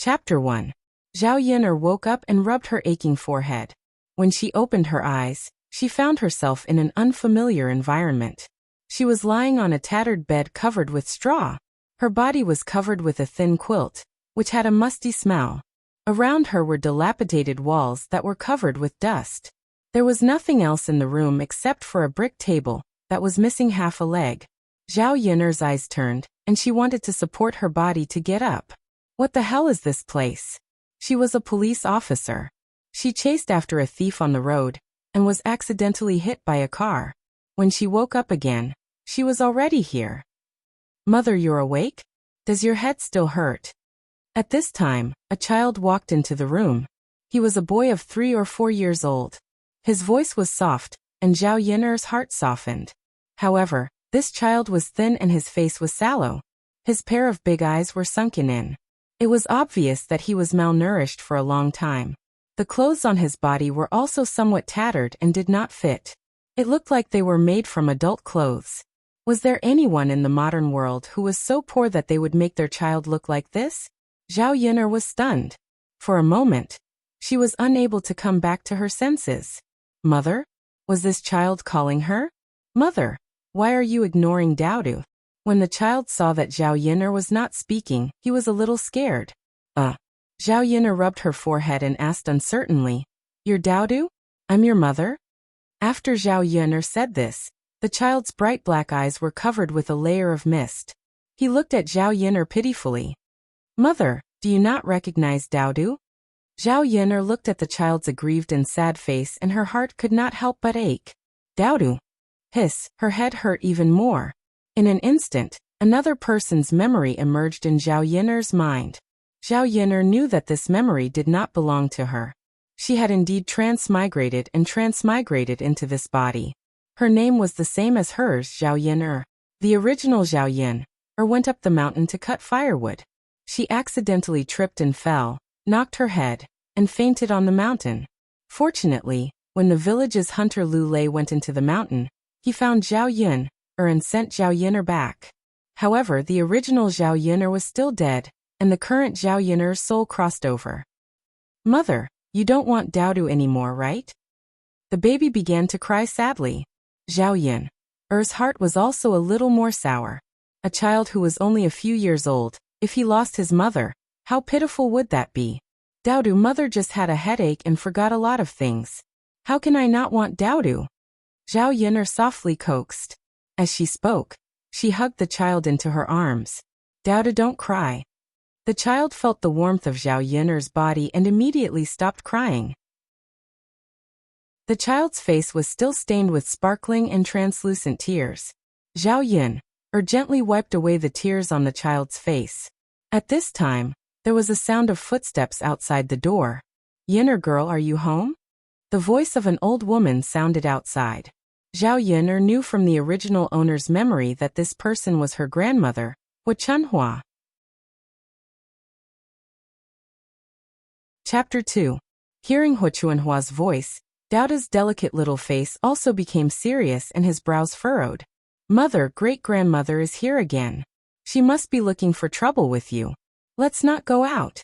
Chapter 1. Zhao Yin'er woke up and rubbed her aching forehead. When she opened her eyes, she found herself in an unfamiliar environment. She was lying on a tattered bed covered with straw. Her body was covered with a thin quilt, which had a musty smell. Around her were dilapidated walls that were covered with dust. There was nothing else in the room except for a brick table that was missing half a leg. Zhao Yin'er's eyes turned, and she wanted to support her body to get up. What the hell is this place? She was a police officer. She chased after a thief on the road and was accidentally hit by a car. When she woke up again, she was already here. Mother, you're awake? Does your head still hurt? At this time, a child walked into the room. He was a boy of 3 or 4 years old. His voice was soft, and Zhao Yin'er's heart softened. However, this child was thin and his face was sallow. His pair of big eyes were sunken in. It was obvious that he was malnourished for a long time. The clothes on his body were also somewhat tattered and did not fit. It looked like they were made from adult clothes. Was there anyone in the modern world who was so poor that they would make their child look like this? Zhao Yin'er was stunned. For a moment, she was unable to come back to her senses. Mother? Was this child calling her? Mother, why are you ignoring Daodu? When the child saw that Zhao Yin'er was not speaking, he was a little scared. Zhao Yin'er rubbed her forehead and asked uncertainly, You're Daodu? I'm your mother? After Zhao Yin'er said this, the child's bright black eyes were covered with a layer of mist. He looked at Zhao Yin'er pitifully. Mother, do you not recognize Daodu? Zhao Yin'er looked at the child's aggrieved and sad face and her heart could not help but ache. Daodu! Hiss, her head hurt even more. In an instant, another person's memory emerged in Zhao Yin'er's mind. Zhao Yin'er knew that this memory did not belong to her. She had indeed transmigrated into this body. Her name was the same as hers, Zhao Yin'er. The original Zhao Yin'er went up the mountain to cut firewood. She accidentally tripped and fell, knocked her head, and fainted on the mountain. Fortunately, when the village's hunter Lu Lei went into the mountain, he found Zhao Yin'er and sent Zhao Yin'er back. However, the original Zhao Yin'er was still dead, and the current Zhao Yin'er's soul crossed over. Mother, you don't want Daodu anymore, right? The baby began to cry sadly. Zhao Yin'er's heart was also a little more sour. A child who was only a few years old, if he lost his mother, how pitiful would that be? Daodu, mother just had a headache and forgot a lot of things. How can I not want Daodu? Zhao Yin'er softly coaxed. As she spoke, she hugged the child into her arms. Daodu, don't cry. The child felt the warmth of Zhao Yin'er's body and immediately stopped crying. The child's face was still stained with sparkling and translucent tears. Zhao Yin'er gently wiped away the tears on the child's face. At this time, there was a sound of footsteps outside the door. Yin'er girl, are you home? The voice of an old woman sounded outside. Zhao Yin'er knew from the original owner's memory that this person was her grandmother, Wuxia. Chapter 2. Hearing Wuxia's voice, Daodu's delicate little face also became serious and his brows furrowed. Mother, great-grandmother is here again. She must be looking for trouble with you. Let's not go out.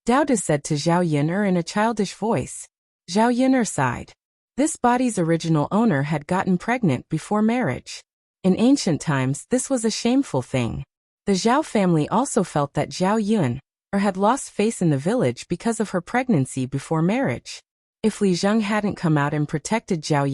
Daodu said to Zhao Yin'er in a childish voice. Zhao Yin'er sighed. This body's original owner had gotten pregnant before marriage. In ancient times, this was a shameful thing. The Zhao family also felt that Zhao Yin'er had lost face in the village because of her pregnancy before marriage. If Li Zheng hadn't come out and protected Zhao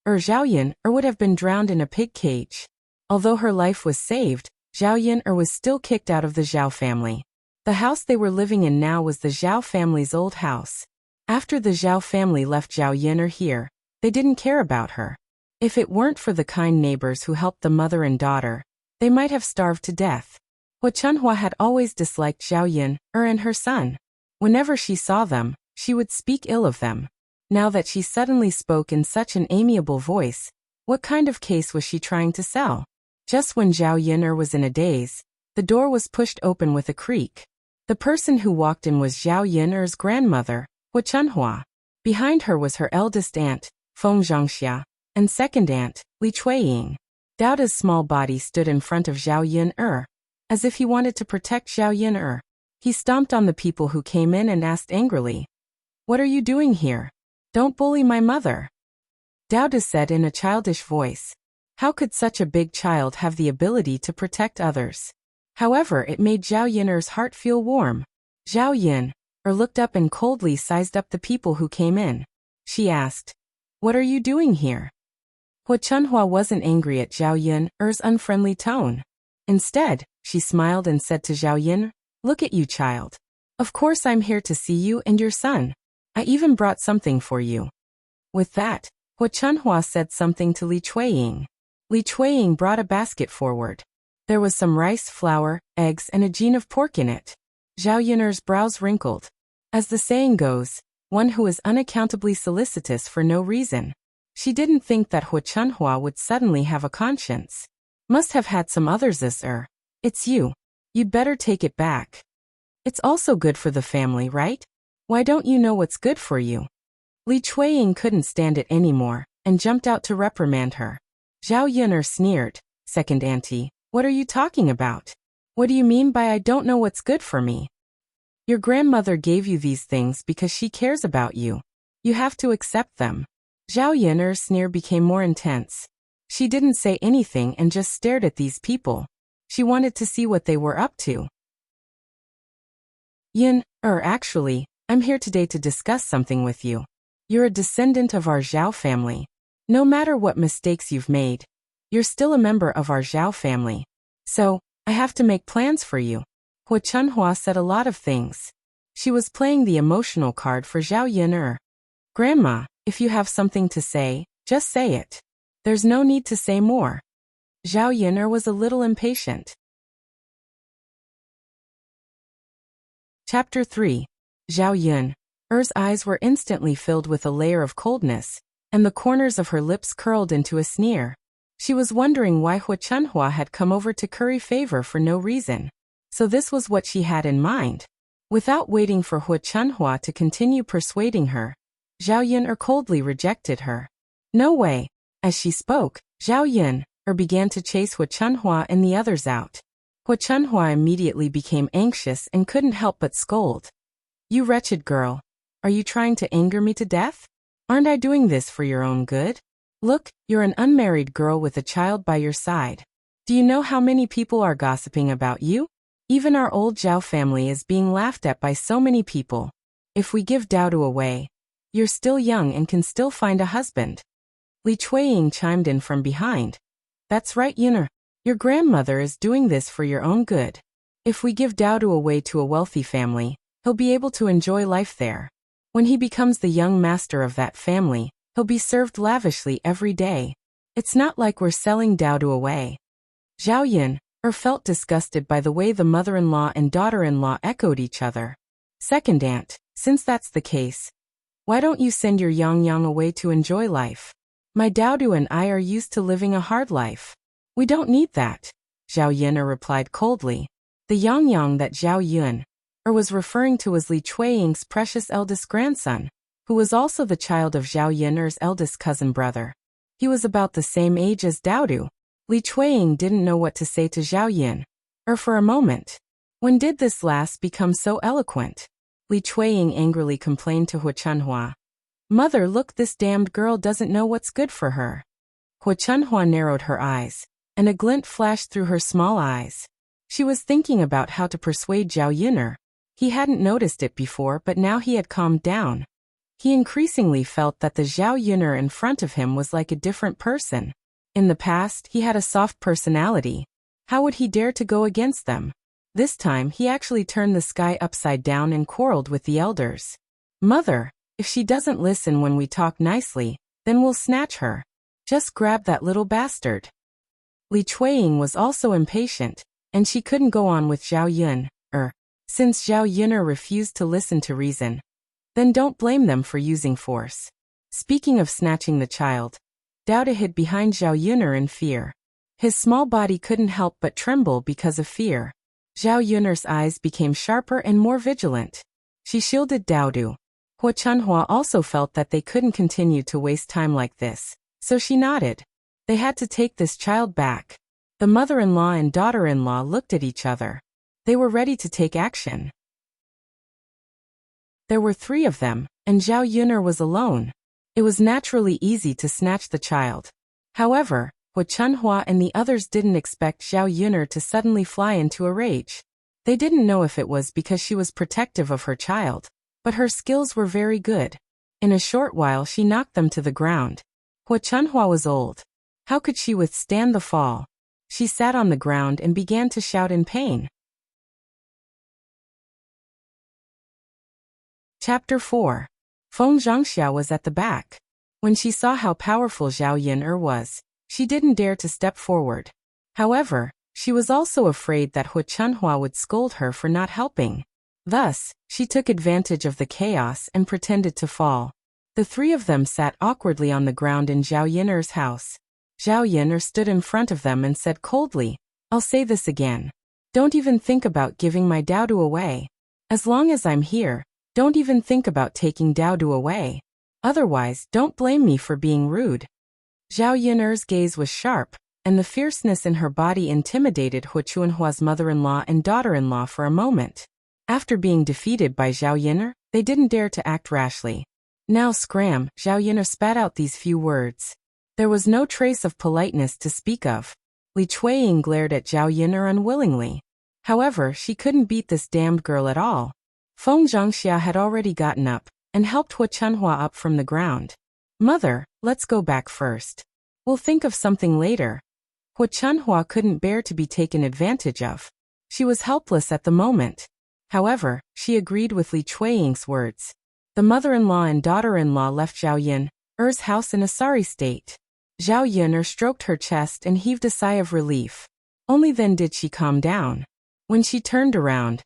Yin'er would have been drowned in a pig cage. Although her life was saved, Zhao Yin'er was still kicked out of the Zhao family. The house they were living in now was the Zhao family's old house. After the Zhao family left Zhao Yin'er here, they didn't care about her. If it weren't for the kind neighbors who helped the mother and daughter, they might have starved to death. Wuxia had always disliked Zhao Yin'er and her son. Whenever she saw them, she would speak ill of them. Now that she suddenly spoke in such an amiable voice, what kind of case was she trying to sell? Just when Zhao Yin'er was in a daze, the door was pushed open with a creak. The person who walked in was Zhao Yin'er's grandmother, Wuxia. Behind her was her eldest aunt, Feng Zhangxia, and second aunt, Li Chuiying. Daodu's small body stood in front of Zhao Yin'er, as if he wanted to protect Zhao Yin'er. He stomped on the people who came in and asked angrily, "What are you doing here? Don't bully my mother." Dowda said in a childish voice. How could such a big child have the ability to protect others? However, it made Zhao Yin'er's heart feel warm. Zhao Yin looked up and coldly sized up the people who came in. She asked, "What are you doing here?" Hu Chunhua wasn't angry at Zhao Yin'er's unfriendly tone. Instead, she smiled and said to Zhao Yin, "Look at you, child. Of course I'm here to see you and your son. I even brought something for you." With that, Hu Chunhua said something to Li Chueying. Li Chueying brought a basket forward. There was some rice, flour, eggs, and a gene of pork in it. Zhao Yin'er's brows wrinkled. As the saying goes, one who is unaccountably solicitous for no reason. She didn't think that Hu Chunhua would suddenly have a conscience. Must have had some others this It's you. You'd better take it back. It's also good for the family, right? Why don't you know what's good for you? Li Chueying couldn't stand it anymore, and jumped out to reprimand her. Zhao Yin'er sneered, "Second auntie, what are you talking about? What do you mean by I don't know what's good for me? Your grandmother gave you these things because she cares about you. You have to accept them." Zhao Yin'er's sneer became more intense. She didn't say anything and just stared at these people. She wanted to see what they were up to. Actually, I'm here today to discuss something with you. You're a descendant of our Zhao family. No matter what mistakes you've made, you're still a member of our Zhao family. So, I have to make plans for you. Hu Chunhua said a lot of things. She was playing the emotional card for Zhao Yin'er. "Grandma, if you have something to say, just say it. There's no need to say more." Zhao Yin'er was a little impatient. Chapter 3. Zhao Yin'er's eyes were instantly filled with a layer of coldness, and the corners of her lips curled into a sneer. She was wondering why Hu Chunhua had come over to curry favor for no reason. So this was what she had in mind. Without waiting for Hu Chunhua to continue persuading her, Zhao Yin'er coldly rejected her. "No way." As she spoke, Zhao Yin'er began to chase Hu Chunhua and the others out. Hu Chunhua immediately became anxious and couldn't help but scold. "You wretched girl. Are you trying to anger me to death? Aren't I doing this for your own good? Look, you're an unmarried girl with a child by your side. Do you know how many people are gossiping about you? Even our old Zhao family is being laughed at by so many people. If we give Daodu away, you're still young and can still find a husband." Li Chueying chimed in from behind. "That's right, Yin'er. Your grandmother is doing this for your own good. If we give Daodu away to a wealthy family, he'll be able to enjoy life there. When he becomes the young master of that family, he'll be served lavishly every day. It's not like we're selling Daodu away." Zhao Yin'er felt disgusted by the way the mother-in-law and daughter-in-law echoed each other. "Second aunt, since that's the case, why don't you send your Yang away to enjoy life? My Daodu and I are used to living a hard life. We don't need that," Zhao Yin'er replied coldly. The Yang that Zhao Yin'er was referring to was Li Chueying's precious eldest grandson, who was also the child of Zhao Yin'er's eldest cousin brother. He was about the same age as Daodu. Li Chueying didn't know what to say to Zhao Yin'er for a moment. When did this last become so eloquent? Li Chueying angrily complained to Hu Chunhua. "Mother, look, this damned girl doesn't know what's good for her." Hu Chunhua narrowed her eyes, and a glint flashed through her small eyes. She was thinking about how to persuade Zhao Yin'er. He hadn't noticed it before, but now he had calmed down. He increasingly felt that the Zhao Yin'er in front of him was like a different person. In the past, he had a soft personality. How would he dare to go against them? This time, he actually turned the sky upside down and quarreled with the elders. "Mother, if she doesn't listen when we talk nicely, then we'll snatch her. Just grab that little bastard." Li Chueying was also impatient, and she couldn't go on with Zhao Yin'er. Since Zhao Yin'er refused to listen to reason, then don't blame them for using force. Speaking of snatching the child, Daoda hid behind Zhao Yin'er in fear. His small body couldn't help but tremble because of fear. Zhao Yun'er's eyes became sharper and more vigilant. She shielded Daodu. Hu Chunhua also felt that they couldn't continue to waste time like this, so she nodded. They had to take this child back. The mother-in-law and daughter-in-law looked at each other. They were ready to take action. There were 3 of them, and Zhao Yuner was alone. It was naturally easy to snatch the child. However, Hu Chunhua and the others didn't expect Zhao Yuner to suddenly fly into a rage. They didn't know if it was because she was protective of her child, but her skills were very good. In a short while she knocked them to the ground. Hu Chunhua was old. How could she withstand the fall? She sat on the ground and began to shout in pain. Chapter 4. Feng Zhangxia was at the back. When she saw how powerful Zhao Yuner was, she didn't dare to step forward. However, she was also afraid that Hu Chunhua would scold her for not helping. Thus, she took advantage of the chaos and pretended to fall. The 3 of them sat awkwardly on the ground in Zhao Yuner's house. Zhao Yuner stood in front of them and said coldly, "I'll say this again. Don't even think about giving my Daodu away. As long as I'm here, don't even think about taking Daodu away. Otherwise, don't blame me for being rude." Zhao Yuner's gaze was sharp, and the fierceness in her body intimidated Hu Chunhua's mother-in-law and daughter-in-law for a moment. After being defeated by Zhao Yuner, they didn't dare to act rashly. "Now scram," Zhao Yuner spat out these few words. There was no trace of politeness to speak of. Li Chuiying glared at Zhao Yuner unwillingly. However, she couldn't beat this damned girl at all. Feng Zhangxia had already gotten up, and helped Hu Chunhua up from the ground. "Mother, let's go back first. We'll think of something later." Hu Chunhua couldn't bear to be taken advantage of. She was helpless at the moment. However, she agreed with Li Chuiying's words. The mother-in-law and daughter-in-law left Zhao Yuner's house in a sorry state. Zhao Yuner stroked her chest and heaved a sigh of relief. Only then did she calm down. When she turned around,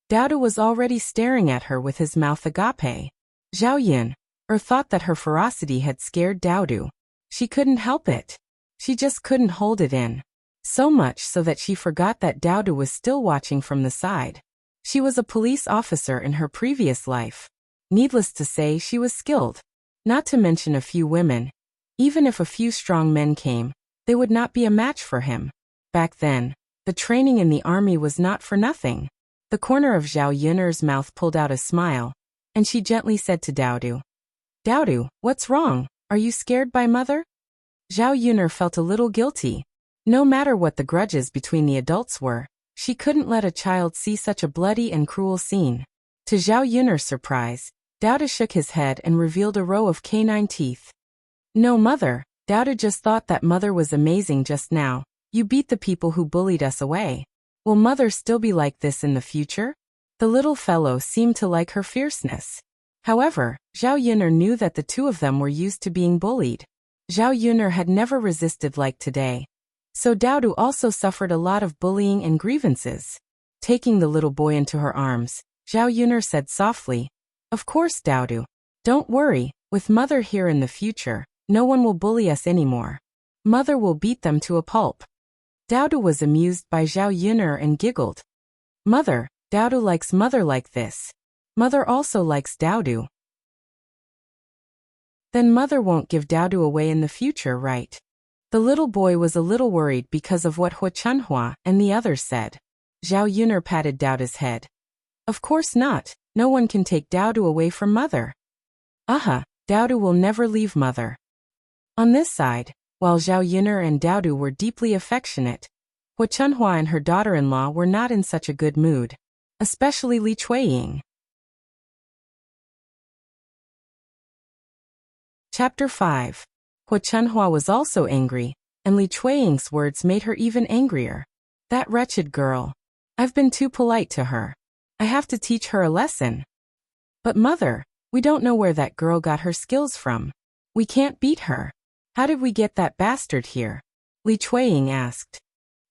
Daodu was already staring at her with his mouth agape. Zhao Yuner thought that her ferocity had scared Daodu. She couldn't help it. She just couldn't hold it in. So much so that she forgot that Daodu was still watching from the side. She was a police officer in her previous life. Needless to say, she was skilled. Not to mention a few women. Even if a few strong men came, they would not be a match for him. Back then, the training in the army was not for nothing. The corner of Zhao Yuner's mouth pulled out a smile, and she gently said to Daodu, "Daodu, what's wrong? Are you scared by mother?" Zhao Yuner felt a little guilty. No matter what the grudges between the adults were, she couldn't let a child see such a bloody and cruel scene. To Zhao Yuner's surprise, Daodu shook his head and revealed a row of canine teeth. "No, mother, Daodu just thought that mother was amazing just now. You beat the people who bullied us away. Will mother still be like this in the future?" The little fellow seemed to like her fierceness. However, Zhao Yuner knew that the 2 of them were used to being bullied. Zhao Yuner had never resisted like today. So Daodu also suffered a lot of bullying and grievances. Taking the little boy into her arms, Zhao Yuner said softly, "Of course, Daodu. Don't worry, with mother here in the future, no one will bully us anymore. Mother will beat them to a pulp." Daodu was amused by Zhao Yuner and giggled. "Mother, Daodu likes mother like this. Mother also likes Daodu. Then mother won't give Daodu away in the future, right?" The little boy was a little worried because of what Hu Chunhua and the others said. Zhao Yuner patted Daodu's head. "Of course not. No one can take Daodu away from mother. Daodu will never leave mother." On this side, while Zhao Yuner and Daodu were deeply affectionate, Hu Chunhua and her daughter-in-law were not in such a good mood. Especially Li Chuiying. Chapter 5. Hu Chunhua was also angry, and Li Chuiying's words made her even angrier. "That wretched girl. I've been too polite to her. I have to teach her a lesson." "But mother, we don't know where that girl got her skills from. We can't beat her. How did we get that bastard here?" Li Chuiying asked.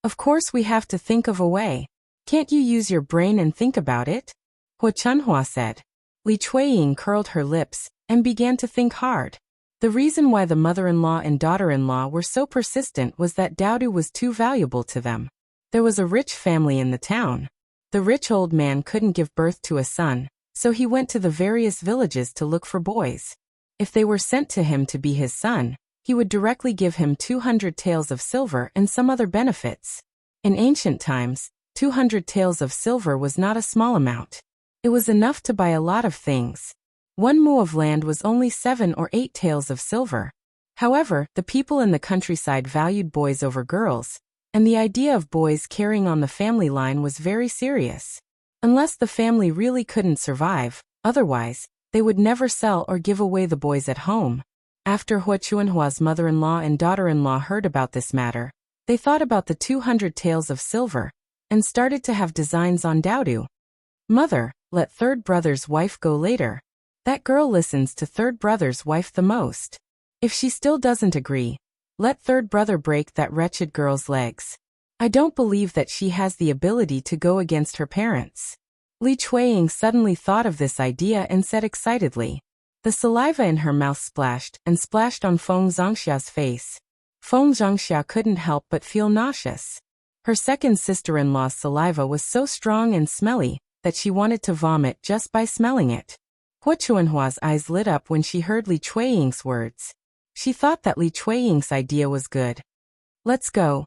"Of course we have to think of a way. Can't you use your brain and think about it?" Hu Chunhua said. Li Chuiying curled her lips and began to think hard. The reason why the mother-in-law and daughter-in-law were so persistent was that Daodu was too valuable to them. There was a rich family in the town. The rich old man couldn't give birth to a son, so he went to the various villages to look for boys. If they were sent to him to be his son, he would directly give him 200 taels of silver and some other benefits. In ancient times, 200 taels of silver was not a small amount. It was enough to buy a lot of things. 1 mu of land was only 7 or 8 taels of silver. However, the people in the countryside valued boys over girls, and the idea of boys carrying on the family line was very serious. Unless the family really couldn't survive, otherwise, they would never sell or give away the boys at home. After Hua Chuanhua's mother-in-law and daughter-in-law heard about this matter, they thought about the 200 taels of silver, and started to have designs on Daodu. Mother, let third brother's wife go later. That girl listens to third brother's wife the most. If she still doesn't agree, let third brother break that wretched girl's legs. I don't believe that she has the ability to go against her parents. Li Chuiying suddenly thought of this idea and said excitedly. The saliva in her mouth splashed on Feng Zhangxia's face. Feng Zhangxia couldn't help but feel nauseous. Her second sister-in-law's saliva was so strong and smelly that she wanted to vomit just by smelling it. Hua Chuanhua's eyes lit up when she heard Li Chuiying's words. She thought that Li Chuiying's idea was good. Let's go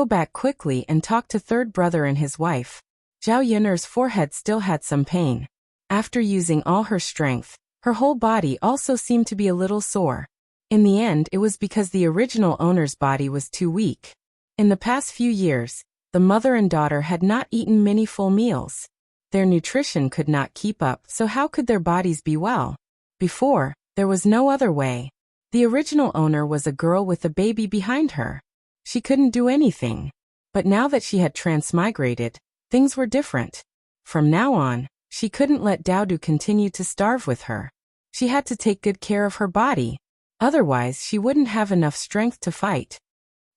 back quickly and talk to third brother and his wife. Zhao Yun'er's forehead still had some pain. After using all her strength, her whole body also seemed to be a little sore. In the end, it was because the original owner's body was too weak. In the past few years, the mother and daughter had not eaten many full meals. Their nutrition could not keep up, so how could their bodies be well? Before, there was no other way. The original owner was a girl with a baby behind her. She couldn't do anything. But now that she had transmigrated, things were different. From now on, she couldn't let Daodu continue to starve with her. She had to take good care of her body. Otherwise, she wouldn't have enough strength to fight.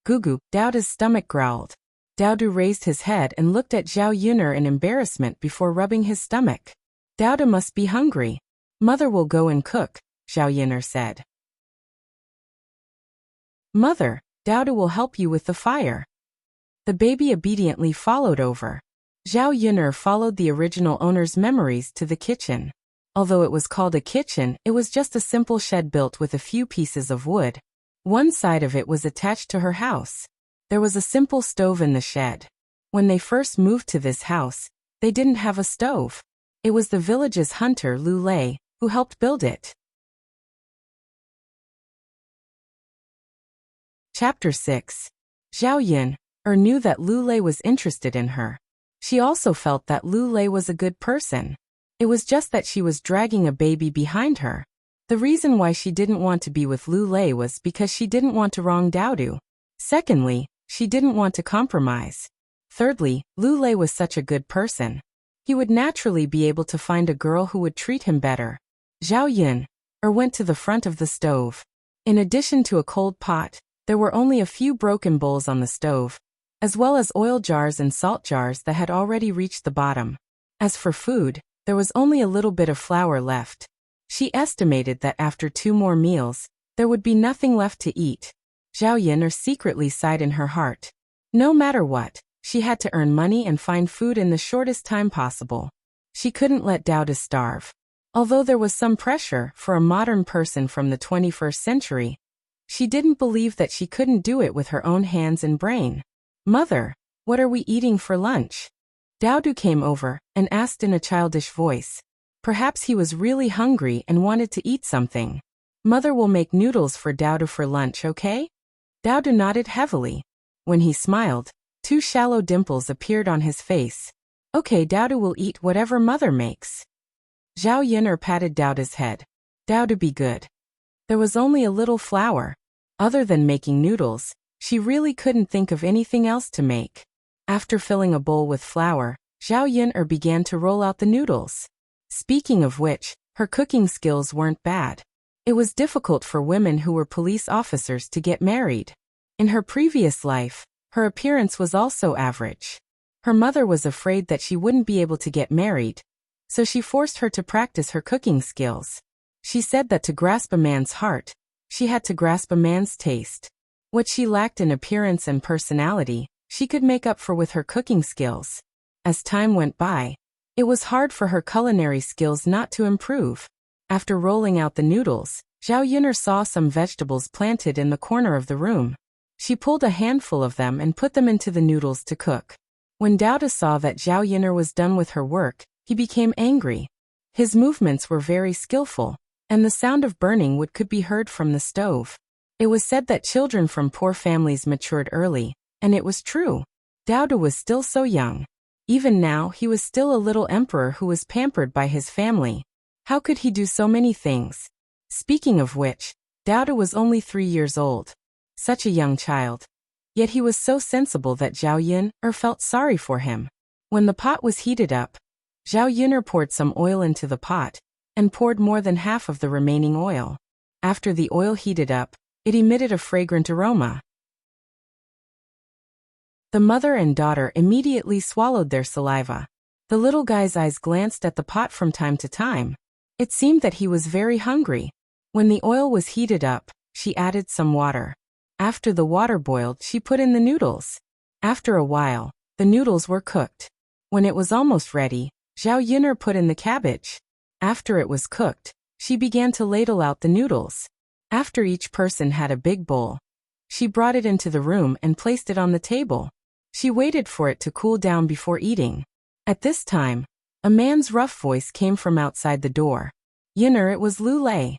Gugu, Daodu's stomach growled. Daodu raised his head and looked at Zhao Yun'er in embarrassment before rubbing his stomach. Daodu must be hungry. Mother will go and cook, Zhao Yun'er said. Mother, Daodu will help you with the fire. The baby obediently followed over. Zhao Yun'er followed the original owner's memories to the kitchen. Although it was called a kitchen, it was just a simple shed built with a few pieces of wood. One side of it was attached to her house. There was a simple stove in the shed. When they first moved to this house, they didn't have a stove. It was the village's hunter Lu Lei who helped build it. Chapter 6. Zhao Yun'er knew that Lu Lei was interested in her. She also felt that Lu Lei was a good person. It was just that she was dragging a baby behind her. The reason why she didn't want to be with Lu Lei was because she didn't want to wrong Daodu. Secondly, she didn't want to compromise. Thirdly, Lu Lei was such a good person. He would naturally be able to find a girl who would treat him better. Zhao Yun'er went to the front of the stove. In addition to a cold pot, there were only a few broken bowls on the stove, as well as oil jars and salt jars that had already reached the bottom. As for food, there was only a little bit of flour left. She estimated that after 2 more meals, there would be nothing left to eat. Zhao Yun'er secretly sighed in her heart. No matter what, she had to earn money and find food in the shortest time possible. She couldn't let Daodu starve. Although there was some pressure for a modern person from the 21st century, she didn't believe that she couldn't do it with her own hands and brain. Mother, what are we eating for lunch? Daodu came over and asked in a childish voice. Perhaps he was really hungry and wanted to eat something. Mother will make noodles for Daodu for lunch, okay? Daodu nodded heavily. When he smiled, 2 shallow dimples appeared on his face. Okay, Daodu will eat whatever mother makes. Zhao Yun'er patted Daodu's head. Daodu, be good. There was only a little flour. Other than making noodles, she really couldn't think of anything else to make. After filling a bowl with flour, Zhao Yun'er began to roll out the noodles. Speaking of which, her cooking skills weren't bad. It was difficult for women who were police officers to get married. In her previous life, her appearance was also average. Her mother was afraid that she wouldn't be able to get married, so she forced her to practice her cooking skills. She said that to grasp a man's heart, she had to grasp a man's taste. What she lacked in appearance and personality, she could make up for with her cooking skills. As time went by, it was hard for her culinary skills not to improve. After rolling out the noodles, Zhao Yun'er saw some vegetables planted in the corner of the room. She pulled a handful of them and put them into the noodles to cook. When Daodu saw that Zhao Yun'er was done with her work, He became angry. His movements were very skillful, and the sound of burning wood could be heard from the stove. It was said that children from poor families matured early, and it was true. Dowda was still so young. Even now he was still a little emperor who was pampered by his family. How could he do so many things? Speaking of which, Dowda was only 3 years old. Such a young child. Yet he was so sensible that Zhao Yun felt sorry for him. When the pot was heated up, Zhao Yun poured some oil into the pot, and poured more than half of the remaining oil. After the oil heated up, it emitted a fragrant aroma. The mother and daughter immediately swallowed their saliva. The little guy's eyes glanced at the pot from time to time. It seemed that he was very hungry. When the oil was heated up, she added some water. After the water boiled, she put in the noodles. After a while, the noodles were cooked. When it was almost ready, Zhao Yun put in the cabbage. After it was cooked, she began to ladle out the noodles. After each person had a big bowl, she brought it into the room and placed it on the table. She waited for it to cool down before eating. At this time, a man's rough voice came from outside the door. Yinner, it was Lu Lei.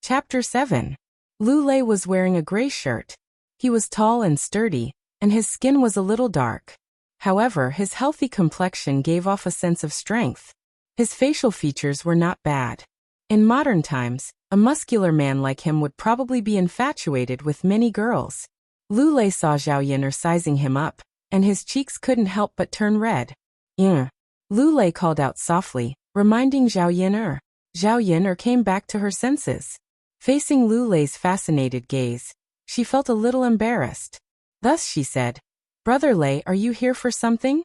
Chapter 7. Lu Lei was wearing a gray shirt. He was tall and sturdy, and his skin was a little dark. However, his healthy complexion gave off a sense of strength. His facial features were not bad. In modern times, a muscular man like him would probably be infatuated with many girls. Lu Lei saw Zhao Yun sizing him up, and his cheeks couldn't help but turn red. Lu Lei called out softly, reminding Zhao Yun. Zhao Yun came back to her senses. Facing Lu Lei's fascinated gaze, she felt a little embarrassed. Thus she said, "Brother Lei, are you here for something?"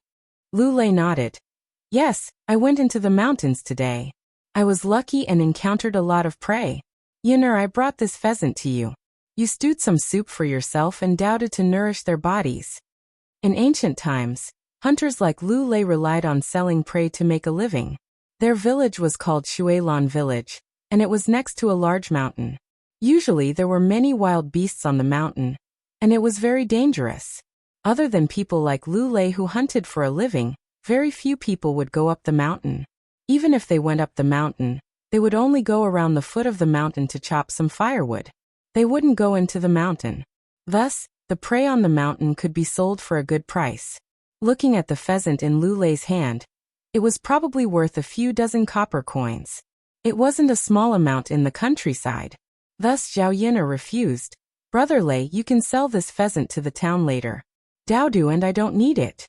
Lu Lei nodded. "Yes, I went into the mountains today. I was lucky and encountered a lot of prey. Yinner, I brought this pheasant to you. You stewed some soup for yourself and doubted to nourish their bodies." In ancient times, hunters like Lu Lei relied on selling prey to make a living. Their village was called Shuilan Village, and it was next to a large mountain. Usually there were many wild beasts on the mountain, and it was very dangerous. Other than people like Lu Lei who hunted for a living, very few people would go up the mountain. Even if they went up the mountain, they would only go around the foot of the mountain to chop some firewood. They wouldn't go into the mountain. Thus, the prey on the mountain could be sold for a good price. Looking at the pheasant in Lu Lei's hand, it was probably worth a few dozen copper coins. It wasn't a small amount in the countryside. Thus Zhao Yun refused. "Brother Lei, you can sell this pheasant to the town later. Daodu and I don't need it."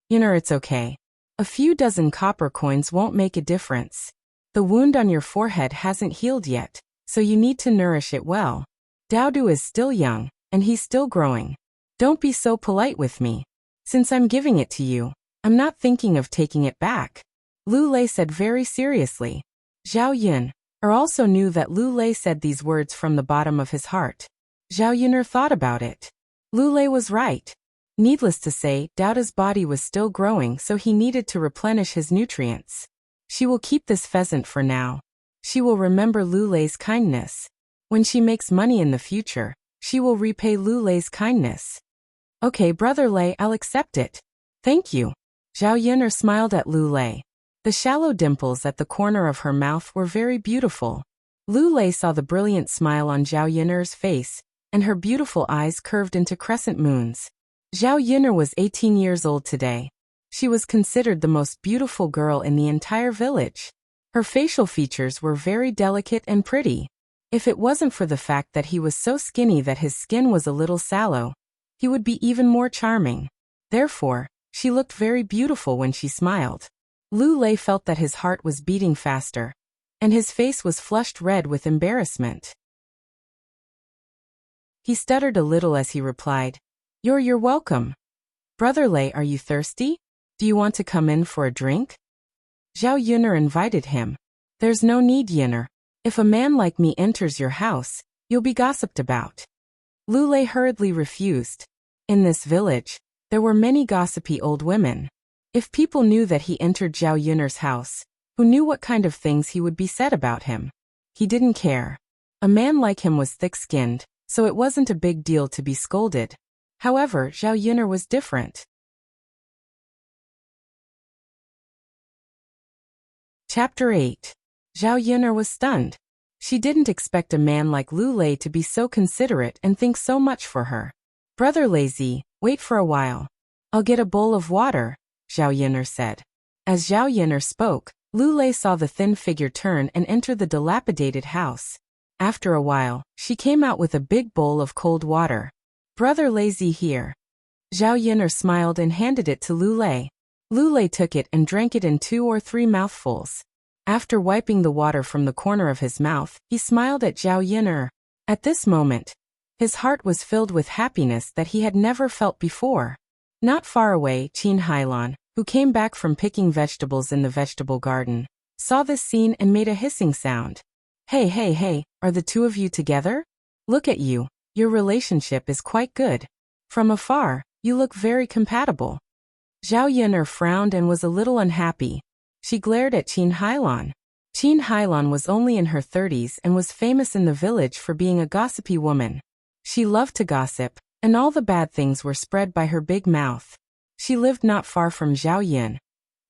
"Yunner, it's okay. A few dozen copper coins won't make a difference. The wound on your forehead hasn't healed yet, so you need to nourish it well. Daodu is still young, and he's still growing. Don't be so polite with me. Since I'm giving it to you, I'm not thinking of taking it back," Lu Lei said very seriously. Zhao Yun also knew that Lu Lei said these words from the bottom of his heart. Zhao Yun thought about it. Lu Lei was right. Needless to say, Daoda's body was still growing, so he needed to replenish his nutrients. She will keep this pheasant for now. She will remember Lu Lei's kindness. When she makes money in the future, she will repay Lu Lei's kindness. "Okay, Brother Lei, I'll accept it. Thank you." Zhao Yun smiled at Lu Lei. The shallow dimples at the corner of her mouth were very beautiful. Lu Lei saw the brilliant smile on Zhao Yun's face, and her beautiful eyes curved into crescent moons. Zhao Yun was 18 years old today. She was considered the most beautiful girl in the entire village. Her facial features were very delicate and pretty. If it wasn't for the fact that he was so skinny that his skin was a little sallow, he would be even more charming. Therefore, she looked very beautiful when she smiled. Lu Lei felt that his heart was beating faster, and his face was flushed red with embarrassment. He stuttered a little as he replied, You're welcome. Brother Lei, are you thirsty? Do you want to come in for a drink?" Zhao Yun invited him. "There's no need, Yinner. If a man like me enters your house, you'll be gossiped about." Lu Lei hurriedly refused. In this village, there were many gossipy old women. If people knew that he entered Zhao Yun's house, who knew what kind of things he would be said about him? He didn't care. A man like him was thick-skinned, so it wasn't a big deal to be scolded. However, Zhao Yun'er was different. Chapter 8. Zhao Yun'er was stunned. She didn't expect a man like Lu Lei to be so considerate and think so much for her. Brother Lazy, wait for a while. I'll get a bowl of water, Zhao Yun'er said. As Zhao Yun'er spoke, Lu Lei saw the thin figure turn and enter the dilapidated house. After a while, she came out with a big bowl of cold water. Brother Lazy here. Zhao Yun'er smiled and handed it to Lu Lei. Lu Lei took it and drank it in 2 or 3 mouthfuls. After wiping the water from the corner of his mouth, he smiled at Zhao Yun'er. At this moment, his heart was filled with happiness that he had never felt before. Not far away, Qin Hailan, who came back from picking vegetables in the vegetable garden, saw this scene and made a hissing sound. Hey, are the two of you together? Look at you, your relationship is quite good. From afar, you look very compatible. Zhao Yun'er frowned and was a little unhappy. She glared at Qin Hailan. Qin Hailan was only in her 30s and was famous in the village for being a gossipy woman. She loved to gossip, and all the bad things were spread by her big mouth. She lived not far from Zhao Yun'er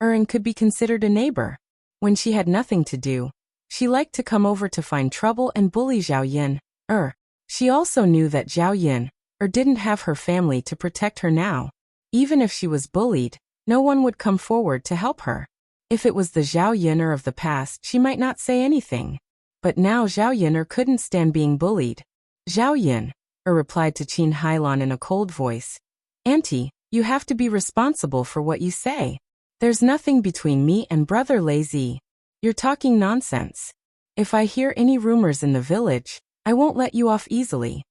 and could be considered a neighbor. When she had nothing to do, she liked to come over to find trouble and bully Zhao Yun'er. She also knew that Zhao Yun'er didn't have her family to protect her now. Even if she was bullied, no one would come forward to help her. If it was the Zhao Yun'er of the past, she might not say anything. But now Zhao Yun'er couldn't stand being bullied. Zhao Yun'er replied to Qin Hailan in a cold voice. Auntie, you have to be responsible for what you say. There's nothing between me and Brother Lazy. You're talking nonsense. If I hear any rumors in the village, I won't let you off easily.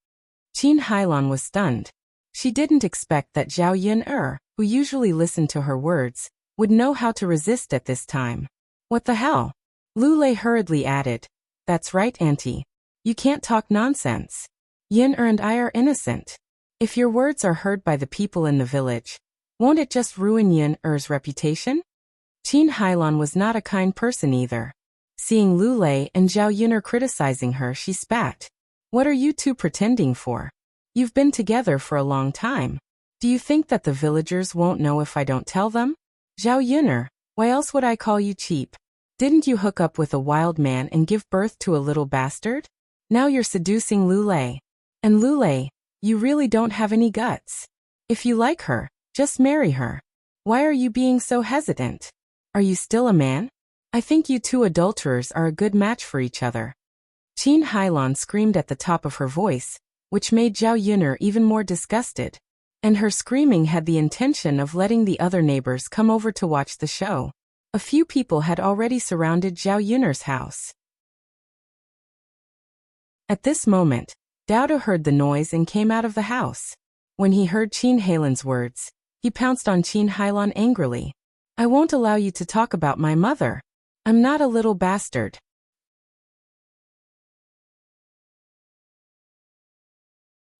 Qin Hailan was stunned. She didn't expect that Zhao Yun'er, who usually listened to her words, would know how to resist at this time. What the hell? Lu Lei hurriedly added. That's right, Auntie. You can't talk nonsense. Yun'er and I are innocent. If your words are heard by the people in the village, won't it just ruin Yun'er's reputation? Qin Hailan was not a kind person either. Seeing Lu Lei and Zhao Yun'er criticizing her, she spat. What are you two pretending for? You've been together for a long time. Do you think that the villagers won't know if I don't tell them? Zhao Yun'er, why else would I call you cheap? Didn't you hook up with a wild man and give birth to a little bastard? Now you're seducing Lu Lei. And Lu Lei, you really don't have any guts. If you like her, just marry her. Why are you being so hesitant? Are you still a man? I think you two adulterers are a good match for each other. Qin Hailan screamed at the top of her voice, which made Zhao Yun'er even more disgusted. And her screaming had the intention of letting the other neighbors come over to watch the show. A few people had already surrounded Zhao Yun'er's house. At this moment, Dowdo heard the noise and came out of the house. When he heard Qin Hailan's words, he pounced on Qin Hailan angrily. I won't allow you to talk about my mother. I'm not a little bastard.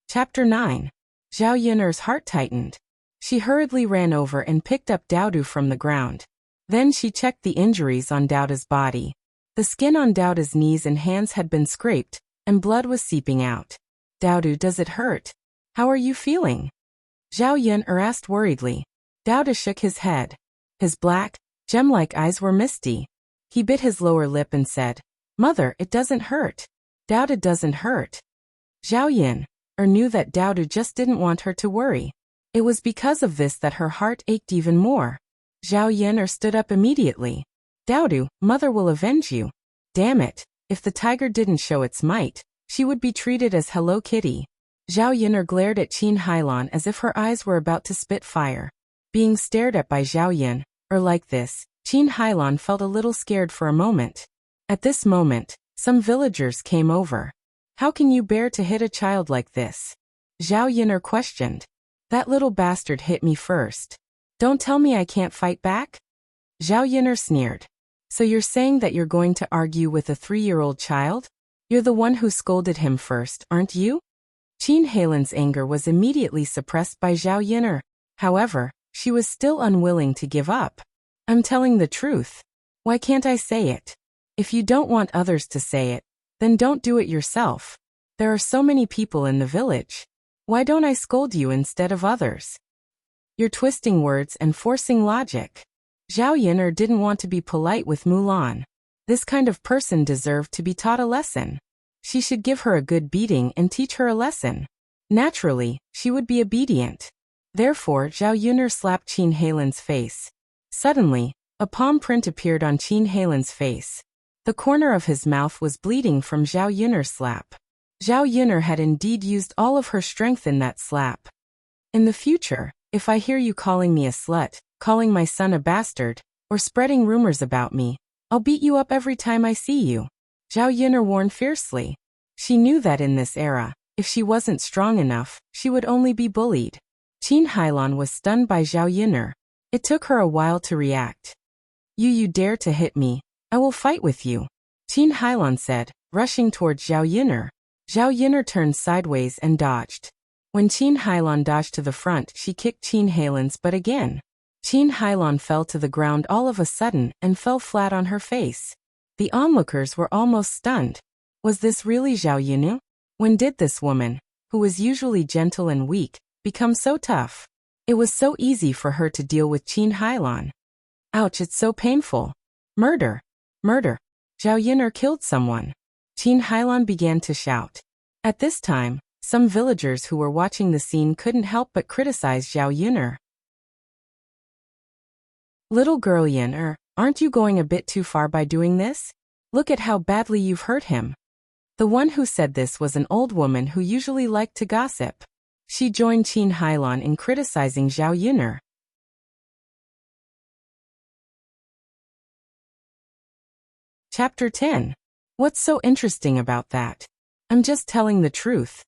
Chapter 9. Zhao Yun'er's heart tightened. She hurriedly ran over and picked up Dowdo from the ground. Then she checked the injuries on Dowdo's body. The skin on Dowdo's knees and hands had been scraped, and blood was seeping out. Dowdo, does it hurt? How are you feeling? Zhao Yun'er asked worriedly. Dowdo shook his head. His black, gem-like eyes were misty. He bit his lower lip and said, Mother, it doesn't hurt. Dowdo doesn't hurt. Zhao Yun'er knew that Dowdo just didn't want her to worry. It was because of this that her heart ached even more. Zhao Yun'er stood up immediately. Dowdo, Mother will avenge you. Damn it, if the tiger didn't show its might, she would be treated as Hello Kitty. Zhao Yun'er glared at Qin Hailan as if her eyes were about to spit fire. Being stared at by Zhao Yun'er like this, Qin Hailan felt a little scared for a moment. At this moment, some villagers came over. How can you bear to hit a child like this? Zhao Yun'er questioned. That little bastard hit me first. Don't tell me I can't fight back? Zhao Yun'er sneered. So you're saying that you're going to argue with a 3-year-old child? You're the one who scolded him first, aren't you? Qin Hailan's anger was immediately suppressed by Zhao Yun'er. However, she was still unwilling to give up. I'm telling the truth. Why can't I say it? If you don't want others to say it, then don't do it yourself. There are so many people in the village. Why don't I scold you instead of others? You're twisting words and forcing logic. Zhao Yun'er didn't want to be polite with Mulan. This kind of person deserved to be taught a lesson. She should give her a good beating and teach her a lesson. Naturally, she would be obedient. Therefore, Zhao Yun'er slapped Qin Heilan's face. Suddenly, a palm print appeared on Qin Heilan's face. The corner of his mouth was bleeding from Zhao Yun'er's slap. Zhao Yun'er had indeed used all of her strength in that slap. In the future, if I hear you calling me a slut, calling my son a bastard, or spreading rumors about me, I'll beat you up every time I see you. Zhao Yun'er warned fiercely. She knew that in this era, if she wasn't strong enough, she would only be bullied. Qin Heilan was stunned by Zhao Yun'er. It took her a while to react. You dare to hit me, I will fight with you, Qin Heilan said, rushing towards Zhao Yun'er. Zhao Yun'er turned sideways and dodged. When Qin Heilan dodged to the front, she kicked Qin Heilan's butt again. Qin Heilan fell to the ground all of a sudden and fell flat on her face. The onlookers were almost stunned. Was this really Zhao Yun'er? When did this woman, who was usually gentle and weak, become so tough? It was so easy for her to deal with Qin Heilan. Ouch, it's so painful. Murder! Murder! Zhao Yun'er killed someone. Qin Heilan began to shout. At this time, some villagers who were watching the scene couldn't help but criticize Zhao Yun'er. Little girl Yun'er, aren't you going a bit too far by doing this? Look at how badly you've hurt him. The one who said this was an old woman who usually liked to gossip. She joined Qin Heilan in criticizing Zhao Yun'er. Chapter 10. What's so interesting about that? I'm just telling the truth.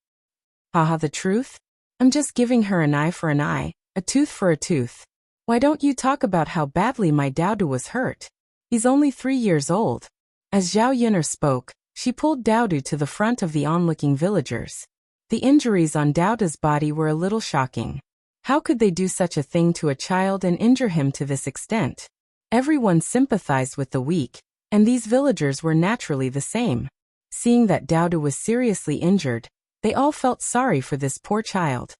Haha, the truth? I'm just giving her an eye for an eye, a tooth for a tooth. Why don't you talk about how badly my Daodu was hurt? He's only 3 years old. As Zhao Yun'er spoke, she pulled Daodu to the front of the onlooking villagers. The injuries on Daodu's body were a little shocking. How could they do such a thing to a child and injure him to this extent? Everyone sympathized with the weak, and these villagers were naturally the same. Seeing that Daodu was seriously injured, they all felt sorry for this poor child.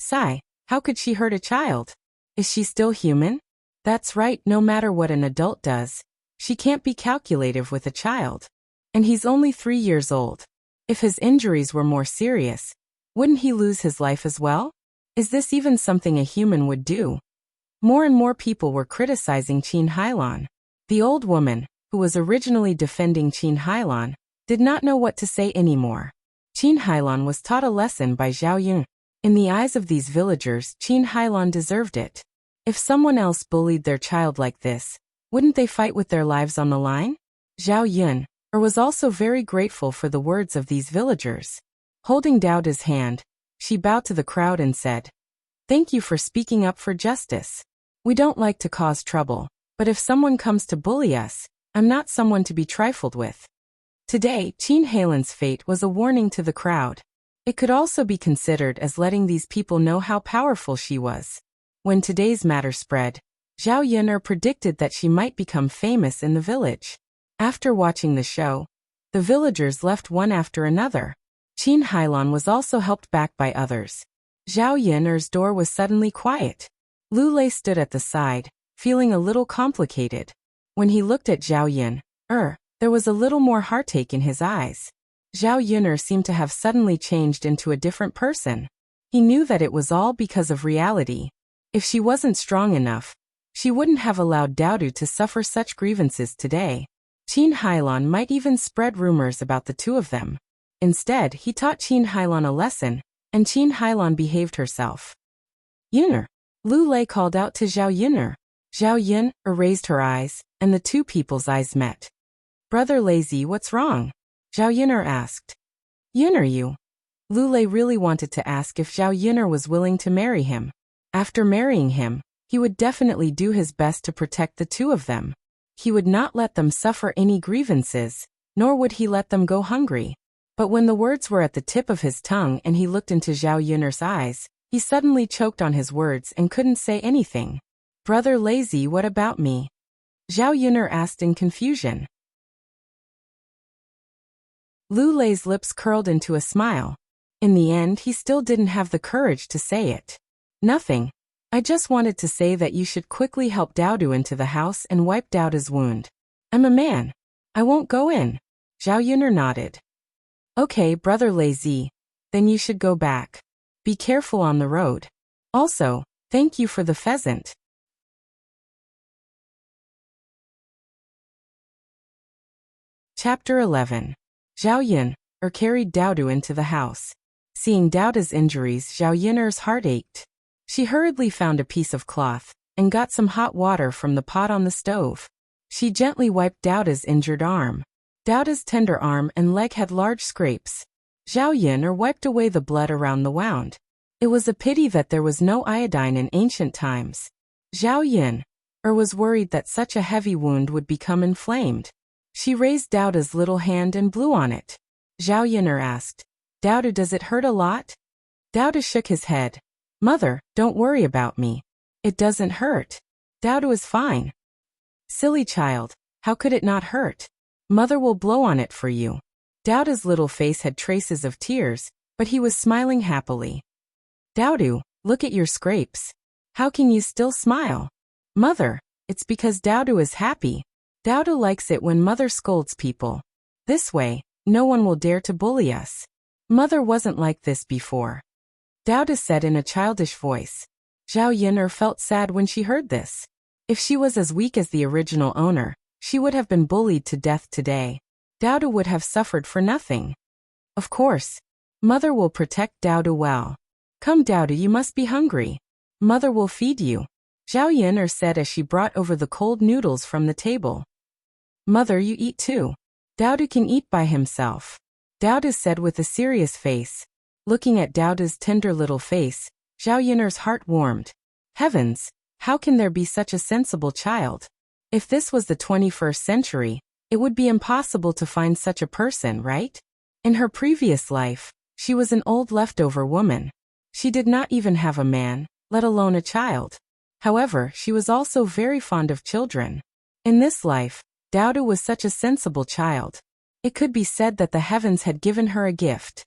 Sigh, how could she hurt a child? Is she still human? That's right, no matter what an adult does, she can't be calculative with a child. And he's only 3 years old. If his injuries were more serious, wouldn't he lose his life as well? Is this even something a human would do? More and more people were criticizing Qin Heilan. The old woman, who was originally defending Qin Heilan, did not know what to say anymore. Qin Heilan was taught a lesson by Zhao Yun. In the eyes of these villagers, Qin Heilan deserved it. If someone else bullied their child like this, wouldn't they fight with their lives on the line? Zhao Yun was also very grateful for the words of these villagers. Holding Daodu's hand, she bowed to the crowd and said, "Thank you for speaking up for justice. We don't like to cause trouble, but if someone comes to bully us, I'm not someone to be trifled with." Today, Qin Heilan's fate was a warning to the crowd. It could also be considered as letting these people know how powerful she was. When today's matter spread, Zhao Yun'er predicted that she might become famous in the village. After watching the show, the villagers left one after another. Qin Heilan was also helped back by others. Zhao Yun'er's door was suddenly quiet. Lu Lei stood at the side, feeling a little complicated. When he looked at Zhao Yun'er, there was a little more heartache in his eyes. Zhao Yun'er seemed to have suddenly changed into a different person. He knew that it was all because of reality. If she wasn't strong enough, she wouldn't have allowed Daodu to suffer such grievances today. Qin Heilan might even spread rumors about the two of them. Instead, he taught Qin Heilan a lesson, and Qin Heilan behaved herself. "Yun'er!" Lu Lei called out to Zhao Yun'er. Zhao Yun'er raised her eyes, and the two people's eyes met. "Brother Lazy, what's wrong?" Zhao Yun'er asked. "Yun'er, you." Lu Lei really wanted to ask if Zhao Yun'er was willing to marry him. After marrying him, he would definitely do his best to protect the two of them. He would not let them suffer any grievances, nor would he let them go hungry. But when the words were at the tip of his tongue and he looked into Zhao Yun'er's eyes, he suddenly choked on his words and couldn't say anything. "Brother Lazy, what about me?" Zhao Yun'er asked in confusion. Lu Lei's lips curled into a smile. In the end, he still didn't have the courage to say it. Nothing. I just wanted to say that you should quickly help Daodu into the house and wipe Daodu's wound. I'm a man. I won't go in. Zhao Yuner nodded. Okay, brother Lazy. Then you should go back. Be careful on the road. Also, thank you for the pheasant. Chapter 11. Zhao Yun, carried Daodu into the house. Seeing Daodu's injuries, Zhao Yun's heart ached. She hurriedly found a piece of cloth and got some hot water from the pot on the stove. She gently wiped Daodu's injured arm. Daodu's tender arm and leg had large scrapes. Zhao Yun wiped away the blood around the wound. It was a pity that there was no iodine in ancient times. Zhao Yun was worried that such a heavy wound would become inflamed. She raised Daodu's little hand and blew on it. Zhao Yun asked, Daodu, does it hurt a lot? Daodu shook his head. Mother, don't worry about me. It doesn't hurt. Daodu is fine. Silly child, how could it not hurt? Mother will blow on it for you. Daodu's little face had traces of tears, but he was smiling happily. Daodu, look at your scrapes. How can you still smile? Mother, it's because Daodu is happy. Daodu likes it when Mother scolds people. This way, no one will dare to bully us. Mother wasn't like this before. Daodu said in a childish voice. Zhao Yun felt sad when she heard this. If she was as weak as the original owner, she would have been bullied to death today. Daodu would have suffered for nothing. Of course. Mother will protect Daodu well. Come Daodu, you must be hungry. Mother will feed you. Zhao Yun said as she brought over the cold noodles from the table. Mother, you eat too. Daodu can eat by himself. Daodu said with a serious face. Looking at Daodu's tender little face, Zhao Yun's heart warmed. Heavens, how can there be such a sensible child? If this was the 21st century, it would be impossible to find such a person, right? In her previous life, she was an old leftover woman. She did not even have a man, let alone a child. However, she was also very fond of children. In this life, Daodu was such a sensible child. It could be said that the heavens had given her a gift.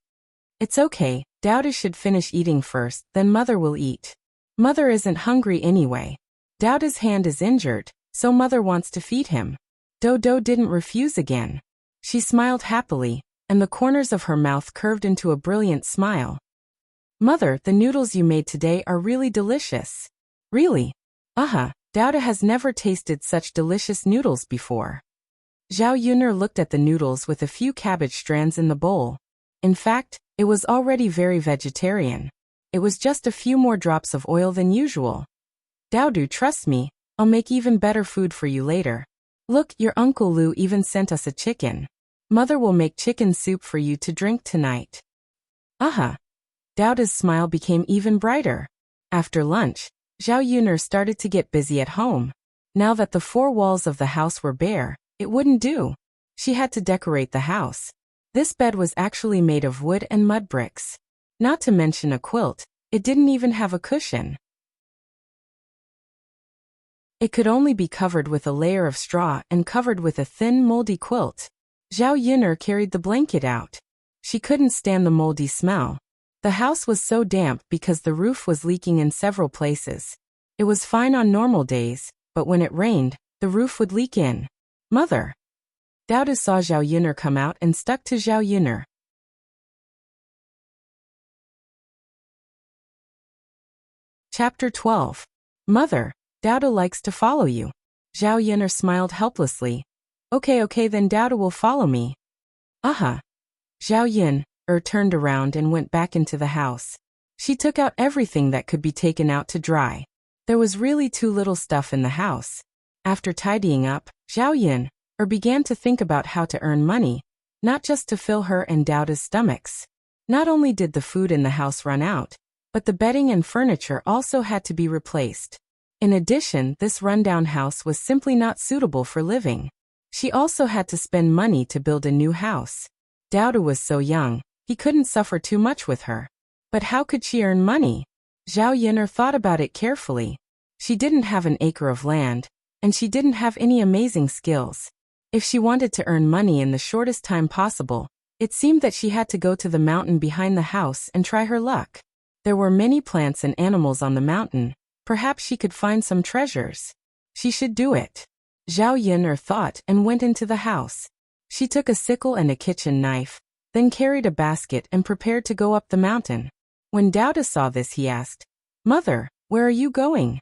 It's okay, Daodu should finish eating first, then Mother will eat. Mother isn't hungry anyway. Daodu's hand is injured, so Mother wants to feed him. Dodo didn't refuse again. She smiled happily, and the corners of her mouth curved into a brilliant smile. Mother, the noodles you made today are really delicious. Really? Daodu has never tasted such delicious noodles before. Zhao Yun looked at the noodles with a few cabbage strands in the bowl. In fact, it was already very vegetarian. It was just a few more drops of oil than usual. Daodu, trust me, I'll make even better food for you later. Look, your Uncle Lu even sent us a chicken. Mother will make chicken soup for you to drink tonight. Daodu's smile became even brighter. After lunch, Zhao Yun started to get busy at home. Now that the four walls of the house were bare, it wouldn't do. She had to decorate the house. This bed was actually made of wood and mud bricks. Not to mention a quilt, it didn't even have a cushion. It could only be covered with a layer of straw and covered with a thin, moldy quilt. Zhao Yun carried the blanket out. She couldn't stand the moldy smell. The house was so damp because the roof was leaking in several places. It was fine on normal days, but when it rained, the roof would leak in. Mother. Daodu saw Zhao Yun come out and stuck to Zhao Yun. Chapter 12. Mother, Daodu likes to follow you. Zhao Yun smiled helplessly. Okay then Daodu will follow me. Zhao Yun turned around and went back into the house. She took out everything that could be taken out to dry. There was really too little stuff in the house. After tidying up, Zhao Yun began to think about how to earn money, not just to fill her and Daodu's stomachs. Not only did the food in the house run out, but the bedding and furniture also had to be replaced. In addition, this rundown house was simply not suitable for living. She also had to spend money to build a new house. Daodu was so young, he couldn't suffer too much with her. But how could she earn money? Zhao Yun thought about it carefully. She didn't have an acre of land, and she didn't have any amazing skills. If she wanted to earn money in the shortest time possible, It seemed that she had to go to the mountain behind the house and try her luck. There were many plants and animals on the mountain. Perhaps she could find some treasures. She should do it. Zhao Yun'er thought and went into the house. She took a sickle and a kitchen knife, then carried a basket and prepared to go up the mountain. When Dao saw this, he asked, "Mother, where are you going?"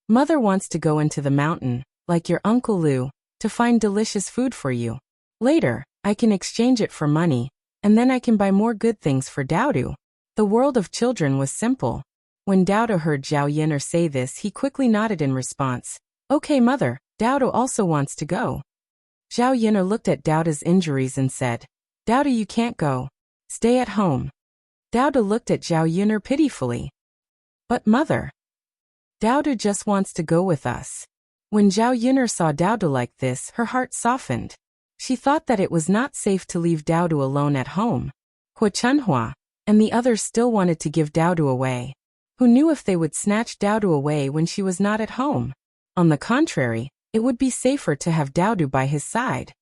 "Mother wants to go into the mountain, like your Uncle Lu, to find delicious food for you. Later, I can exchange it for money, and then I can buy more good things for Dao." The world of children was simple. When Dao heard Zhao Yun'er say this, he quickly nodded in response. "Okay, mother, Dao also wants to go." Zhao Yun'er looked at Dao's injuries and said, "Dao, you can't go. Stay at home." Dao looked at Zhao Yun'er pitifully. "But mother, Dao just wants to go with us." When Zhao Yun'er saw Dao like this, her heart softened. She thought that it was not safe to leave Dao alone at home. Hua Chunhua and the others still wanted to give Dao away. Who knew if they would snatch Dao away when she was not at home? On the contrary, it would be safer to have Dao by his side.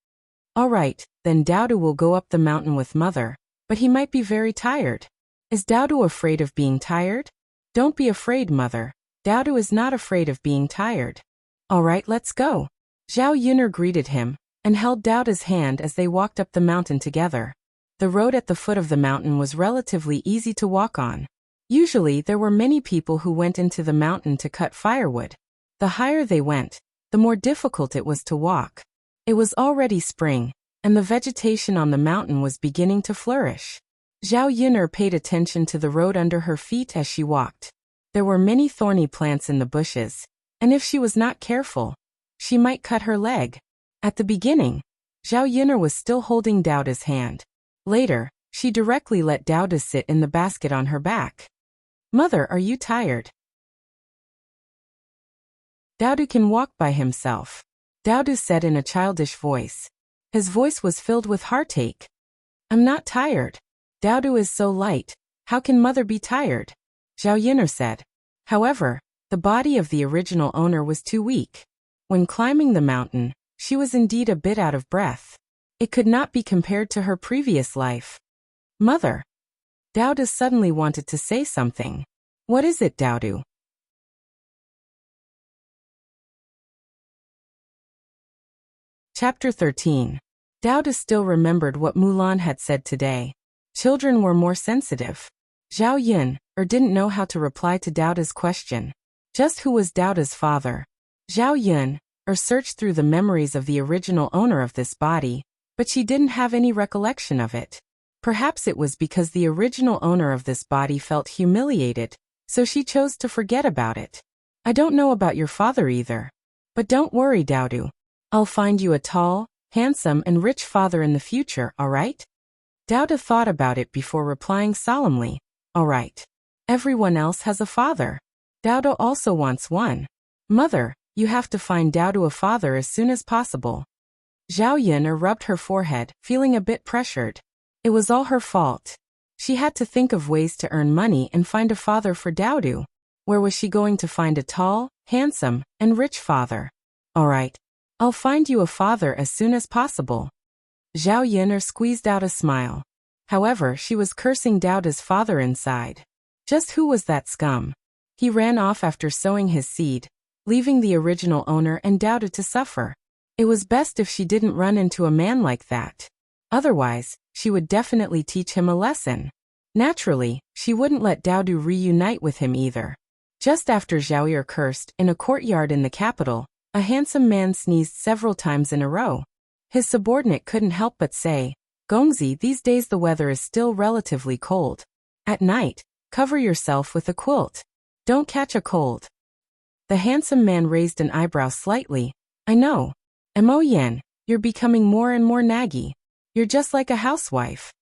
All right, then Dao will go up the mountain with mother, but he might be very tired. Is Dao afraid of being tired? Don't be afraid, mother. Dao is not afraid of being tired. All right, let's go. Zhao Yun'er greeted him and held Dao's hand as they walked up the mountain together. The road at the foot of the mountain was relatively easy to walk on. Usually there were many people who went into the mountain to cut firewood. The higher they went, the more difficult it was to walk. It was already spring, and the vegetation on the mountain was beginning to flourish. Zhao Yun'er paid attention to the road under her feet as she walked. There were many thorny plants in the bushes, and if she was not careful, she might cut her leg. At the beginning, Zhao Yun'er was still holding Dao's hand. Later, she directly let Dao sit in the basket on her back. "Mother, are you tired?" "Dao can walk by himself," Dao said in a childish voice. His voice was filled with heartache. "I'm not tired. Dao is so light. How can mother be tired?" Zhao Yun'er said. However, the body of the original owner was too weak. When climbing the mountain, she was indeed a bit out of breath. It could not be compared to her previous life. "Mother." Dao suddenly wanted to say something. "What is it, Dao?" Chapter 13. Dao still remembered what Mulan had said today. Children were more sensitive. Zhao Yun'er didn't know how to reply to Dao's question. Just who was Dao's father? Zhao Yun'er searched through the memories of the original owner of this body, but she didn't have any recollection of it. Perhaps it was because the original owner of this body felt humiliated, so she chose to forget about it. "I don't know about your father either. But don't worry, Dao. I'll find you a tall, handsome and rich father in the future, all right?" Dao thought about it before replying solemnly, "All right. Everyone else has a father. Dao also wants one. Mother, you have to find Dao a father as soon as possible." Zhao Yun'er rubbed her forehead, feeling a bit pressured. It was all her fault. She had to think of ways to earn money and find a father for Dao. Where was she going to find a tall, handsome, and rich father? "All right. I'll find you a father as soon as possible." Zhao Yun'er squeezed out a smile. However, she was cursing Dao's father inside. Just who was that scum? He ran off after sowing his seed, leaving the original owner and Dao to suffer. It was best if she didn't run into a man like that. Otherwise, she would definitely teach him a lesson. Naturally, she wouldn't let Dao reunite with him either. Just after Zhao Yun'er cursed, in a courtyard in the capital, a handsome man sneezed several times in a row. His subordinate couldn't help but say, "Gongzi, these days the weather is still relatively cold. At night, cover yourself with a quilt. Don't catch a cold." The handsome man raised an eyebrow slightly. "I know. Mo Yan, you're becoming more and more naggy. You're just like a housewife."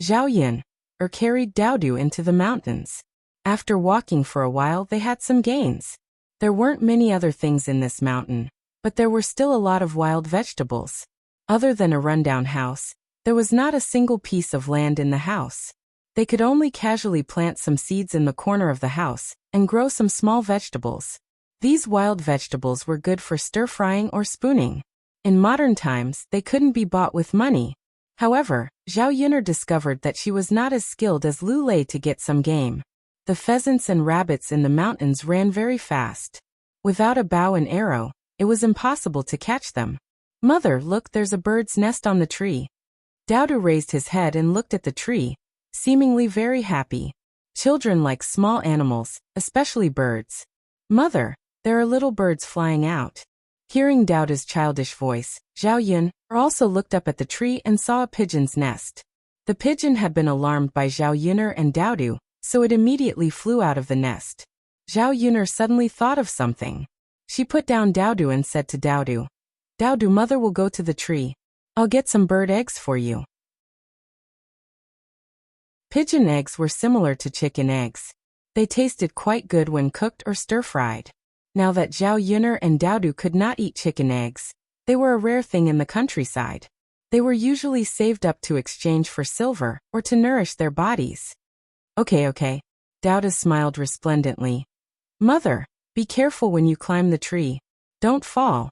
Zhao Yun'er carried Dao into the mountains. After walking for a while, they had some gains. There weren't many other things in this mountain, but there were still a lot of wild vegetables. Other than a rundown house, there was not a single piece of land in the house. They could only casually plant some seeds in the corner of the house and grow some small vegetables. These wild vegetables were good for stir-frying or spooning. In modern times, they couldn't be bought with money. However, Zhao Yun'er discovered that she was not as skilled as Lu Lei to get some game. The pheasants and rabbits in the mountains ran very fast. Without a bow and arrow, it was impossible to catch them. Mother, look, there's a bird's nest on the tree. Daodu raised his head and looked at the tree, seemingly very happy. Children like small animals, especially birds. Mother, there are little birds flying out. Hearing Daodu's childish voice, Zhao Yun also looked up at the tree and saw a pigeon's nest. The pigeon had been alarmed by Zhao Yun'er and Daodu, so it immediately flew out of the nest. Zhao Yun'er suddenly thought of something. She put down Daodu and said to Daodu, Daodu, mother will go to the tree. I'll get some bird eggs for you. Pigeon eggs were similar to chicken eggs. They tasted quite good when cooked or stir-fried. Now that Zhao Yun'er and Daodu could not eat chicken eggs, they were a rare thing in the countryside. They were usually saved up to exchange for silver or to nourish their bodies. Okay. Daodu smiled resplendently. Mother, be careful when you climb the tree. Don't fall.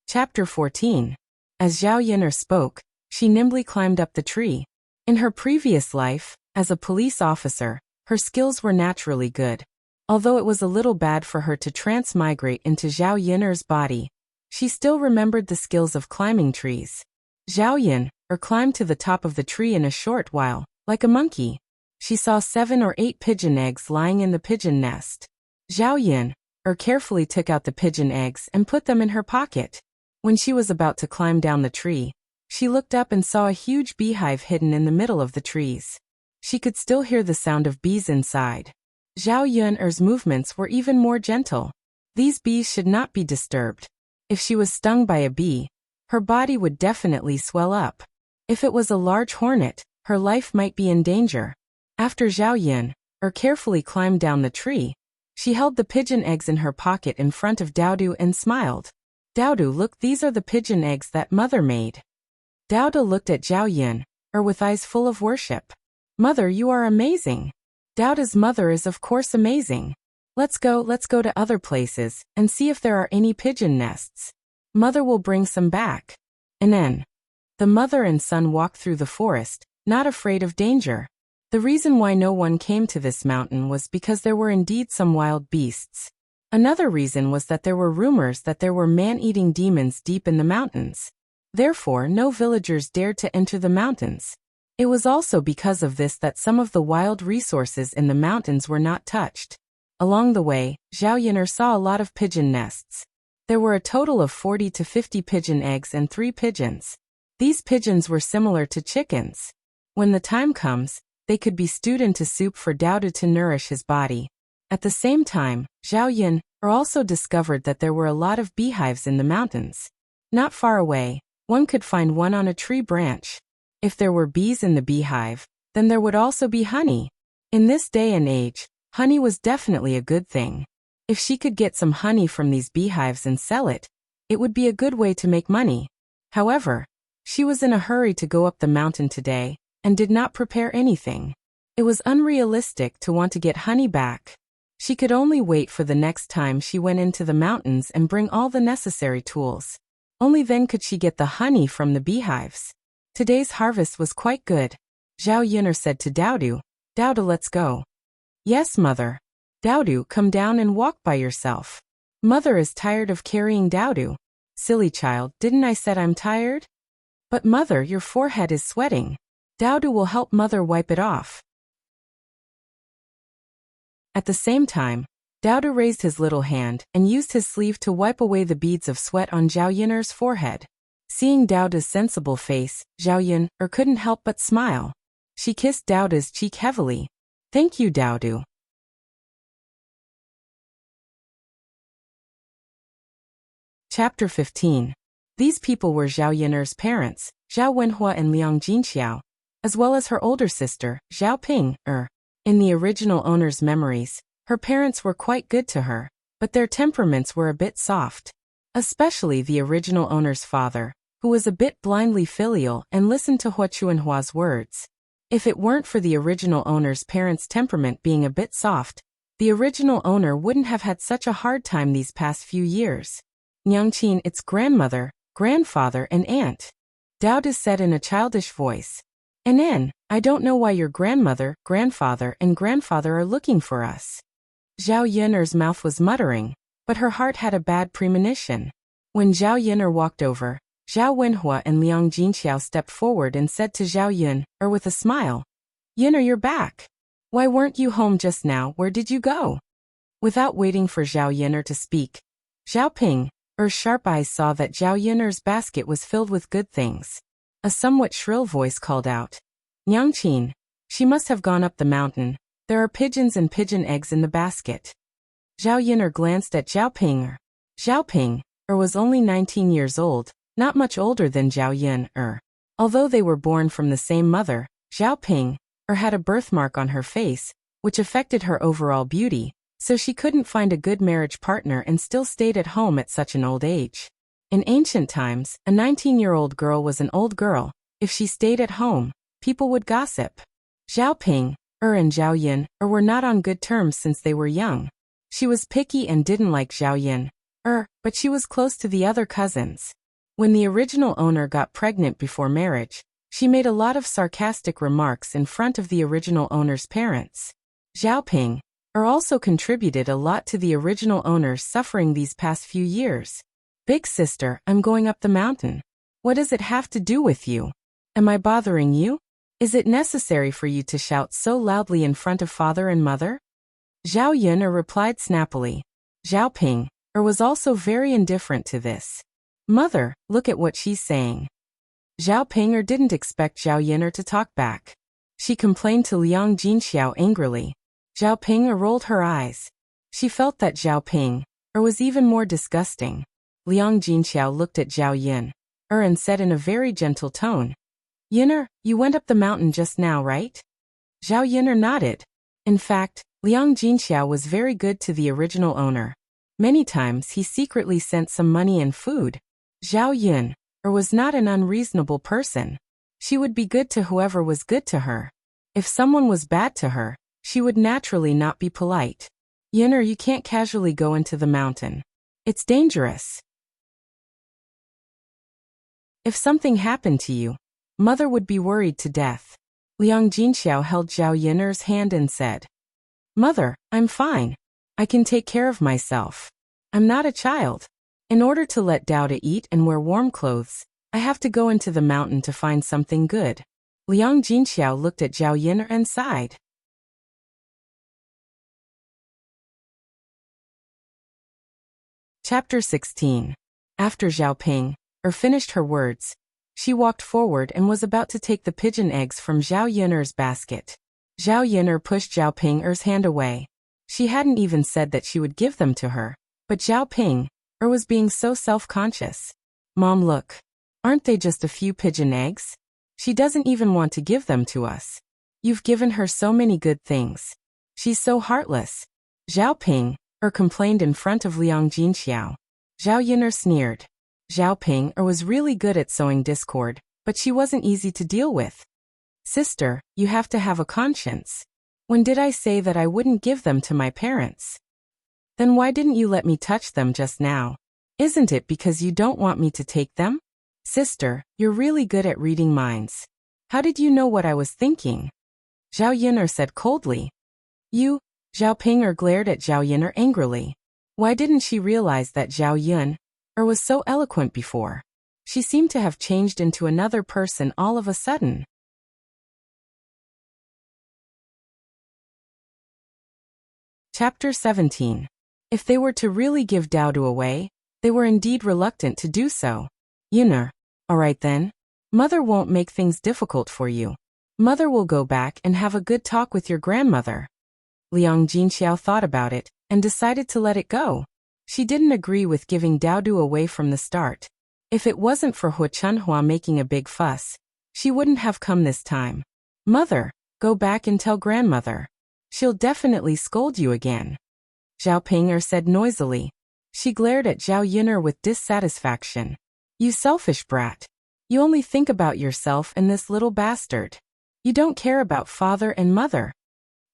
Chapter 14. As Zhao Yun'er spoke, she nimbly climbed up the tree. In her previous life, as a police officer, her skills were naturally good. Although it was a little bad for her to transmigrate into Zhao Yun'er's body, she still remembered the skills of climbing trees. Zhao Yun'er climbed to the top of the tree in a short while, like a monkey. She saw 7 or 8 pigeon eggs lying in the pigeon nest. Zhao Yun'er carefully took out the pigeon eggs and put them in her pocket. When she was about to climb down the tree, she looked up and saw a huge beehive hidden in the middle of the trees. She could still hear the sound of bees inside. Zhao Yun'er's movements were even more gentle. These bees should not be disturbed. If she was stung by a bee, her body would definitely swell up. If it was a large hornet, her life might be in danger. After Zhao Yun'er carefully climbed down the tree, she held the pigeon eggs in her pocket in front of Daodu and smiled. Daodu, look, these are the pigeon eggs that mother made. Daodu looked at Zhao Yun'er with eyes full of worship. Mother, you are amazing. Daodu's mother is of course amazing. Let's go to other places and see if there are any pigeon nests. Mother will bring some back. And then, the mother and son walked through the forest, not afraid of danger. The reason why no one came to this mountain was because there were indeed some wild beasts. Another reason was that there were rumors that there were man-eating demons deep in the mountains. Therefore, no villagers dared to enter the mountains. It was also because of this that some of the wild resources in the mountains were not touched. Along the way, Zhao Yun'er saw a lot of pigeon nests. There were a total of 40 to 50 pigeon eggs and 3 pigeons. These pigeons were similar to chickens. When the time comes, they could be stewed into soup for Daodu to nourish his body. At the same time, Zhao Yun'er also discovered that there were a lot of beehives in the mountains. Not far away, one could find one on a tree branch. If there were bees in the beehive, then there would also be honey. In this day and age, honey was definitely a good thing. If she could get some honey from these beehives and sell it, it would be a good way to make money. However, she was in a hurry to go up the mountain today, and did not prepare anything. It was unrealistic to want to get honey back. She could only wait for the next time she went into the mountains and bring all the necessary tools. Only then could she get the honey from the beehives. Today's harvest was quite good. Zhao Yun'er said to Daodu, Daodu, let's go. Yes, mother. Daodu, come down and walk by yourself. Mother is tired of carrying Daodu. Silly child, didn't I said I'm tired? But mother, your forehead is sweating. Daodu will help mother wipe it off. At the same time, Daodu raised his little hand and used his sleeve to wipe away the beads of sweat on Zhao Yun'er's forehead. Seeing Daodu's sensible face, Zhao Yun'er couldn't help but smile. She kissed Daodu's cheek heavily. Thank you, Daodu. Chapter 15. These people were Zhao Yun'er's parents, Zhao Wenhua and Liang Jinxiao, as well as her older sister, Zhao Ping-er. In the original owner's memories, her parents were quite good to her, but their temperaments were a bit soft. Especially the original owner's father, who was a bit blindly filial and listened to Hua Chuanhua's words. If it weren't for the original owner's parents' temperament being a bit soft, the original owner wouldn't have had such a hard time these past few years. Nyangqin, it's grandmother, grandfather, and aunt. Dao said in a childish voice. Anan, I don't know why your grandmother, grandfather, and grandfather are looking for us. Zhao Yin'er's mouth was muttering, but her heart had a bad premonition. When Zhao Yin'er walked over, Zhao Wenhua and Liang Jinxiao stepped forward and said to Zhao Yin'er with a smile, Yin'er, you're back. Why weren't you home just now? Where did you go? Without waiting for Zhao Yin'er to speak, Zhao Ping's sharp eyes saw that Zhao Yin'er's basket was filled with good things. A somewhat shrill voice called out, Nyangqin, she must have gone up the mountain. There are pigeons and pigeon eggs in the basket. Zhao Yin'er glanced at Zhao Ping'er. Zhao Ping'er was only 19 years old, not much older than Zhao Yin'er. Although they were born from the same mother, Zhao Ping'er had a birthmark on her face, which affected her overall beauty, so she couldn't find a good marriage partner and still stayed at home at such an old age. In ancient times, a 19-year-old girl was an old girl. If she stayed at home, people would gossip. Zhao Ping'er and Zhao Yin'er were not on good terms since they were young. She was picky and didn't like Zhao Yin'er, but she was close to the other cousins. When the original owner got pregnant before marriage, she made a lot of sarcastic remarks in front of the original owner's parents. Zhao Ping'er also contributed a lot to the original owner's suffering these past few years. Big sister, I'm going up the mountain. What does it have to do with you? Am I bothering you? Is it necessary for you to shout so loudly in front of father and mother? Zhao Yin'er replied snappily. Zhao Ping'er was also very indifferent to this. Mother, look at what she's saying. Zhao Ping'er didn't expect Zhao Yin'er to talk back. She complained to Liang Jinxiao angrily. Zhao Ping'er rolled her eyes. She felt that Zhao Ping'er was even more disgusting. Liang Jinxiao looked at Zhao Yin'er and said in a very gentle tone, Yin'er, you went up the mountain just now, right? Zhao Yin'er nodded. In fact, Liang Jinxiao was very good to the original owner. Many times he secretly sent some money and food. Zhao Yin'er was not an unreasonable person. She would be good to whoever was good to her. If someone was bad to her, she would naturally not be polite. Yin'er, you can't casually go into the mountain. It's dangerous. If something happened to you, mother would be worried to death. Liang Jinxiao held Zhao Yin'er's hand and said, Mother, I'm fine. I can take care of myself. I'm not a child. In order to let Dao eat and wear warm clothes, I have to go into the mountain to find something good. Liang Jinxiao looked at Zhao Yin'er and sighed. Chapter 16. After Zhao Ping'er finished her words, she walked forward and was about to take the pigeon eggs from Zhao Yin'er's basket. Zhao Yin'er pushed Zhao Ping'er's hand away. She hadn't even said that she would give them to her, but Zhao Ping'er was being so self-conscious. Mom, look. Aren't they just a few pigeon eggs? She doesn't even want to give them to us. You've given her so many good things. She's so heartless. Zhao Ping'er complained in front of Liang Jinxiao. Zhao Yin'er sneered. Zhao Ping'er was really good at sowing discord, but she wasn't easy to deal with. Sister, you have to have a conscience. When did I say that I wouldn't give them to my parents? Then why didn't you let me touch them just now? Isn't it because you don't want me to take them? Sister, you're really good at reading minds. How did you know what I was thinking? Zhao Yin'er said coldly. You? Zhao Ping'er glared at Zhao Yin'er angrily. Why didn't she realize that Zhao Yin'er was so eloquent before? She seemed to have changed into another person all of a sudden. Chapter 17. If they were to really give Dao away, they were indeed reluctant to do so. Yin'er, all right then. Mother won't make things difficult for you. Mother will go back and have a good talk with your grandmother. Liang Jinxiao thought about it and decided to let it go. She didn't agree with giving Dao away from the start. If it wasn't for Hu Chunhua making a big fuss, she wouldn't have come this time. Mother, go back and tell grandmother. She'll definitely scold you again. Zhao Ping'er said noisily. She glared at Zhao Yin'er with dissatisfaction. You selfish brat. You only think about yourself and this little bastard. You don't care about father and mother.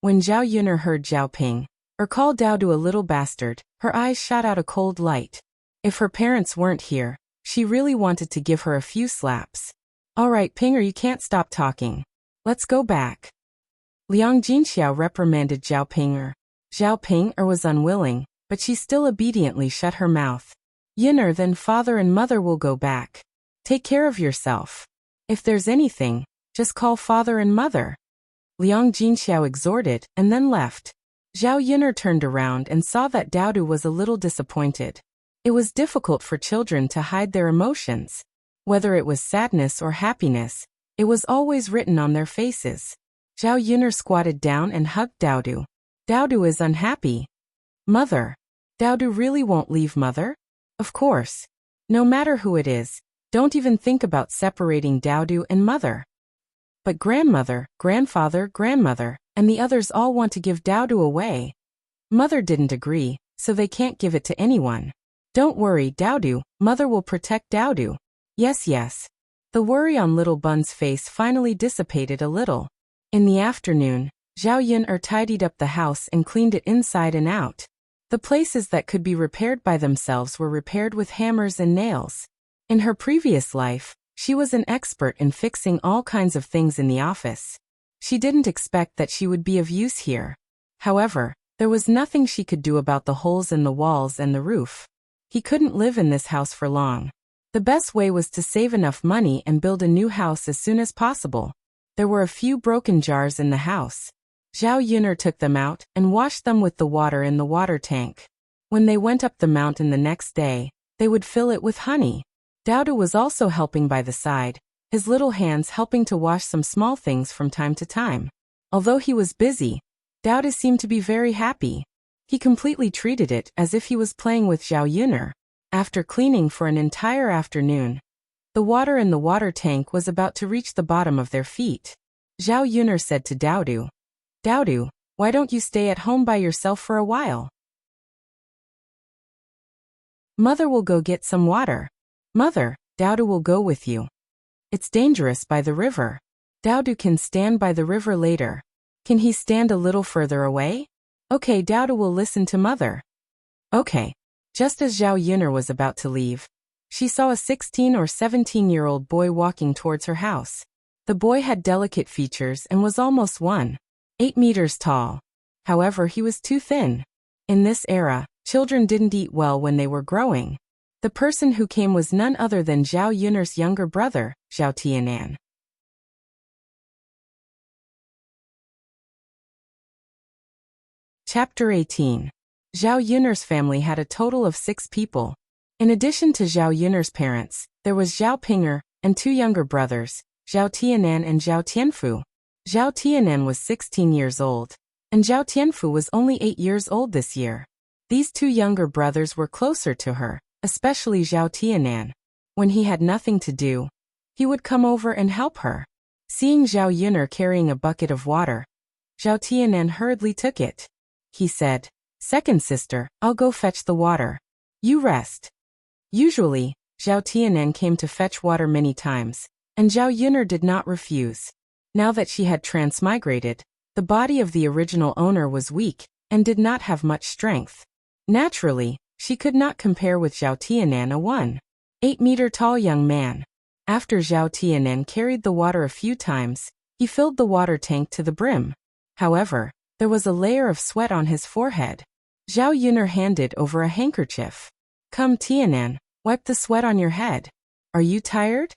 When Zhao Yin'er heard Zhao Ping'er call Dao a little bastard, her eyes shot out a cold light. If her parents weren't here, she really wanted to give her a few slaps. All right, Pinger, you can't stop talking. Let's go back. Liang Jinxiao reprimanded Zhao Pinger. Zhao Pinger was unwilling, but she still obediently shut her mouth. Yin'er, then father and mother will go back. Take care of yourself. If there's anything, just call father and mother. Liang Jinxiao exhorted, and then left. Zhao Yin'er turned around and saw that Daodu was a little disappointed. It was difficult for children to hide their emotions. Whether it was sadness or happiness, it was always written on their faces. Zhao Yin'er squatted down and hugged Daodu. Daodu is unhappy. Mother. Daodu really won't leave mother? Of course. No matter who it is, don't even think about separating Daodu and mother. But grandmother, grandfather, grandmother, and the others all want to give Daodu away. Mother didn't agree, so they can't give it to anyone. Don't worry, Daodu, mother will protect Daodu. Yes, yes. The worry on little Bun's face finally dissipated a little. In the afternoon, Zhao Yin'er tidied up the house and cleaned it inside and out. The places that could be repaired by themselves were repaired with hammers and nails. In her previous life, she was an expert in fixing all kinds of things in the office. She didn't expect that she would be of use here. However, there was nothing she could do about the holes in the walls and the roof. He couldn't live in this house for long. The best way was to save enough money and build a new house as soon as possible. There were a few broken jars in the house. Zhao Yin'er took them out and washed them with the water in the water tank. When they went up the mountain the next day, they would fill it with honey. Daodu was also helping by the side, his little hands helping to wash some small things from time to time. Although he was busy, Daodu seemed to be very happy. He completely treated it as if he was playing with Zhao Yin'er. After cleaning for an entire afternoon, the water in the water tank was about to reach the bottom of their feet. Zhao Yin'er said to Daodu, Daodu, why don't you stay at home by yourself for a while? Mother will go get some water. Mother, Daodu will go with you. It's dangerous by the river. Daodu can stand by the river later. Can he stand a little further away? Okay, Daodu will listen to mother. Okay. Just as Zhao Yin'er was about to leave, she saw a 16 or 17-year-old boy walking towards her house. The boy had delicate features and was almost 1.8 meters tall. However, he was too thin. In this era, children didn't eat well when they were growing. The person who came was none other than Zhao Yin'er's younger brother, Zhao Tianan. Chapter 18. Zhao Yin'er's family had a total of 6 people. In addition to Zhao Yin'er's parents, there was Zhao Pinger and 2 younger brothers, Zhao Tianan and Zhao Tianfu. Zhao Tianan was 16 years old, and Zhao Tianfu was only 8 years old this year. These 2 younger brothers were closer to her, especially Zhao Tianan. When he had nothing to do, he would come over and help her. Seeing Zhao Yin'er carrying a bucket of water, Zhao Tianan hurriedly took it. He said, Second sister, I'll go fetch the water. You rest. Usually, Zhao Tianan came to fetch water many times, and Zhao Yin'er did not refuse. Now that she had transmigrated, the body of the original owner was weak and did not have much strength. Naturally, she could not compare with Zhao Tianan, a 1.8-meter tall young man. After Zhao Tianan carried the water a few times, he filled the water tank to the brim. However, there was a layer of sweat on his forehead. Zhao Yin'er handed over a handkerchief. Come, Tianan, wipe the sweat on your head. Are you tired?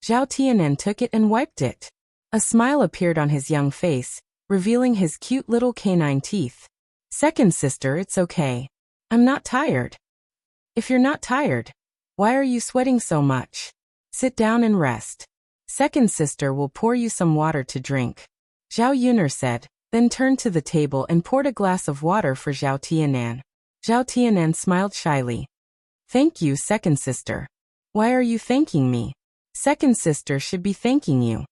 Zhao Tianan took it and wiped it. A smile appeared on his young face, revealing his cute little canine teeth. Second sister, it's okay. I'm not tired. If you're not tired, why are you sweating so much? Sit down and rest. Second sister will pour you some water to drink. Zhao Yin'er said, then turned to the table and poured a glass of water for Zhao Tianan. Zhao Tianan smiled shyly. Thank you, second sister. Why are you thanking me? Second sister should be thanking you.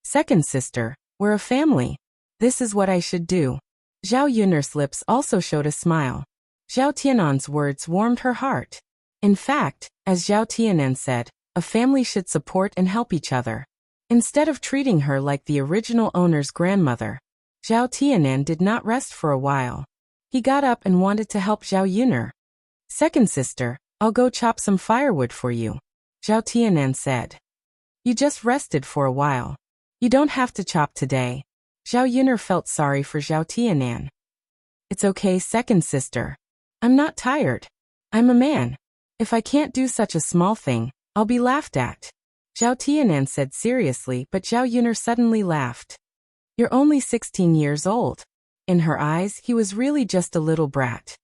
Second sister, we're a family. This is what I should do. Zhao Yin'er's lips also showed a smile. Zhao Tianan's words warmed her heart. In fact, as Zhao Tianan said, a family should support and help each other. Instead of treating her like the original owner's grandmother, Zhao Tianan did not rest for a while. He got up and wanted to help Zhao Yin'er. Second sister, I'll go chop some firewood for you, Zhao Tianan said. You just rested for a while. You don't have to chop today. Zhao Yun'er felt sorry for Zhao Tianan. It's okay, second sister. I'm not tired. I'm a man. If I can't do such a small thing, I'll be laughed at, Zhao Tianan said seriously, but Zhao Yun'er suddenly laughed. You're only 16 years old. In her eyes, he was really just a little brat.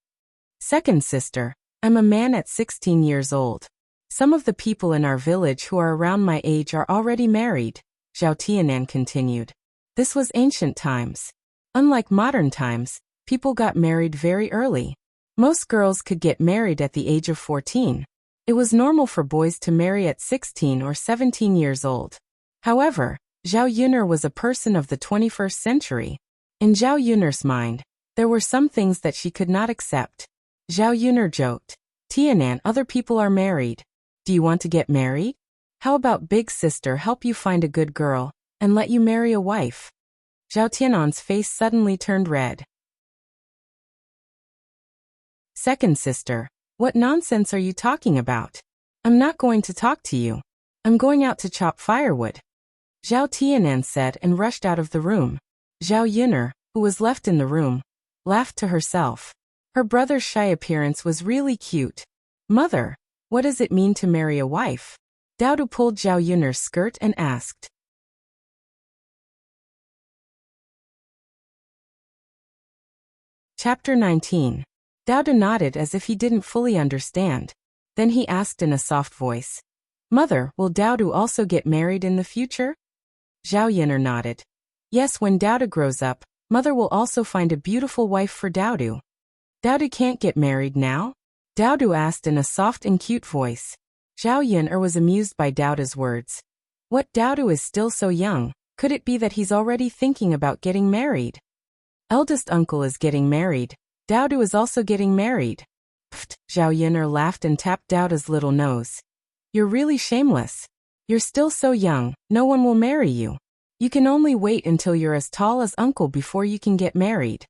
Second sister, I'm a man at 16 years old. Some of the people in our village who are around my age are already married, Zhao Tianan continued. This was ancient times. Unlike modern times, people got married very early. Most girls could get married at the age of 14. It was normal for boys to marry at 16 or 17 years old. However, Zhao Yun'er was a person of the 21st century. In Zhao Yun'er's mind, there were some things that she could not accept. Zhao Yun'er joked, Tianan, other people are married. Do you want to get married? How about big sister help you find a good girl and let you marry a wife? Zhao Tianan's face suddenly turned red. Second sister, what nonsense are you talking about? I'm not going to talk to you. I'm going out to chop firewood, Zhao Tianan said and rushed out of the room. Zhao Yun'er, who was left in the room, laughed to herself. Her brother's shy appearance was really cute. Mother, what does it mean to marry a wife? Daodu pulled Zhao Yun'er's skirt and asked. Chapter 19. Daodu nodded as if he didn't fully understand. Then he asked in a soft voice, Mother, will Daodu also get married in the future? Zhao Yun'er nodded. Yes, when Daodu grows up, Mother will also find a beautiful wife for Daodu. Daodu can't get married now? Daodu asked in a soft and cute voice. Zhao Yun'er was amused by Daodu's words. What, Daodu is still so young? Could it be that he's already thinking about getting married? Eldest uncle is getting married. Daodu is also getting married. Pfft, Zhao Yun'er laughed and tapped Daodu's little nose. You're really shameless. You're still so young, no one will marry you. You can only wait until you're as tall as uncle before you can get married.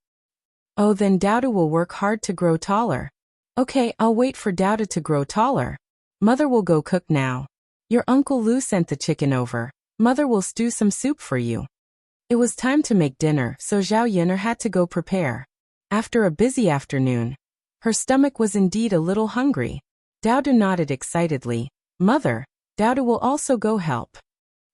Oh, then Daodu will work hard to grow taller. Okay, I'll wait for Daodu to grow taller. Mother will go cook now. Your Uncle Lu sent the chicken over. Mother will stew some soup for you. It was time to make dinner, so Zhao Yun'er had to go prepare. After a busy afternoon, her stomach was indeed a little hungry. Daodu nodded excitedly. Mother, Daodu will also go help.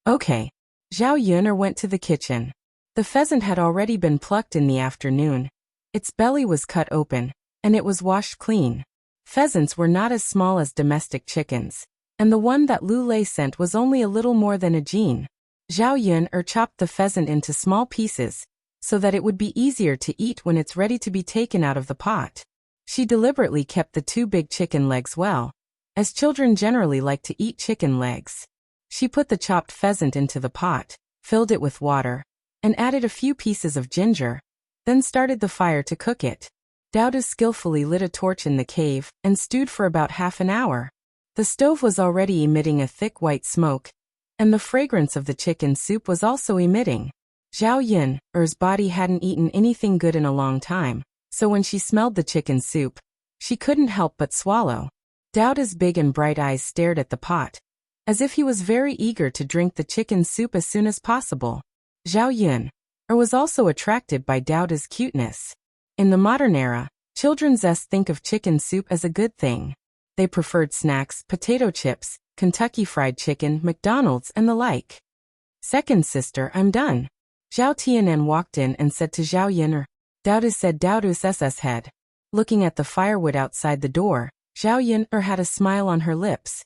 Okay. Zhao Yun'er went to the kitchen. The pheasant had already been plucked in the afternoon. Its belly was cut open, and it was washed clean. Pheasants were not as small as domestic chickens, and the one that Lu Lei sent was only a little more than a jean. Zhao Yun'er chopped the pheasant into small pieces, so that it would be easier to eat when it's ready to be taken out of the pot. She deliberately kept the two big chicken legs well, as children generally like to eat chicken legs. She put the chopped pheasant into the pot, filled it with water, and added a few pieces of ginger, then started the fire to cook it. Daodu skillfully lit a torch in the cave and stewed for about half an hour. The stove was already emitting a thick white smoke, and the fragrance of the chicken soup was also emitting. Zhao Yun'er's body hadn't eaten anything good in a long time, so when she smelled the chicken soup, she couldn't help but swallow. Daodu's big and bright eyes stared at the pot, as if he was very eager to drink the chicken soup as soon as possible. Zhao Yun'er was also attracted by Daodu's cuteness. In the modern era, children think of chicken soup as a good thing. They preferred snacks, potato chips, Kentucky Fried Chicken, McDonald's, and the like. Second sister, I'm done. Zhao Tianan walked in and said to Zhao Yun'er. Daodu said Daodu's SS head. Looking at the firewood outside the door, Zhao Yun'er had a smile on her lips.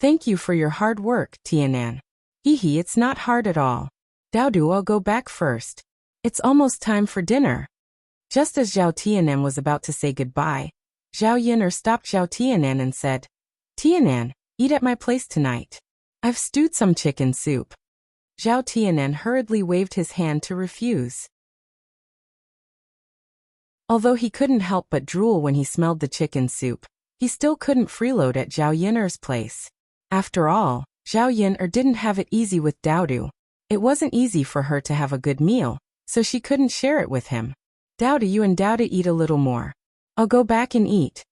Thank you for your hard work, Tianan. Hee, it's not hard at all. Daodu, I'll go back first. It's almost time for dinner. Just as Zhao Tianan was about to say goodbye, Zhao Yun'er stopped Zhao Tianan and said, Tianan, eat at my place tonight. I've stewed some chicken soup. Zhao Tianan hurriedly waved his hand to refuse. Although he couldn't help but drool when he smelled the chicken soup, he still couldn't freeload at Zhao Yun'er's place. After all, Zhao Yun'er didn't have it easy with Daodu. It wasn't easy for her to have a good meal, so she couldn't share it with him. Daodu, you and Daodu eat a little more. I'll go back and eat.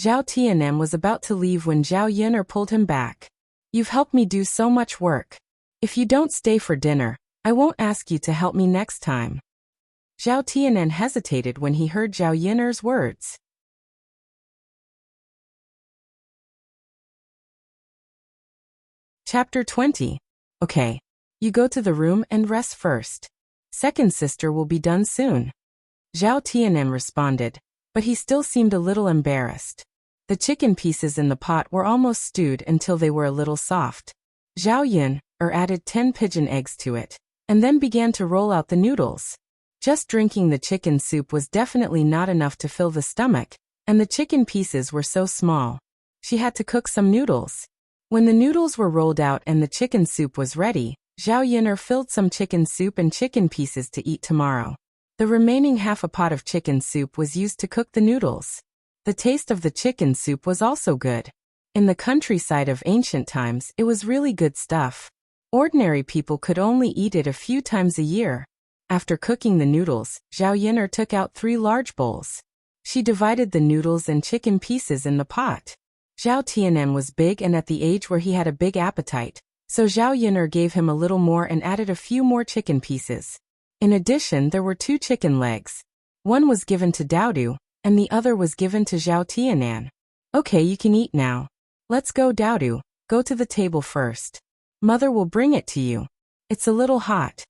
Zhao Tianan was about to leave when Zhao Yun'er pulled him back. You've helped me do so much work. If you don't stay for dinner, I won't ask you to help me next time. Zhao Tianan hesitated when he heard Zhao Yun'er's words. Chapter 20. Okay. You go to the room and rest first. Second sister will be done soon. Zhao Tianan responded, but he still seemed a little embarrassed. The chicken pieces in the pot were almost stewed until they were a little soft. Zhao Yun'er added 10 pigeon eggs to it, and then began to roll out the noodles. Just drinking the chicken soup was definitely not enough to fill the stomach, and the chicken pieces were so small. She had to cook some noodles. When the noodles were rolled out and the chicken soup was ready, Zhao Yun'er filled some chicken soup and chicken pieces to eat tomorrow. The remaining half a pot of chicken soup was used to cook the noodles. The taste of the chicken soup was also good. In the countryside of ancient times, it was really good stuff. Ordinary people could only eat it a few times a year. After cooking the noodles, Zhao Yun'er took out 3 large bowls. She divided the noodles and chicken pieces in the pot. Zhao Tianan was big and at the age where he had a big appetite, so Zhao Yun'er gave him a little more and added a few more chicken pieces. In addition, there were 2 chicken legs. One was given to Daodu, and the other was given to Zhao Tianan. Okay, you can eat now. Let's go, Daodu. Go to the table first. Mother will bring it to you. It's a little hot.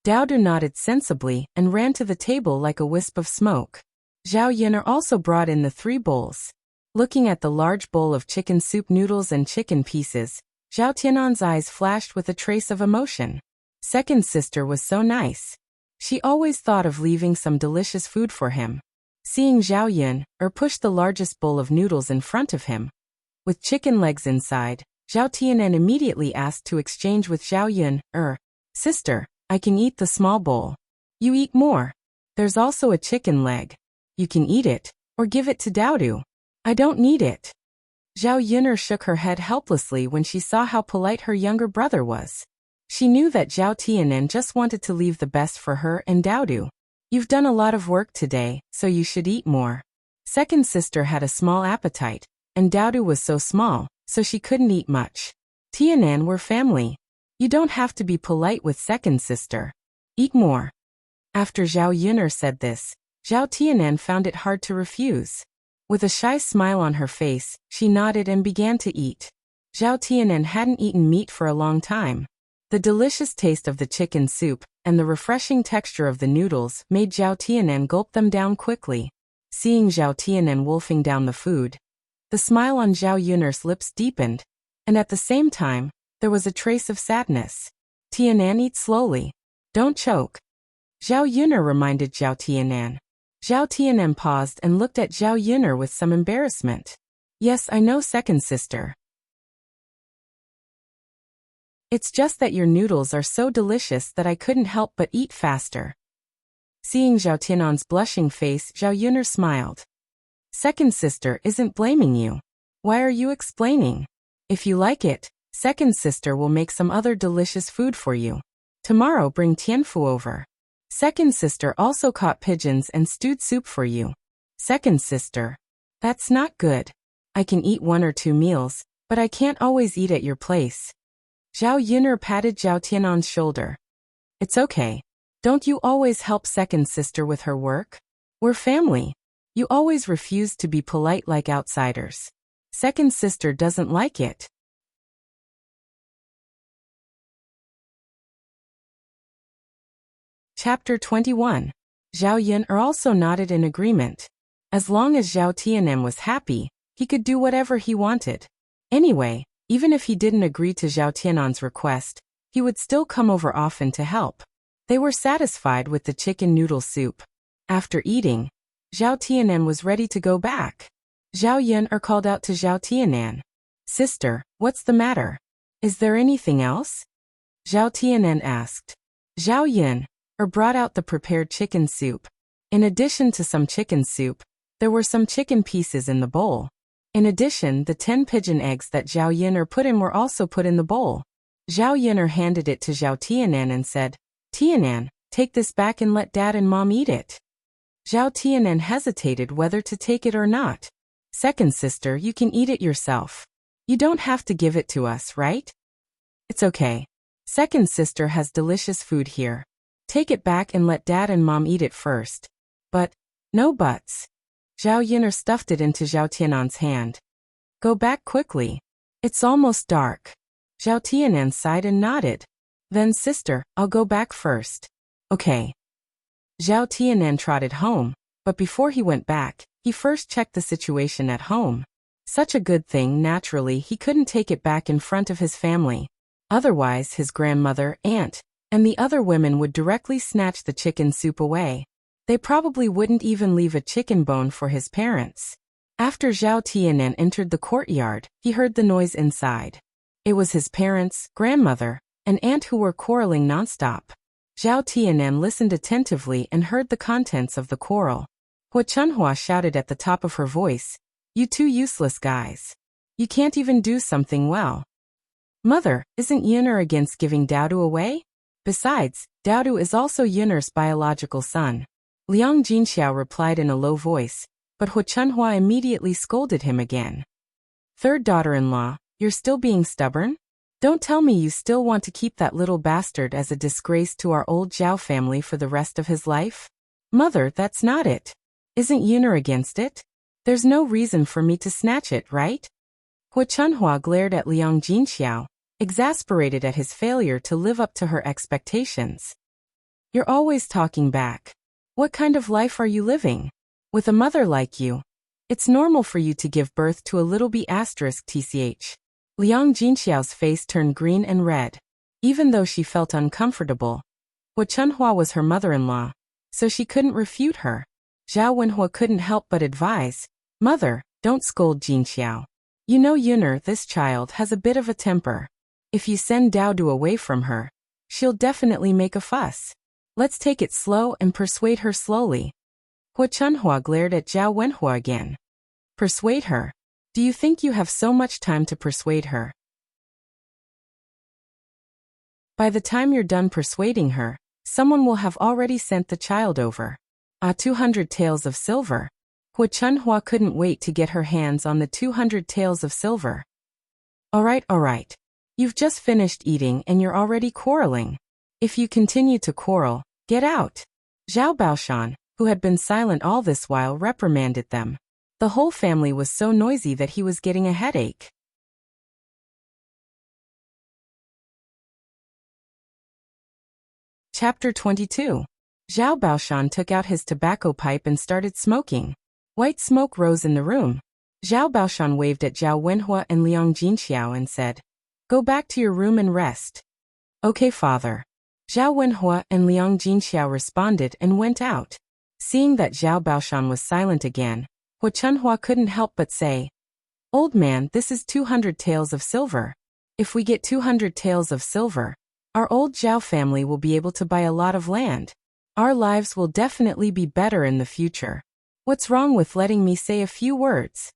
Daodu nodded sensibly and ran to the table like a wisp of smoke. Zhao Yun'er also brought in the 3 bowls. Looking at the large bowl of chicken soup noodles and chicken pieces, Zhao Tianan's eyes flashed with a trace of emotion. Second sister was so nice. She always thought of leaving some delicious food for him. Seeing Zhao Yun'er push the largest bowl of noodles in front of him, with chicken legs inside, Zhao Tianan immediately asked to exchange with Zhao Yun'er. Sister, I can eat the small bowl. You eat more. There's also a chicken leg. You can eat it, or give it to Daodu. I don't need it. Zhao Yun'er shook her head helplessly when she saw how polite her younger brother was. She knew that Zhao Tianan just wanted to leave the best for her and Daodu. You've done a lot of work today, so you should eat more. Second sister had a small appetite, and Daodu was so small, so she couldn't eat much. Tianan, we're family. You don't have to be polite with second sister. Eat more. After Zhao Yun'er said this, Zhao Tianan found it hard to refuse. With a shy smile on her face, she nodded and began to eat. Zhao Tianan hadn't eaten meat for a long time. The delicious taste of the chicken soup and the refreshing texture of the noodles made Zhao Tianan gulp them down quickly. Seeing Zhao Tianan wolfing down the food, the smile on Zhao Yun'er's lips deepened, and at the same time, there was a trace of sadness. Tianan, eat slowly. Don't choke. Zhao Yun'er reminded Zhao Tianan. Zhao Tianan paused and looked at Zhao Yun'er with some embarrassment. Yes, I know, second sister. It's just that your noodles are so delicious that I couldn't help but eat faster. Seeing Zhao Tianan's blushing face, Zhao Yun'er smiled. Second sister isn't blaming you. Why are you explaining? If you like it, second sister will make some other delicious food for you. Tomorrow bring Tianfu over. Second sister also caught pigeons and stewed soup for you. Second sister. That's not good. I can eat 1 or 2 meals, but I can't always eat at your place. Zhao Yun'er patted Zhao Tianan's shoulder. It's okay. Don't you always help second sister with her work? We're family. You always refuse to be polite like outsiders. Second sister doesn't like it. Chapter 21. Zhao Yun'er also nodded in agreement. As long as Zhao Tianan was happy, he could do whatever he wanted. Anyway, even if he didn't agree to Zhao Tianan's request, he would still come over often to help. They were satisfied with the chicken noodle soup. After eating, Zhao Tianan was ready to go back. Zhao Yun'er called out to Zhao Tianan. Sister, what's the matter? Is there anything else? Zhao Tianan asked. Zhao Yun'er brought out the prepared chicken soup. In addition to some chicken soup, there were some chicken pieces in the bowl. In addition, the 10 pigeon eggs that Zhao Yun'er put in were also put in the bowl. Zhao Yun'er handed it to Zhao Tianan and said, Tianan, take this back and let Dad and Mom eat it. Zhao Tianan hesitated whether to take it or not. Second sister, you can eat it yourself. You don't have to give it to us, right? It's okay. Second sister has delicious food here. Take it back and let dad and mom eat it first. But, no buts. Zhao Yin'er stuffed it into Zhao Tianan's hand. Go back quickly. It's almost dark. Zhao Tianan sighed and nodded. Then sister, I'll go back first. Okay. Zhao Tianan trotted home, but before he went back, he first checked the situation at home. Such a good thing, naturally, he couldn't take it back in front of his family. Otherwise, his grandmother, aunt, and the other women would directly snatch the chicken soup away. They probably wouldn't even leave a chicken bone for his parents. After Zhao Tianan entered the courtyard, he heard the noise inside. It was his parents, grandmother, and aunt who were quarreling nonstop. Zhao Tianan listened attentively and heard the contents of the quarrel. Hua Chunhua shouted at the top of her voice, "You two useless guys. You can't even do something well. Mother, isn't Yun'er against giving Daodu away? Besides, Daodu is also Yun'er's biological son." Liang Jinxiao replied in a low voice, but Hua Chunhua immediately scolded him again. Third daughter-in-law, you're still being stubborn? Don't tell me you still want to keep that little bastard as a disgrace to our old Zhao family for the rest of his life? Mother, that's not it. Isn't Yun'er against it? There's no reason for me to snatch it, right? Hua Chunhua glared at Liang Jinxiao, exasperated at his failure to live up to her expectations. You're always talking back. What kind of life are you living? With a mother like you, it's normal for you to give birth to a little b***tch. Liang Jinxiao's face turned green and red. Even though she felt uncomfortable, Hua Chunhua was her mother-in-law, so she couldn't refute her. Zhao Wenhua couldn't help but advise, Mother, don't scold Jinxiao. You know Yun'er, this child, has a bit of a temper. If you send Daodu away from her, she'll definitely make a fuss. Let's take it slow and persuade her slowly. Hua Chunhua glared at Zhao Wenhua again. Persuade her? Do you think you have so much time to persuade her? By the time you're done persuading her, someone will have already sent the child over. 200 taels of silver. Hua Chunhua couldn't wait to get her hands on the 200 taels of silver. All right. You've just finished eating and you're already quarreling. If you continue to quarrel, get out. Zhao Baoshan, who had been silent all this while, reprimanded them. The whole family was so noisy that he was getting a headache. Chapter 22. Zhao Baoshan took out his tobacco pipe and started smoking. White smoke rose in the room. Zhao Baoshan waved at Zhao Wenhua and Liang Jinxiao and said, Go back to your room and rest. Okay, father. Zhao Wenhua and Liang Jinxiao responded and went out. Seeing that Zhao Baoshan was silent again, Hua Chunhua couldn't help but say, Old man, this is 200 taels of silver. If we get 200 taels of silver, our old Zhao family will be able to buy a lot of land. Our lives will definitely be better in the future. What's wrong with letting me say a few words?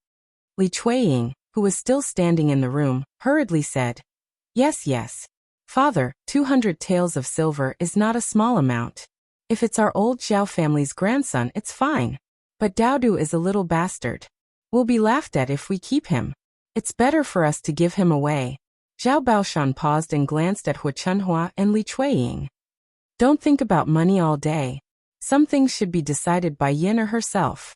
Li Chuiying, who was still standing in the room, hurriedly said, Yes. Father, 200 taels of silver is not a small amount. If it's our old Zhao family's grandson, it's fine. But Daodu is a little bastard. We'll be laughed at if we keep him. It's better for us to give him away. Zhao Baoshan paused and glanced at Hua Chunhua and Li Chuiying. Don't think about money all day. Some things should be decided by Yun'er herself.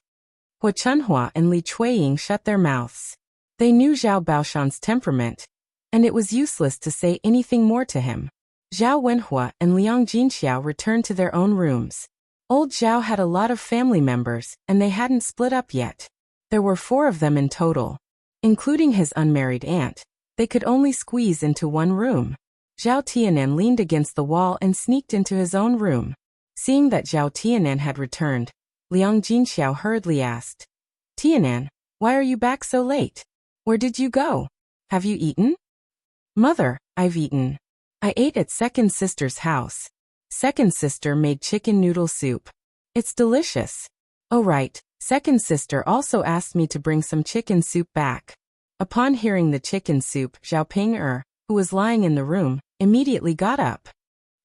Hua Chunhua and Li Chuiying shut their mouths. They knew Zhao Baoshan's temperament, and it was useless to say anything more to him. Zhao Wenhua and Liang Jinxiao returned to their own rooms. Old Zhao had a lot of family members, and they hadn't split up yet. There were 4 of them in total. Including his unmarried aunt, they could only squeeze into one room. Zhao Tianan leaned against the wall and sneaked into his own room. Seeing that Zhao Tianan had returned, Liang Jinxiao hurriedly asked, Tianan, why are you back so late? Where did you go? Have you eaten? Mother, I've eaten. I ate at second sister's house. Second sister made chicken noodle soup. It's delicious. Oh right, second sister also asked me to bring some chicken soup back. Upon hearing the chicken soup, Zhao Ping'er, who was lying in the room, immediately got up.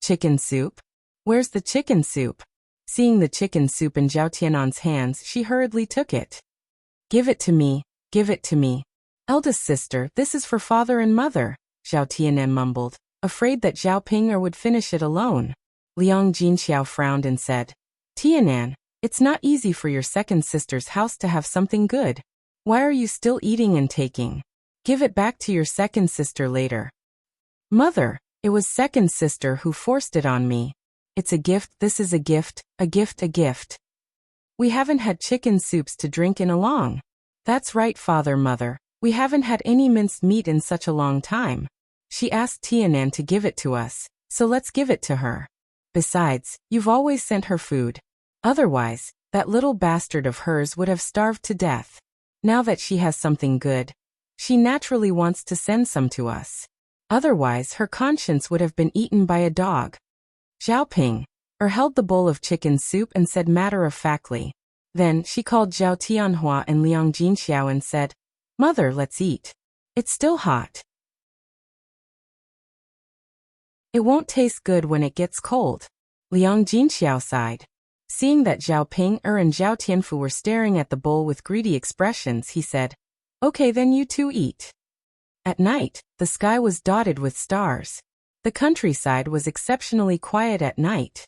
Chicken soup? Where's the chicken soup? Seeing the chicken soup in Zhao Tianan's hands, she hurriedly took it. Give it to me, Give it to me. Eldest sister, this is for father and mother, Zhao Tianan mumbled, afraid that Zhao Ping'er would finish it alone. Liang Jinxiao frowned and said, Tianan, it's not easy for your second sister's house to have something good. Why are you still eating and taking? Give it back to your second sister later. Mother, it was second sister who forced it on me. It's a gift, this is a gift, a gift, a gift. We haven't had chicken soups to drink in a long. That's right, father, mother. We haven't had any minced meat in such a long time. She asked Tianan to give it to us, so let's give it to her. Besides, you've always sent her food. Otherwise, that little bastard of hers would have starved to death. Now that she has something good, she naturally wants to send some to us. Otherwise, her conscience would have been eaten by a dog. Zhao Ping'er held the bowl of chicken soup and said matter-of-factly. Then she called Zhao Tianhua and Liang Jinxiao and said, Mother, let's eat. It's still hot. It won't taste good when it gets cold. Liang Jinxiao sighed. Seeing that Zhao Ping'er and Zhao Tianfu were staring at the bowl with greedy expressions, he said, Okay, then you two eat. At night, the sky was dotted with stars. The countryside was exceptionally quiet at night.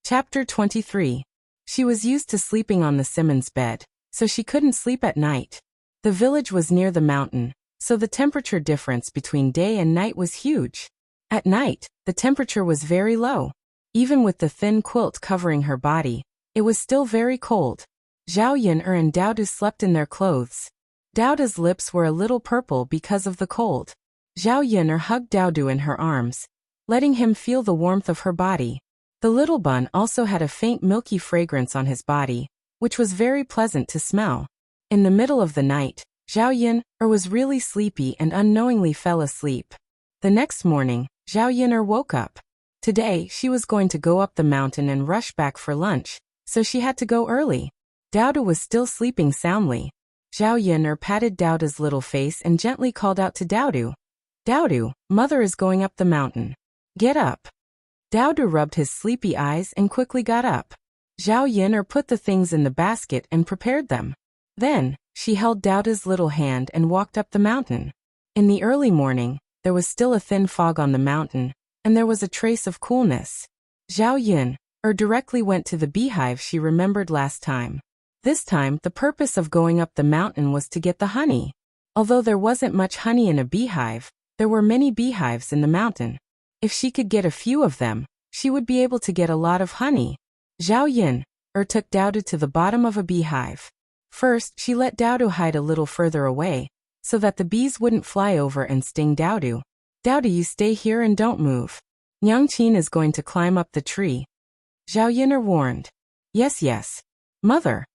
Chapter 23. She was used to sleeping on the Simmons bed, so she couldn't sleep at night. The village was near the mountain, so the temperature difference between day and night was huge. At night, the temperature was very low. Even with the thin quilt covering her body, it was still very cold. Zhao Yin'er and Daodu slept in their clothes. Daodu's lips were a little purple because of the cold. Zhao Yin'er hugged Daodu in her arms, letting him feel the warmth of her body. The little bun also had a faint milky fragrance on his body, which was very pleasant to smell. In the middle of the night, Zhao Yin'er was really sleepy and unknowingly fell asleep. The next morning, Zhao Yin'er woke up. Today, she was going to go up the mountain and rush back for lunch, so she had to go early. Daodu was still sleeping soundly. Zhao Yin'er patted Daodu's little face and gently called out to Daodu. Daodu, mother is going up the mountain. Get up. Daodu rubbed his sleepy eyes and quickly got up. Zhao Yin'er put the things in the basket and prepared them. Then, she held Daodu's little hand and walked up the mountain. In the early morning, there was still a thin fog on the mountain, and there was a trace of coolness. Zhao Yin'er directly went to the beehive she remembered last time. This time, the purpose of going up the mountain was to get the honey. Although there wasn't much honey in a beehive, there were many beehives in the mountain. If she could get a few of them, she would be able to get a lot of honey. Zhao Yin'er took Daodu to the bottom of a beehive. First, she let Daodu hide a little further away, so that the bees wouldn't fly over and sting Daodu. Daodu, you stay here and don't move. Nyangqin is going to climb up the tree. Zhao Yin'er warned. Yes, yes. Mother.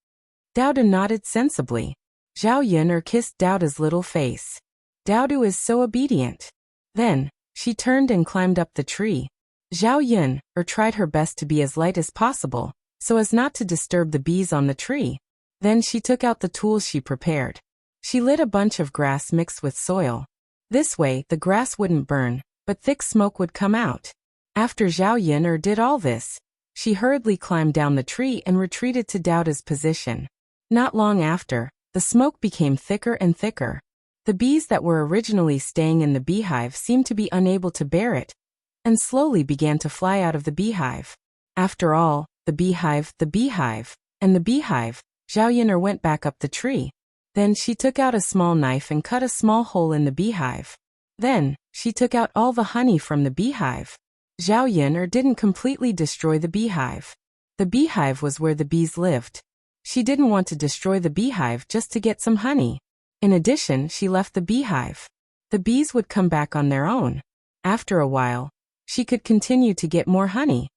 Daodu nodded sensibly. Zhao Yin'er kissed Daodu's little face. Daodu is so obedient. Then, she turned and climbed up the tree. Zhao Yin'er tried her best to be as light as possible, so as not to disturb the bees on the tree. Then she took out the tools she prepared. She lit a bunch of grass mixed with soil. This way, the grass wouldn't burn, but thick smoke would come out. After Zhao Yin'er did all this, she hurriedly climbed down the tree and retreated to Daodu's position. Not long after, the smoke became thicker and thicker. The bees that were originally staying in the beehive seemed to be unable to bear it, and slowly began to fly out of the beehive. After all, the beehive, and the beehive, Zhao Yin'er went back up the tree. Then she took out a small knife and cut a small hole in the beehive. Then, she took out all the honey from the beehive. Zhao Yin'er didn't completely destroy the beehive. The beehive was where the bees lived. She didn't want to destroy the beehive just to get some honey. In addition, she left the beehive. The bees would come back on their own. After a while, she could continue to get more honey.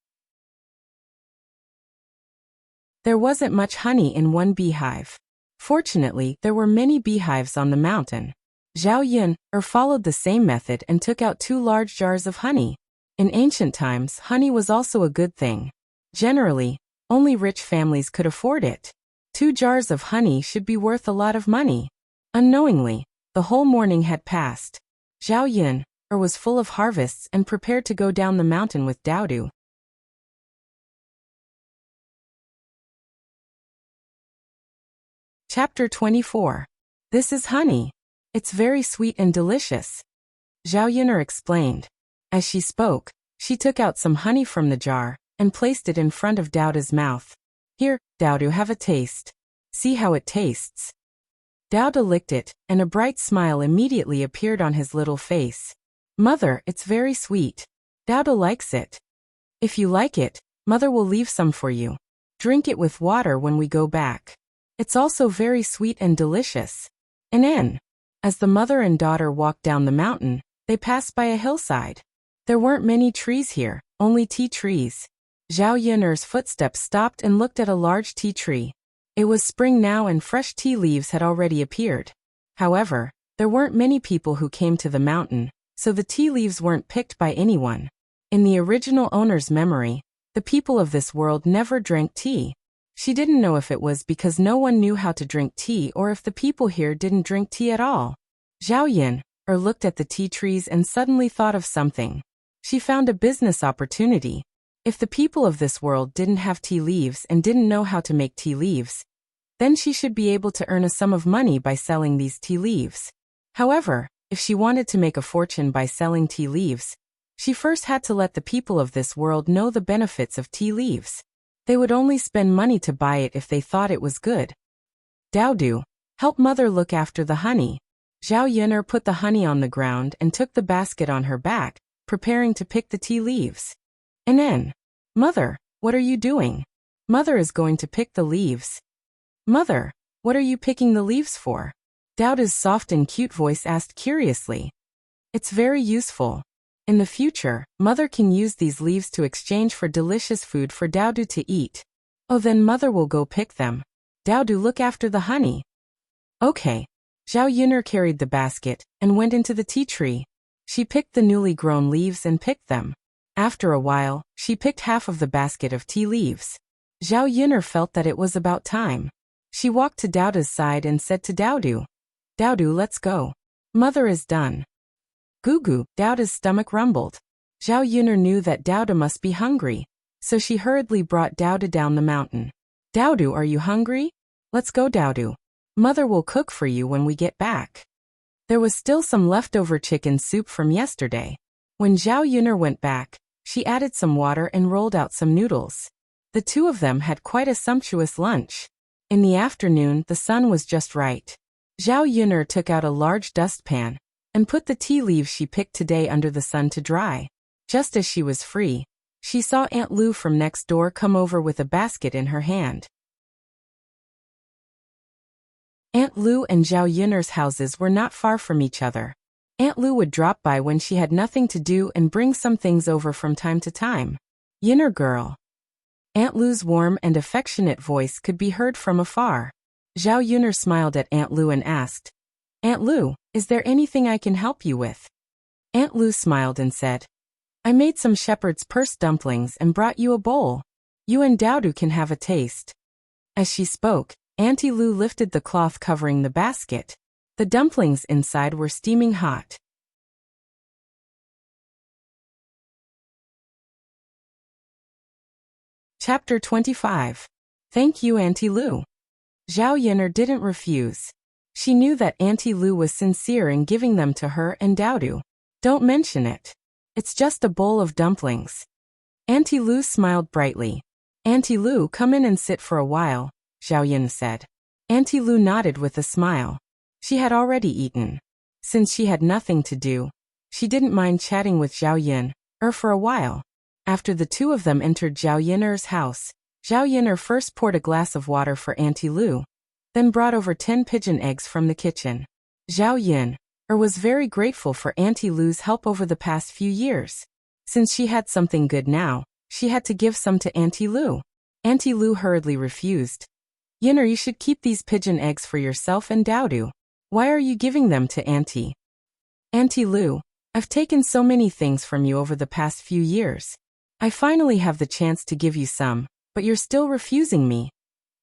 There wasn't much honey in one beehive. Fortunately, there were many beehives on the mountain. Zhao Yin'er followed the same method and took out 2 large jars of honey. In ancient times, honey was also a good thing. Generally, only rich families could afford it. 2 jars of honey should be worth a lot of money. Unknowingly, the whole morning had passed. Zhao Yin'er was full of harvests and prepared to go down the mountain with Daodu. Chapter 24. This is honey. It's very sweet and delicious. Zhao Yun'er explained. As she spoke, she took out some honey from the jar and placed it in front of Daoda's mouth. Here, Daoda, have a taste. See how it tastes. Daoda licked it, and a bright smile immediately appeared on his little face. Mother, it's very sweet. Daoda likes it. If you like it, Mother will leave some for you. Drink it with water when we go back. It's also very sweet and delicious. And then, as the mother and daughter walked down the mountain, they passed by a hillside. There weren't many trees here, only tea trees. Zhao Yun'er's footsteps stopped and looked at a large tea tree. It was spring now and fresh tea leaves had already appeared. However, there weren't many people who came to the mountain, so the tea leaves weren't picked by anyone. In the original owner's memory, the people of this world never drank tea. She didn't know if it was because no one knew how to drink tea or if the people here didn't drink tea at all. Zhao Yun'er looked at the tea trees and suddenly thought of something. She found a business opportunity. If the people of this world didn't have tea leaves and didn't know how to make tea leaves, then she should be able to earn a sum of money by selling these tea leaves. However, if she wanted to make a fortune by selling tea leaves, she first had to let the people of this world know the benefits of tea leaves. They would only spend money to buy it if they thought it was good. Daoda, help Mother look after the honey. Zhao Yun'er put the honey on the ground and took the basket on her back, preparing to pick the tea leaves. And then, Mother, what are you doing? Mother is going to pick the leaves. Mother, what are you picking the leaves for? Daoda's soft and cute voice asked curiously. It's very useful. In the future, Mother can use these leaves to exchange for delicious food for Daoda to eat. Oh, then Mother will go pick them. Daoda, look after the honey. Okay. Zhao Yun'er carried the basket and went into the tea tree. She picked the newly grown leaves and picked them. After a while, she picked half of the basket of tea leaves. Zhao Yun'er felt that it was about time. She walked to Daoda's side and said to Daoda, Daoda, let's go. Mother is done. Goo-goo, Daoda's stomach rumbled. Zhao Yun'er knew that Daoda must be hungry, so she hurriedly brought Daoda down the mountain. Daoda, are you hungry? Let's go, Daoda. Mother will cook for you when we get back. There was still some leftover chicken soup from yesterday. When Zhao Yun'er went back, she added some water and rolled out some noodles. The two of them had quite a sumptuous lunch. In the afternoon, the sun was just right. Zhao Yun'er took out a large dustpan and put the tea leaves she picked today under the sun to dry. Just as she was free, she saw Aunt Lu from next door come over with a basket in her hand. Aunt Lu and Zhao Yun'er's houses were not far from each other. Aunt Lu would drop by when she had nothing to do and bring some things over from time to time. Yun'er girl. Aunt Lu's warm and affectionate voice could be heard from afar. Zhao Yun'er smiled at Aunt Lu and asked, Aunt Lu, is there anything I can help you with? Aunt Lu smiled and said, I made some shepherd's purse dumplings and brought you a bowl. You and Daoda can have a taste. As she spoke, Auntie Lu lifted the cloth covering the basket. The dumplings inside were steaming hot. Chapter 25. Thank you, Auntie Lu. Zhao Yun'er didn't refuse. She knew that Auntie Lu was sincere in giving them to her and Daoda. Don't mention it. It's just a bowl of dumplings. Auntie Lu smiled brightly. Auntie Lu, come in and sit for a while, Zhao Yun'er said. Auntie Lu nodded with a smile. She had already eaten. Since she had nothing to do, she didn't mind chatting with Zhao Yun'er for a while. After the two of them entered Zhao Yun'er's house, Zhao Yun'er first poured a glass of water for Auntie Lu, then brought over 10 pigeon eggs from the kitchen. Zhao Yun'er was very grateful for Auntie Lu's help over the past few years. Since she had something good now, she had to give some to Auntie Lu. Auntie Lu hurriedly refused. Yun'er, you should keep these pigeon eggs for yourself and Daoda. Why are you giving them to Auntie? Auntie Lu, I've taken so many things from you over the past few years. I finally have the chance to give you some, but you're still refusing me.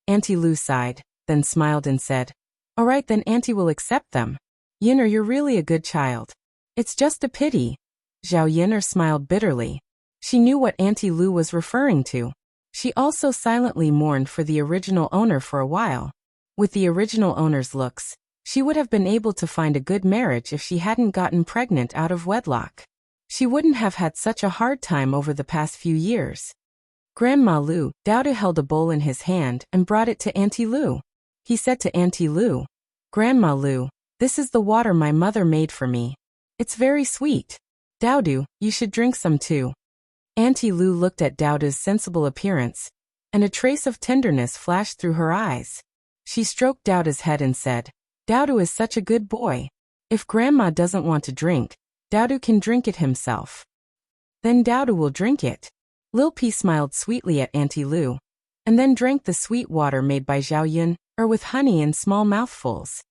Auntie Lu sighed, then smiled and said, All right, then Auntie will accept them. Yun'er, you're really a good child. It's just a pity. Zhao Yun'er smiled bitterly. She knew what Auntie Lu was referring to. She also silently mourned for the original owner for a while. With the original owner's looks, she would have been able to find a good marriage if she hadn't gotten pregnant out of wedlock. She wouldn't have had such a hard time over the past few years. Grandma Lu, Dowdu held a bowl in his hand and brought it to Auntie Lu. He said to Auntie Lu, "Grandma Lu, this is the water my mother made for me. It's very sweet. Dowdu, you should drink some too." Auntie Lu looked at Dowdu's sensible appearance, and a trace of tenderness flashed through her eyes. She stroked Dowdu's head and said, "Dowdu is such a good boy. If Grandma doesn't want to drink, Dowdu can drink it himself. Then Dowdu will drink it." Lil P smiled sweetly at Auntie Lu, and then drank the sweet water made by Zhao Yun, with honey in small mouthfuls.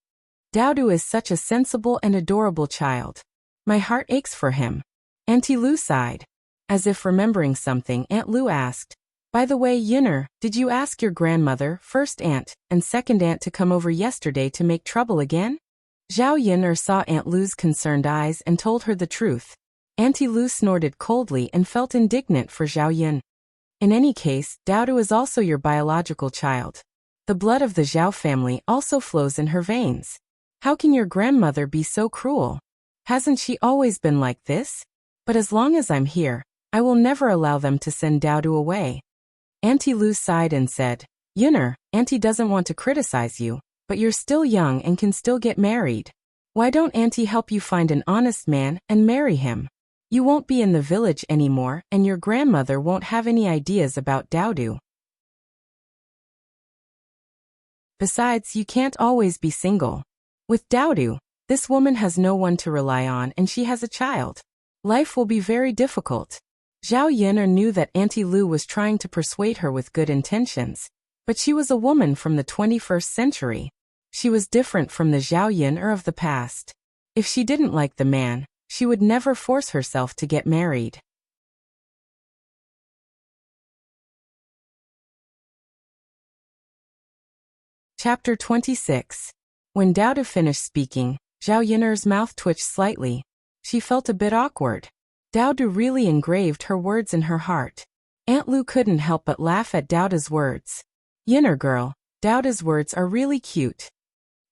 "Dowdu is such a sensible and adorable child. My heart aches for him." Auntie Lu sighed. As if remembering something, Aunt Lu asked, "By the way, Yunner, did you ask your grandmother, first aunt, and second aunt to come over yesterday to make trouble again?" Zhao Yunner saw Aunt Lu's concerned eyes and told her the truth. Auntie Lu snorted coldly and felt indignant for Zhao Yun. "In any case, Dowdu is also your biological child. The blood of the Zhao family also flows in her veins. How can your grandmother be so cruel? Hasn't she always been like this? But as long as I'm here, I will never allow them to send Dowdu away." Auntie Lu sighed and said, "Yunner, Auntie doesn't want to criticize you, but you're still young and can still get married. Why don't Auntie help you find an honest man and marry him? You won't be in the village anymore, and your grandmother won't have any ideas about Dowdu. Besides, you can't always be single. With Dowdu, this woman has no one to rely on and she has a child. Life will be very difficult." Zhao Yun'er knew that Auntie Lu was trying to persuade her with good intentions, but she was a woman from the 21st century. She was different from the Zhao Yun'er of the past. If she didn't like the man, she would never force herself to get married. Chapter 26. When Dowdu finished speaking, Zhao Yun'er's mouth twitched slightly. She felt a bit awkward. Dowdu really engraved her words in her heart. Aunt Lu couldn't help but laugh at Dowdu's words. "Yun'er girl, Dowdu's words are really cute."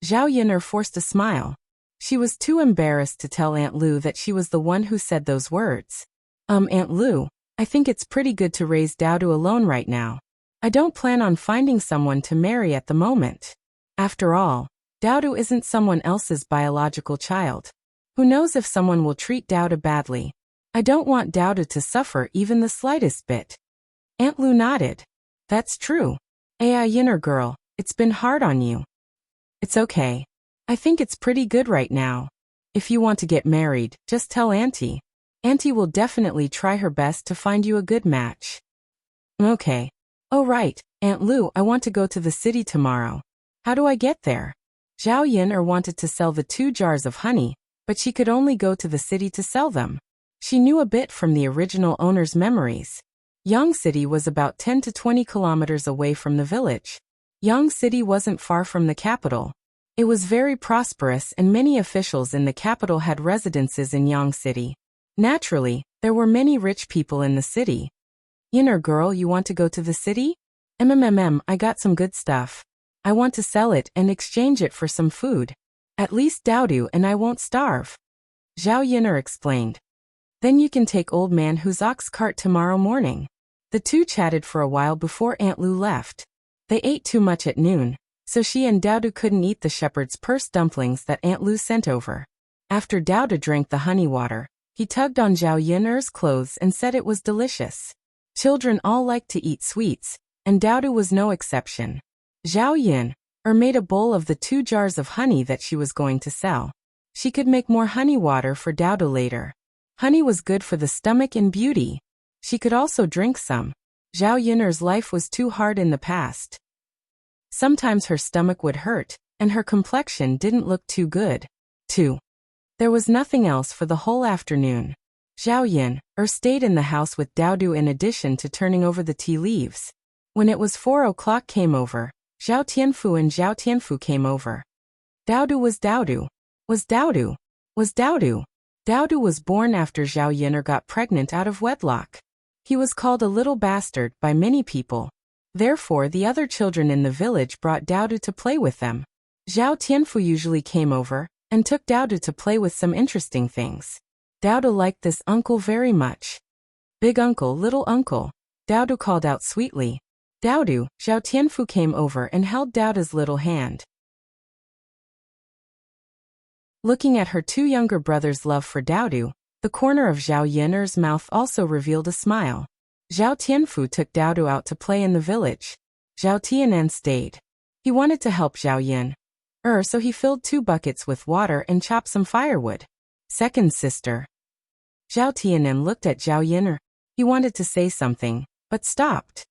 Zhao Yun'er forced a smile. She was too embarrassed to tell Aunt Lu that she was the one who said those words. Aunt Lu, I think it's pretty good to raise Dowdu alone right now. I don't plan on finding someone to marry at the moment. After all, Dowdu isn't someone else's biological child. Who knows if someone will treat Dowdu badly. I don't want Dowdu to suffer even the slightest bit." Aunt Lu nodded. "That's true. Yun'er girl, it's been hard on you." "It's okay. I think it's pretty good right now. If you want to get married, just tell Auntie. Auntie will definitely try her best to find you a good match." "Okay. Oh right, Aunt Lu, I want to go to the city tomorrow. How do I get there?" Zhao Yun'er wanted to sell the 2 jars of honey, but she could only go to the city to sell them. She knew a bit from the original owner's memories. Yang City was about 10 to 20 kilometers away from the village. Yang City wasn't far from the capital. It was very prosperous and many officials in the capital had residences in Yang City. Naturally, there were many rich people in the city. "Yun'er girl, you want to go to the city?" I got some good stuff. I want to sell it and exchange it for some food. At least Dowdu and I won't starve." Zhao Yun'er explained. "Then you can take old man Hu's ox cart tomorrow morning." The two chatted for a while before Aunt Lu left. They ate too much at noon, so she and Dowdu couldn't eat the shepherd's purse dumplings that Aunt Lu sent over. After Dowdu drank the honey water, he tugged on Zhao Yun'er's clothes and said it was delicious. Children all like to eat sweets, and Dowdu was no exception. Zhao Yun'er made a bowl of the 2 jars of honey that she was going to sell. She could make more honey water for Dowdu later. Honey was good for the stomach and beauty. She could also drink some. Zhao Yun'er's life was too hard in the past. Sometimes her stomach would hurt, and her complexion didn't look too good. 2. There was nothing else for the whole afternoon. Zhao Yun'er stayed in the house with Dowdu in addition to turning over the tea leaves. When it was 4 o'clock came over, Zhao Tianfu and Zhao Tianfu came over. Dowdu was Dowdu. Was Dowdu. Was Dowdu. Dowdu was born after Zhao Yun'er got pregnant out of wedlock. He was called a little bastard by many people. Therefore, the other children in the village brought Daodu to play with them. Zhao Tianfu usually came over and took Daodu to play with some interesting things. Daodu liked this uncle very much. Big uncle, little uncle, Daodu called out sweetly. Daodu, Zhao Tianfu came over and held Daodu's little hand. Looking at her two younger brothers' love for Daodu, the corner of Zhao Yiner's mouth also revealed a smile. Zhao Tianfu took Daodu out to play in the village. Zhao Tianan stayed. He wanted to help Zhao Yin. So he filled 2 buckets with water and chopped some firewood. Second sister. Zhao Tianan looked at Zhao Yiner. He wanted to say something, but stopped.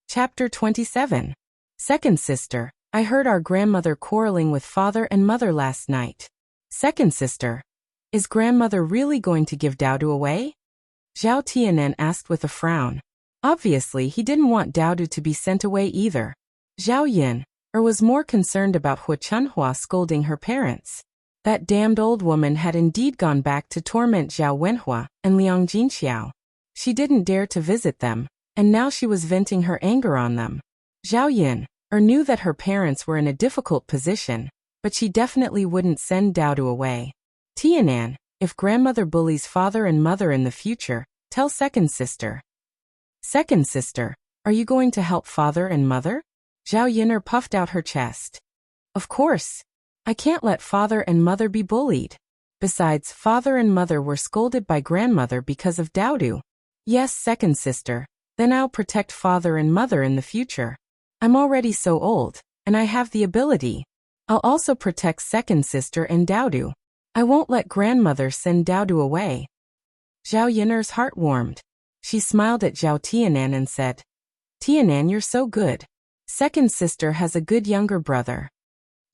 Chapter 27. Second sister. I heard our grandmother quarreling with father and mother last night. Second sister. Is grandmother really going to give Daodu away? Zhao Tianan asked with a frown. Obviously, he didn't want Daodu to be sent away either. Zhao Yin was more concerned about Hu Chunhua scolding her parents. That damned old woman had indeed gone back to torment Zhao Wenhua and Liang Jinxiao. She didn't dare to visit them, and now she was venting her anger on them. Zhao Yin knew that her parents were in a difficult position, but she definitely wouldn't send Daodu away. Tianan, if grandmother bullies father and mother in the future, tell second sister. Second sister, are you going to help father and mother? Zhao Yiner puffed out her chest. Of course. I can't let father and mother be bullied. Besides, father and mother were scolded by grandmother because of Daodu. Yes, second sister, then I'll protect father and mother in the future. I'm already so old, and I have the ability. I'll also protect second sister and Daodu. I won't let grandmother send Daodu away. Zhao Yiner's heart warmed. She smiled at Zhao Tianan and said, Tianan, you're so good. Second sister has a good younger brother.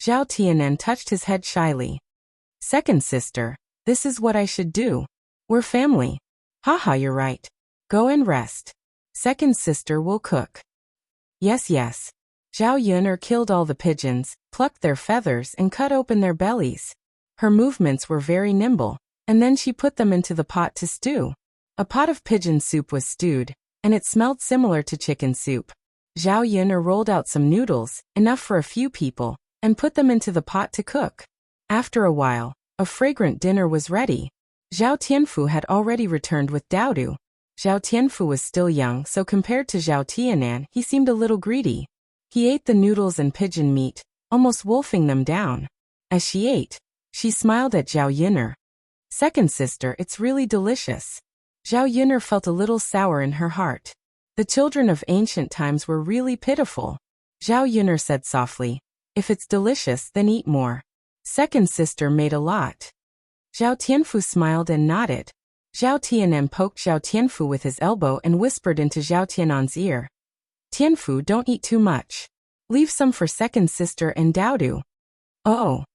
Zhao Tianan touched his head shyly. Second sister, this is what I should do. We're family. Haha, you're right. Go and rest. Second sister will cook. Yes, yes. Zhao Yiner killed all the pigeons, plucked their feathers and cut open their bellies. Her movements were very nimble, and then she put them into the pot to stew. A pot of pigeon soup was stewed, and it smelled similar to chicken soup. Zhao Yiner rolled out some noodles, enough for a few people, and put them into the pot to cook. After a while, a fragrant dinner was ready. Zhao Tianfu had already returned with Daodu. Zhao Tianfu was still young, so compared to Zhao Tianan, he seemed a little greedy. He ate the noodles and pigeon meat, almost wolfing them down. As she ate, she smiled at Zhao Yiner. Second sister, it's really delicious. Zhao Yiner felt a little sour in her heart. The children of ancient times were really pitiful. Zhao Yiner said softly, if it's delicious, then eat more. Second sister made a lot. Zhao Tianfu smiled and nodded. Zhao Tianan poked Zhao Tianfu with his elbow and whispered into Zhao Tianan's ear. Tianfu, don't eat too much. Leave some for second sister and Daodu. Oh.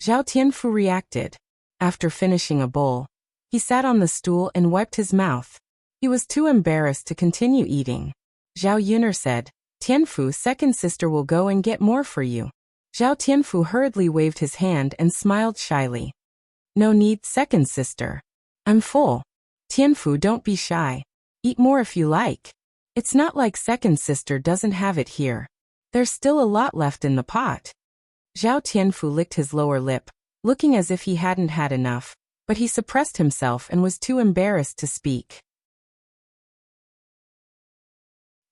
Zhao Tianfu reacted. After finishing a bowl, he sat on the stool and wiped his mouth. He was too embarrassed to continue eating. Zhao Yiner said, Tianfu, second sister will go and get more for you. Zhao Tianfu hurriedly waved his hand and smiled shyly. No need, second sister. I'm full. Tianfu, don't be shy. Eat more if you like. It's not like second sister doesn't have it here. There's still a lot left in the pot. Zhao Tianfu licked his lower lip, looking as if he hadn't had enough, but he suppressed himself and was too embarrassed to speak.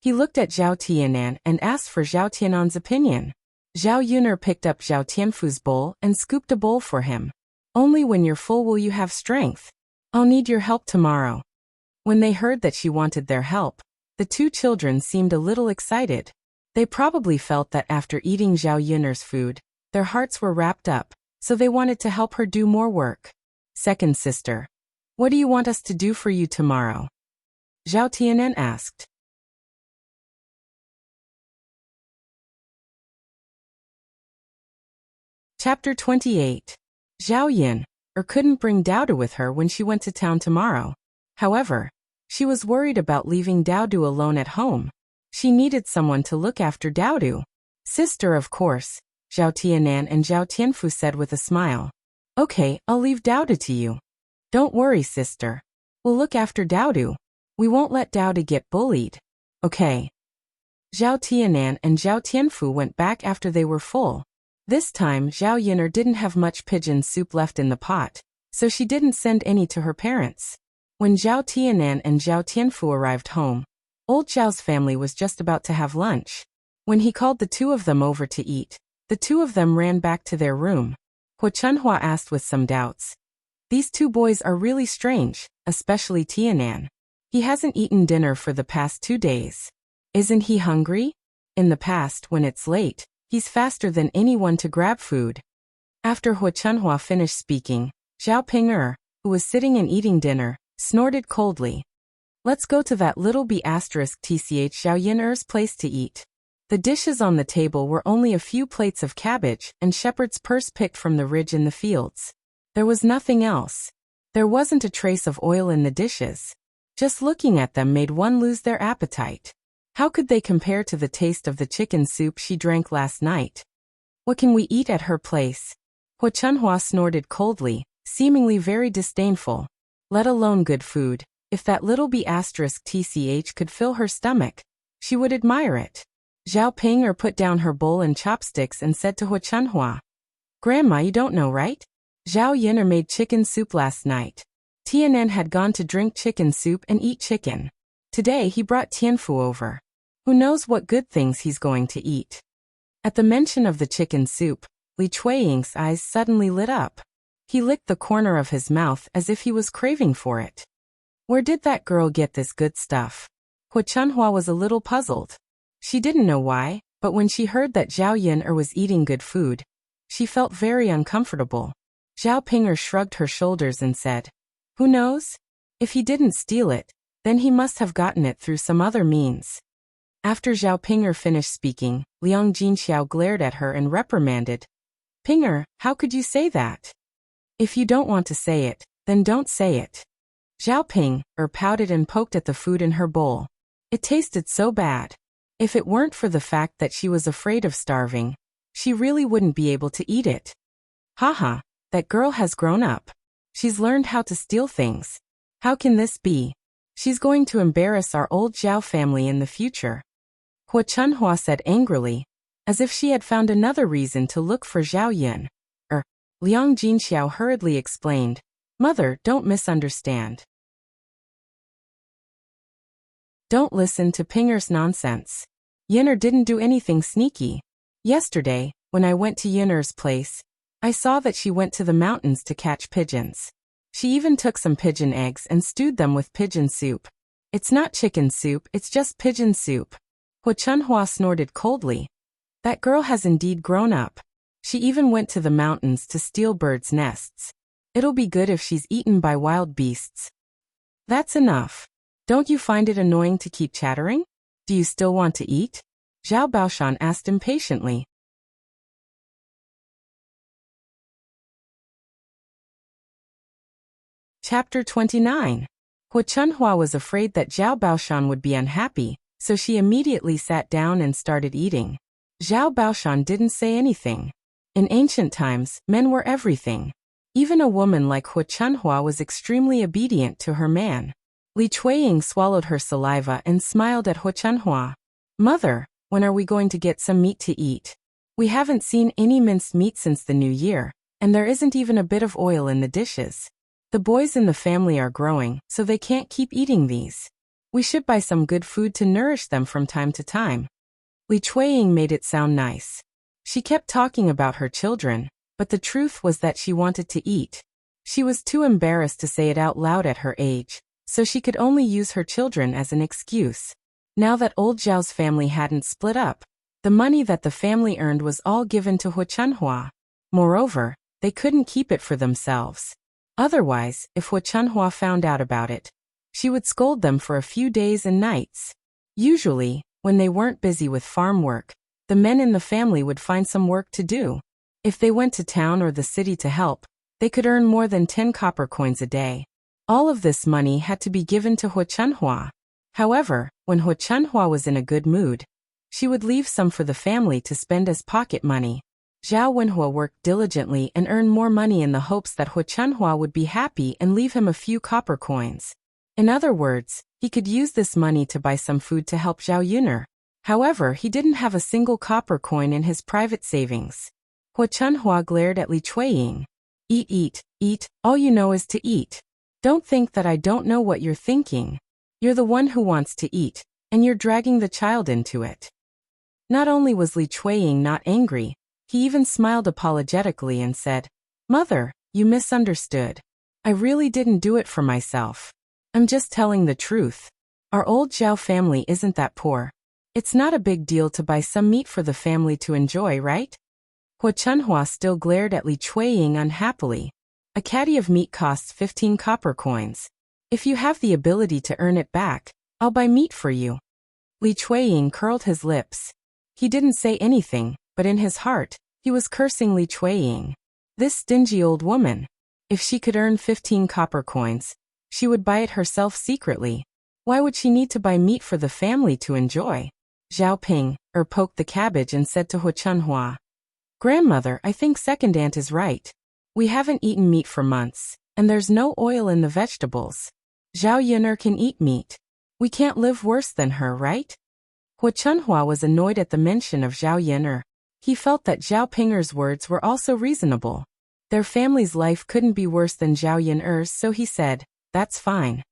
He looked at Zhao Tianan and asked for Zhao Tianan's opinion. Zhao Yiner picked up Zhao Tianfu's bowl and scooped a bowl for him. Only when you're full will you have strength. I'll need your help tomorrow. When they heard that she wanted their help, the two children seemed a little excited. They probably felt that after eating Zhao Yiner's food, their hearts were wrapped up, so they wanted to help her do more work. Second sister, what do you want us to do for you tomorrow? Zhao Tianan asked. Chapter 28. Zhao Yin couldn't bring Daodu with her when she went to town tomorrow. However, she was worried about leaving Daodu alone at home. She needed someone to look after Daodu. Sister, of course, Zhao Tianan and Zhao Tianfu said with a smile. Okay, I'll leave Daodu to you. Don't worry, sister. We'll look after Daodu. We won't let Daodu get bullied. Okay. Zhao Tianan and Zhao Tianfu went back after they were full. This time, Zhao Yin'er didn't have much pigeon soup left in the pot, so she didn't send any to her parents. When Zhao Tianan and Zhao Tianfu arrived home, old Zhao's family was just about to have lunch. When he called the two of them over to eat, the two of them ran back to their room. Hu Chunhua asked with some doubts. These two boys are really strange, especially Tianan. He hasn't eaten dinner for the past 2 days. Isn't he hungry? In the past, when it's late, he's faster than anyone to grab food. After Hu Chunhua finished speaking, Zhao Ping'er, who was sitting and eating dinner, snorted coldly. Let's go to that little b****tch Zhao Yin'er's place to eat. The dishes on the table were only a few plates of cabbage and shepherd's purse picked from the ridge in the fields. There was nothing else. There wasn't a trace of oil in the dishes. Just looking at them made one lose their appetite. How could they compare to the taste of the chicken soup she drank last night? What can we eat at her place? Hu Chunhua snorted coldly, seemingly very disdainful. Let alone good food. If that little b****tch could fill her stomach, she would admire it. Zhao Ping'er put down her bowl and chopsticks and said to Hu Chunhua, Grandma, you don't know, right? Zhao Yin'er made chicken soup last night. Tianan had gone to drink chicken soup and eat chicken. Today he brought Tianfu over. Who knows what good things he's going to eat. At the mention of the chicken soup, Li Chuiying's eyes suddenly lit up. He licked the corner of his mouth as if he was craving for it. Where did that girl get this good stuff? Hu Chunhua was a little puzzled. She didn't know why, but when she heard that Zhao Yin'er was eating good food, she felt very uncomfortable. Zhao Ping'er shrugged her shoulders and said, Who knows? If he didn't steal it, then he must have gotten it through some other means. After Zhao Ping'er finished speaking, Liang Jinxiao glared at her and reprimanded. Ping'er, how could you say that? If you don't want to say it, then don't say it. Zhao Ping'er pouted and poked at the food in her bowl. It tasted so bad. If it weren't for the fact that she was afraid of starving, she really wouldn't be able to eat it. Haha, that girl has grown up. She's learned how to steal things. How can this be? She's going to embarrass our old Zhao family in the future. Hu Chunhua said angrily, as if she had found another reason to look for Zhao Yin. Liang Jinxiao hurriedly explained, Mother, don't misunderstand. Don't listen to Ping'er's nonsense. Yin'er didn't do anything sneaky. Yesterday, when I went to Yin'er's place, I saw that she went to the mountains to catch pigeons. She even took some pigeon eggs and stewed them with pigeon soup. It's not chicken soup, it's just pigeon soup. Hu Chunhua snorted coldly. That girl has indeed grown up. She even went to the mountains to steal birds' nests. It'll be good if she's eaten by wild beasts. That's enough. Don't you find it annoying to keep chattering? Do you still want to eat? Zhao Baoshan asked impatiently. Chapter 29. Hu Chunhua was afraid that Zhao Baoshan would be unhappy, so she immediately sat down and started eating. Zhao Baoshan didn't say anything. In ancient times, men were everything. Even a woman like Hu Chunhua was extremely obedient to her man. Li Chuiying swallowed her saliva and smiled at Hu Chunhua. Mother, when are we going to get some meat to eat? We haven't seen any minced meat since the new year, and there isn't even a bit of oil in the dishes. The boys in the family are growing, so they can't keep eating these. We should buy some good food to nourish them from time to time. Li Chuiying made it sound nice. She kept talking about her children, but the truth was that she wanted to eat. She was too embarrassed to say it out loud at her age, so she could only use her children as an excuse. Now that old Zhao's family hadn't split up, the money that the family earned was all given to Hu Chunhua. Moreover, they couldn't keep it for themselves. Otherwise, if Hu Chunhua found out about it, she would scold them for a few days and nights. Usually, when they weren't busy with farm work, the men in the family would find some work to do. If they went to town or the city to help, they could earn more than 10 copper coins a day. All of this money had to be given to Hu Chunhua. However, when Hu Chunhua was in a good mood, she would leave some for the family to spend as pocket money. Zhao Wenhua worked diligently and earned more money in the hopes that Hu Chunhua would be happy and leave him a few copper coins. In other words, he could use this money to buy some food to help Zhao Yuner. However, he didn't have a single copper coin in his private savings. Hu Chunhua glared at Li Chuiying. Eat, eat, eat, all you know is to eat. Don't think that I don't know what you're thinking. You're the one who wants to eat, and you're dragging the child into it. Not only was Li Chuiying not angry, he even smiled apologetically and said, Mother, you misunderstood. I really didn't do it for myself. I'm just telling the truth. Our old Zhao family isn't that poor. It's not a big deal to buy some meat for the family to enjoy, right? Hu Chunhua still glared at Li Chuiying unhappily. A caddy of meat costs 15 copper coins. If you have the ability to earn it back, I'll buy meat for you. Li Chuiying curled his lips. He didn't say anything, but in his heart, he was cursing Li Chuiying. This stingy old woman. If she could earn 15 copper coins, she would buy it herself secretly. Why would she need to buy meat for the family to enjoy? Zhao Ping poked the cabbage and said to Hu Chunhua, Grandmother, I think second aunt is right. We haven't eaten meat for months, and there's no oil in the vegetables. Zhao Yuner can eat meat. We can't live worse than her, right? Hu Chunhua was annoyed at the mention of Zhao Yuner. He felt that Zhao Pinger's words were also reasonable. Their family's life couldn't be worse than Zhao Yuner's, so he said, That's fine.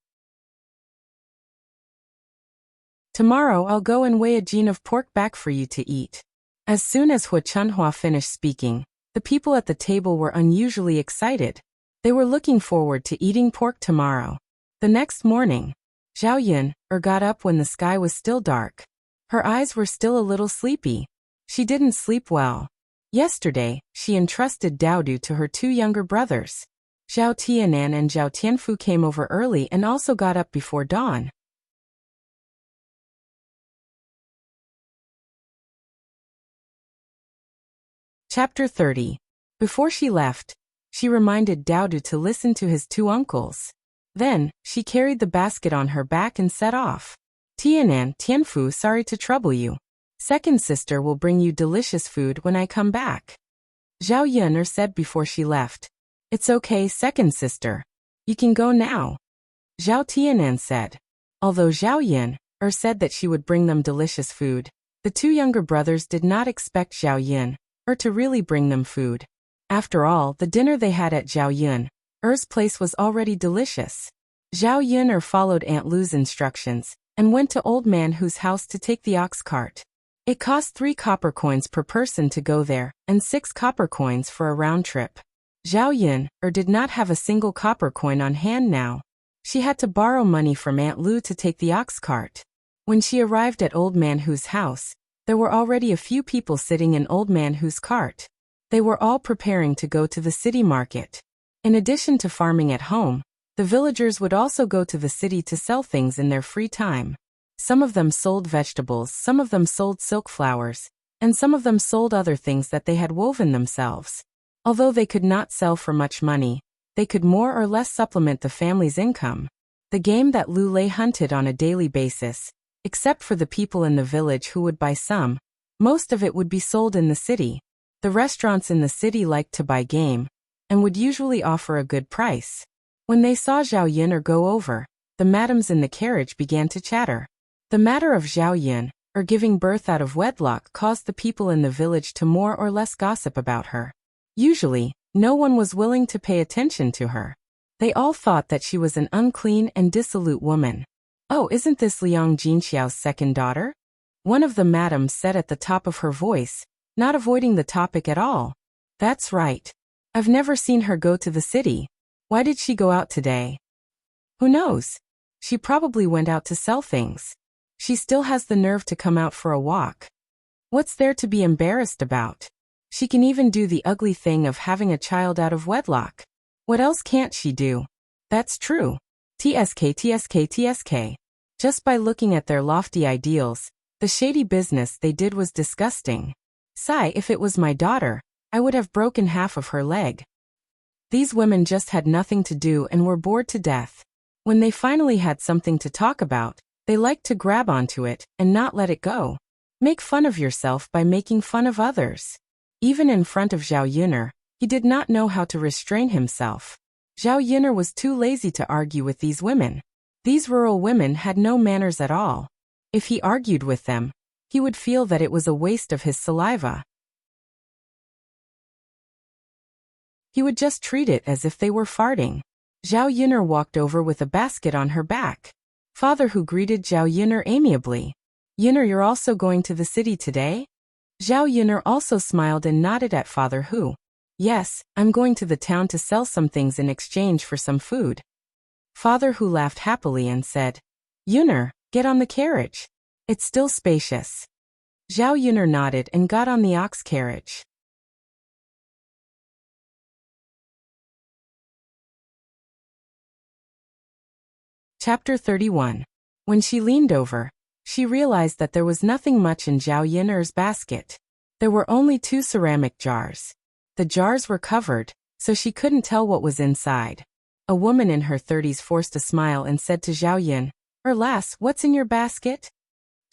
Tomorrow I'll go and weigh a gene of pork back for you to eat. As soon as Hu Chunhua finished speaking, the people at the table were unusually excited. They were looking forward to eating pork tomorrow. The next morning, Zhao Yun got up when the sky was still dark. Her eyes were still a little sleepy. She didn't sleep well. Yesterday, she entrusted Daodu to her two younger brothers. Zhao Tianan and Zhao Tianfu came over early and also got up before dawn. Chapter 30. Before she left, she reminded Daodu to listen to his two uncles. Then, she carried the basket on her back and set off. Tianan, Tianfu, sorry to trouble you. Second sister will bring you delicious food when I come back. Zhao Yuner said before she left. It's okay, second sister. You can go now. Zhao Tianan said. Although Zhao Yuner said that she would bring them delicious food, the two younger brothers did not expect Zhao Yuner to really bring them food. After all, the dinner they had at Zhao Yuner's place was already delicious. Zhao Yuner followed Aunt Lu's instructions and went to Old Man Hu's house to take the ox cart. It cost 3 copper coins per person to go there, and 6 copper coins for a round trip. Zhao Yuner did not have a single copper coin on hand now. She had to borrow money from Aunt Lu to take the ox cart. When she arrived at Old Man Hu's house, there were already a few people sitting in Old Man Hu's cart. They were all preparing to go to the city market. In addition to farming at home, the villagers would also go to the city to sell things in their free time. Some of them sold vegetables, some of them sold silk flowers, and some of them sold other things that they had woven themselves. Although they could not sell for much money, they could more or less supplement the family's income. The game that Lu Lei hunted on a daily basis, except for the people in the village who would buy some, most of it would be sold in the city. The restaurants in the city liked to buy game, and would usually offer a good price. When they saw Zhao Yuner go over, the madams in the carriage began to chatter. The matter of Zhao Yuner giving birth out of wedlock caused the people in the village to more or less gossip about her. Usually, no one was willing to pay attention to her. They all thought that she was an unclean and dissolute woman. Oh, isn't this Liang Jinxiao's second daughter? One of the madams said at the top of her voice, not avoiding the topic at all. That's right. I've never seen her go to the city. Why did she go out today? Who knows? She probably went out to sell things. She still has the nerve to come out for a walk. What's there to be embarrassed about? She can even do the ugly thing of having a child out of wedlock. What else can't she do? That's true. TSK. Just by looking at their lofty ideals, the shady business they did was disgusting. Sigh, if it was my daughter, I would have broken half of her leg. These women just had nothing to do and were bored to death. When they finally had something to talk about, they liked to grab onto it and not let it go. Make fun of yourself by making fun of others. Even in front of Zhao Yun'er, he did not know how to restrain himself. Zhao Yun'er was too lazy to argue with these women. These rural women had no manners at all. If he argued with them, he would feel that it was a waste of his saliva. He would just treat it as if they were farting. Zhao Yun'er walked over with a basket on her back. Father Hu greeted Zhao Yun'er amiably. Yun'er, you're also going to the city today? Zhao Yun'er also smiled and nodded at Father Hu. Yes, I'm going to the town to sell some things in exchange for some food. Father Hu laughed happily and said, Yun'er, get on the carriage. It's still spacious. Zhao Yun'er nodded and got on the ox carriage. Chapter 31. When she leaned over, she realized that there was nothing much in Zhao Yun'er's basket. There were only 2 ceramic jars. The jars were covered, so she couldn't tell what was inside. A woman in her 30s forced a smile and said to Zhao Yun'er, lass, what's in your basket?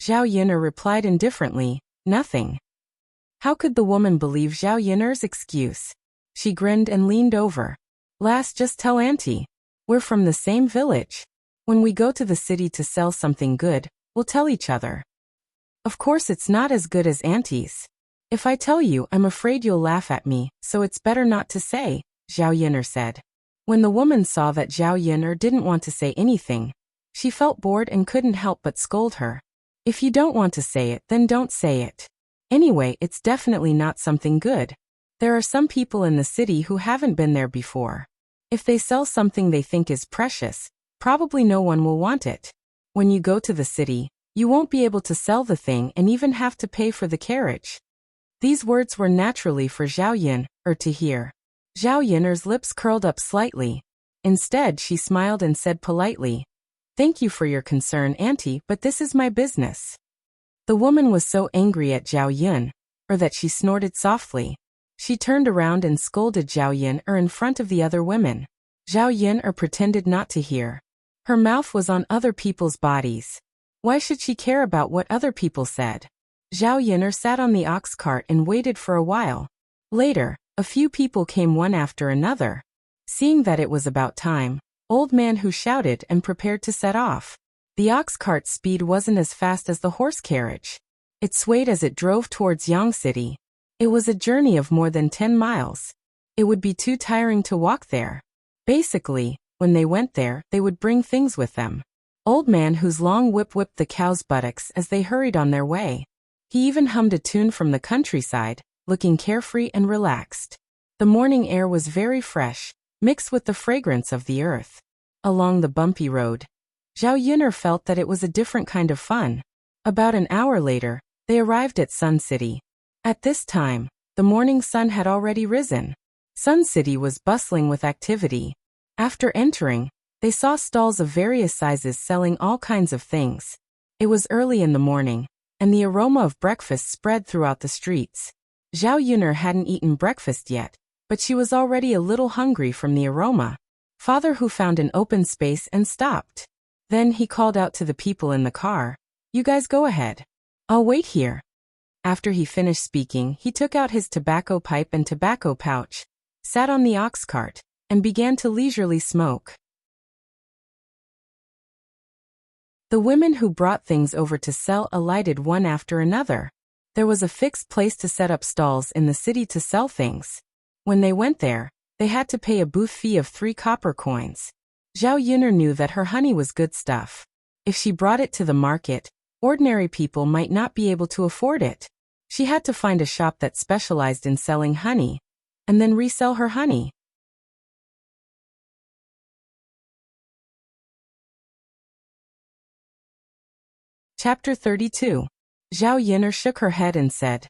Zhao Yun'er replied indifferently, nothing. How could the woman believe Zhao Yun'er's excuse? She grinned and leaned over. Lass, just tell auntie. We're from the same village. When we go to the city to sell something good, we'll tell each other. Of course it's not as good as auntie's. If I tell you, I'm afraid you'll laugh at me, so it's better not to say, Zhao Yun'er said. When the woman saw that Zhao Yun'er didn't want to say anything, she felt bored and couldn't help but scold her. If you don't want to say it, then don't say it. Anyway, it's definitely not something good. There are some people in the city who haven't been there before. If they sell something they think is precious, probably no one will want it. When you go to the city, you won't be able to sell the thing and even have to pay for the carriage. These words were naturally for Zhao Yun'er to hear. Zhao Yun'er's lips curled up slightly. Instead, she smiled and said politely, Thank you for your concern, auntie, but this is my business. The woman was so angry at Zhao Yun'er that she snorted softly. She turned around and scolded Zhao Yun'er in front of the other women. Zhao Yun'er pretended not to hear. Her mouth was on other people's bodies. Why should she care about what other people said? Zhao Yun'er sat on the ox cart and waited for a while. Later, a few people came one after another. Seeing that it was about time, Old Man Hu shouted and prepared to set off. The ox cart's speed wasn't as fast as the horse carriage. It swayed as it drove towards Yang City. It was a journey of more than 10 miles. It would be too tiring to walk there. Basically, when they went there, they would bring things with them. Old Man Hu's long whip whipped the cows' buttocks as they hurried on their way. He even hummed a tune from the countryside, looking carefree and relaxed. The morning air was very fresh, mixed with the fragrance of the earth. Along the bumpy road, Zhao Yun'er felt that it was a different kind of fun. About an hour later, they arrived at Sun City. At this time, the morning sun had already risen. Sun City was bustling with activity. After entering, they saw stalls of various sizes selling all kinds of things. It was early in the morning, and the aroma of breakfast spread throughout the streets. Zhao Yun'er hadn't eaten breakfast yet, but she was already a little hungry from the aroma. Father Hu found an open space and stopped. Then he called out to the people in the car, You guys go ahead. I'll wait here. After he finished speaking, he took out his tobacco pipe and tobacco pouch, sat on the ox cart, and began to leisurely smoke. The women who brought things over to sell alighted one after another. There was a fixed place to set up stalls in the city to sell things. When they went there, they had to pay a booth fee of 3 copper coins. Zhao Yun'er knew that her honey was good stuff. If she brought it to the market, ordinary people might not be able to afford it. She had to find a shop that specialized in selling honey, and then resell her honey. Chapter 32. Zhao Yun'er shook her head and said,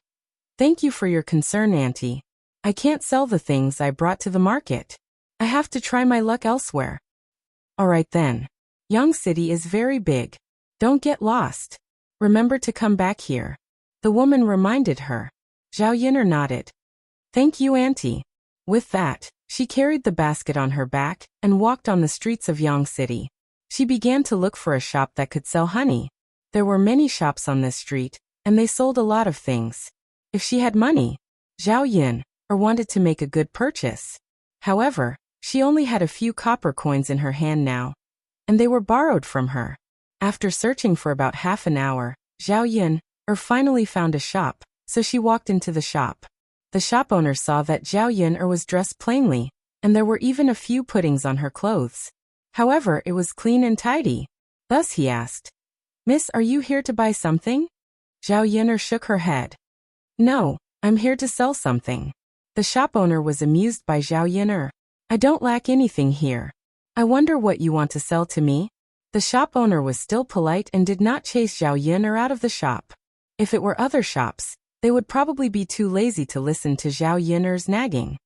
Thank you for your concern, auntie. I can't sell the things I brought to the market. I have to try my luck elsewhere. Alright then. Yang City is very big. Don't get lost. Remember to come back here. The woman reminded her. Zhao Yun'er nodded. Thank you, auntie. With that, she carried the basket on her back and walked on the streets of Yang City. She began to look for a shop that could sell honey. There were many shops on this street, and they sold a lot of things. If she had money, Zhao Yin, or wanted to make a good purchase. However, she only had a few copper coins in her hand now, and they were borrowed from her. After searching for about half an hour, Zhao Yin, finally found a shop, so she walked into the shop. The shop owner saw that Zhao Yin was dressed plainly, and there were even a few puttings on her clothes. However, it was clean and tidy. Thus he asked, "Miss, are you here to buy something?" Zhao Yin shook her head. "No, I'm here to sell something." The shop owner was amused by Zhao Yin. "I don't lack anything here. I wonder what you want to sell to me?" The shop owner was still polite and did not chase Zhao Yin out of the shop. If it were other shops, they would probably be too lazy to listen to Zhao Yin's nagging.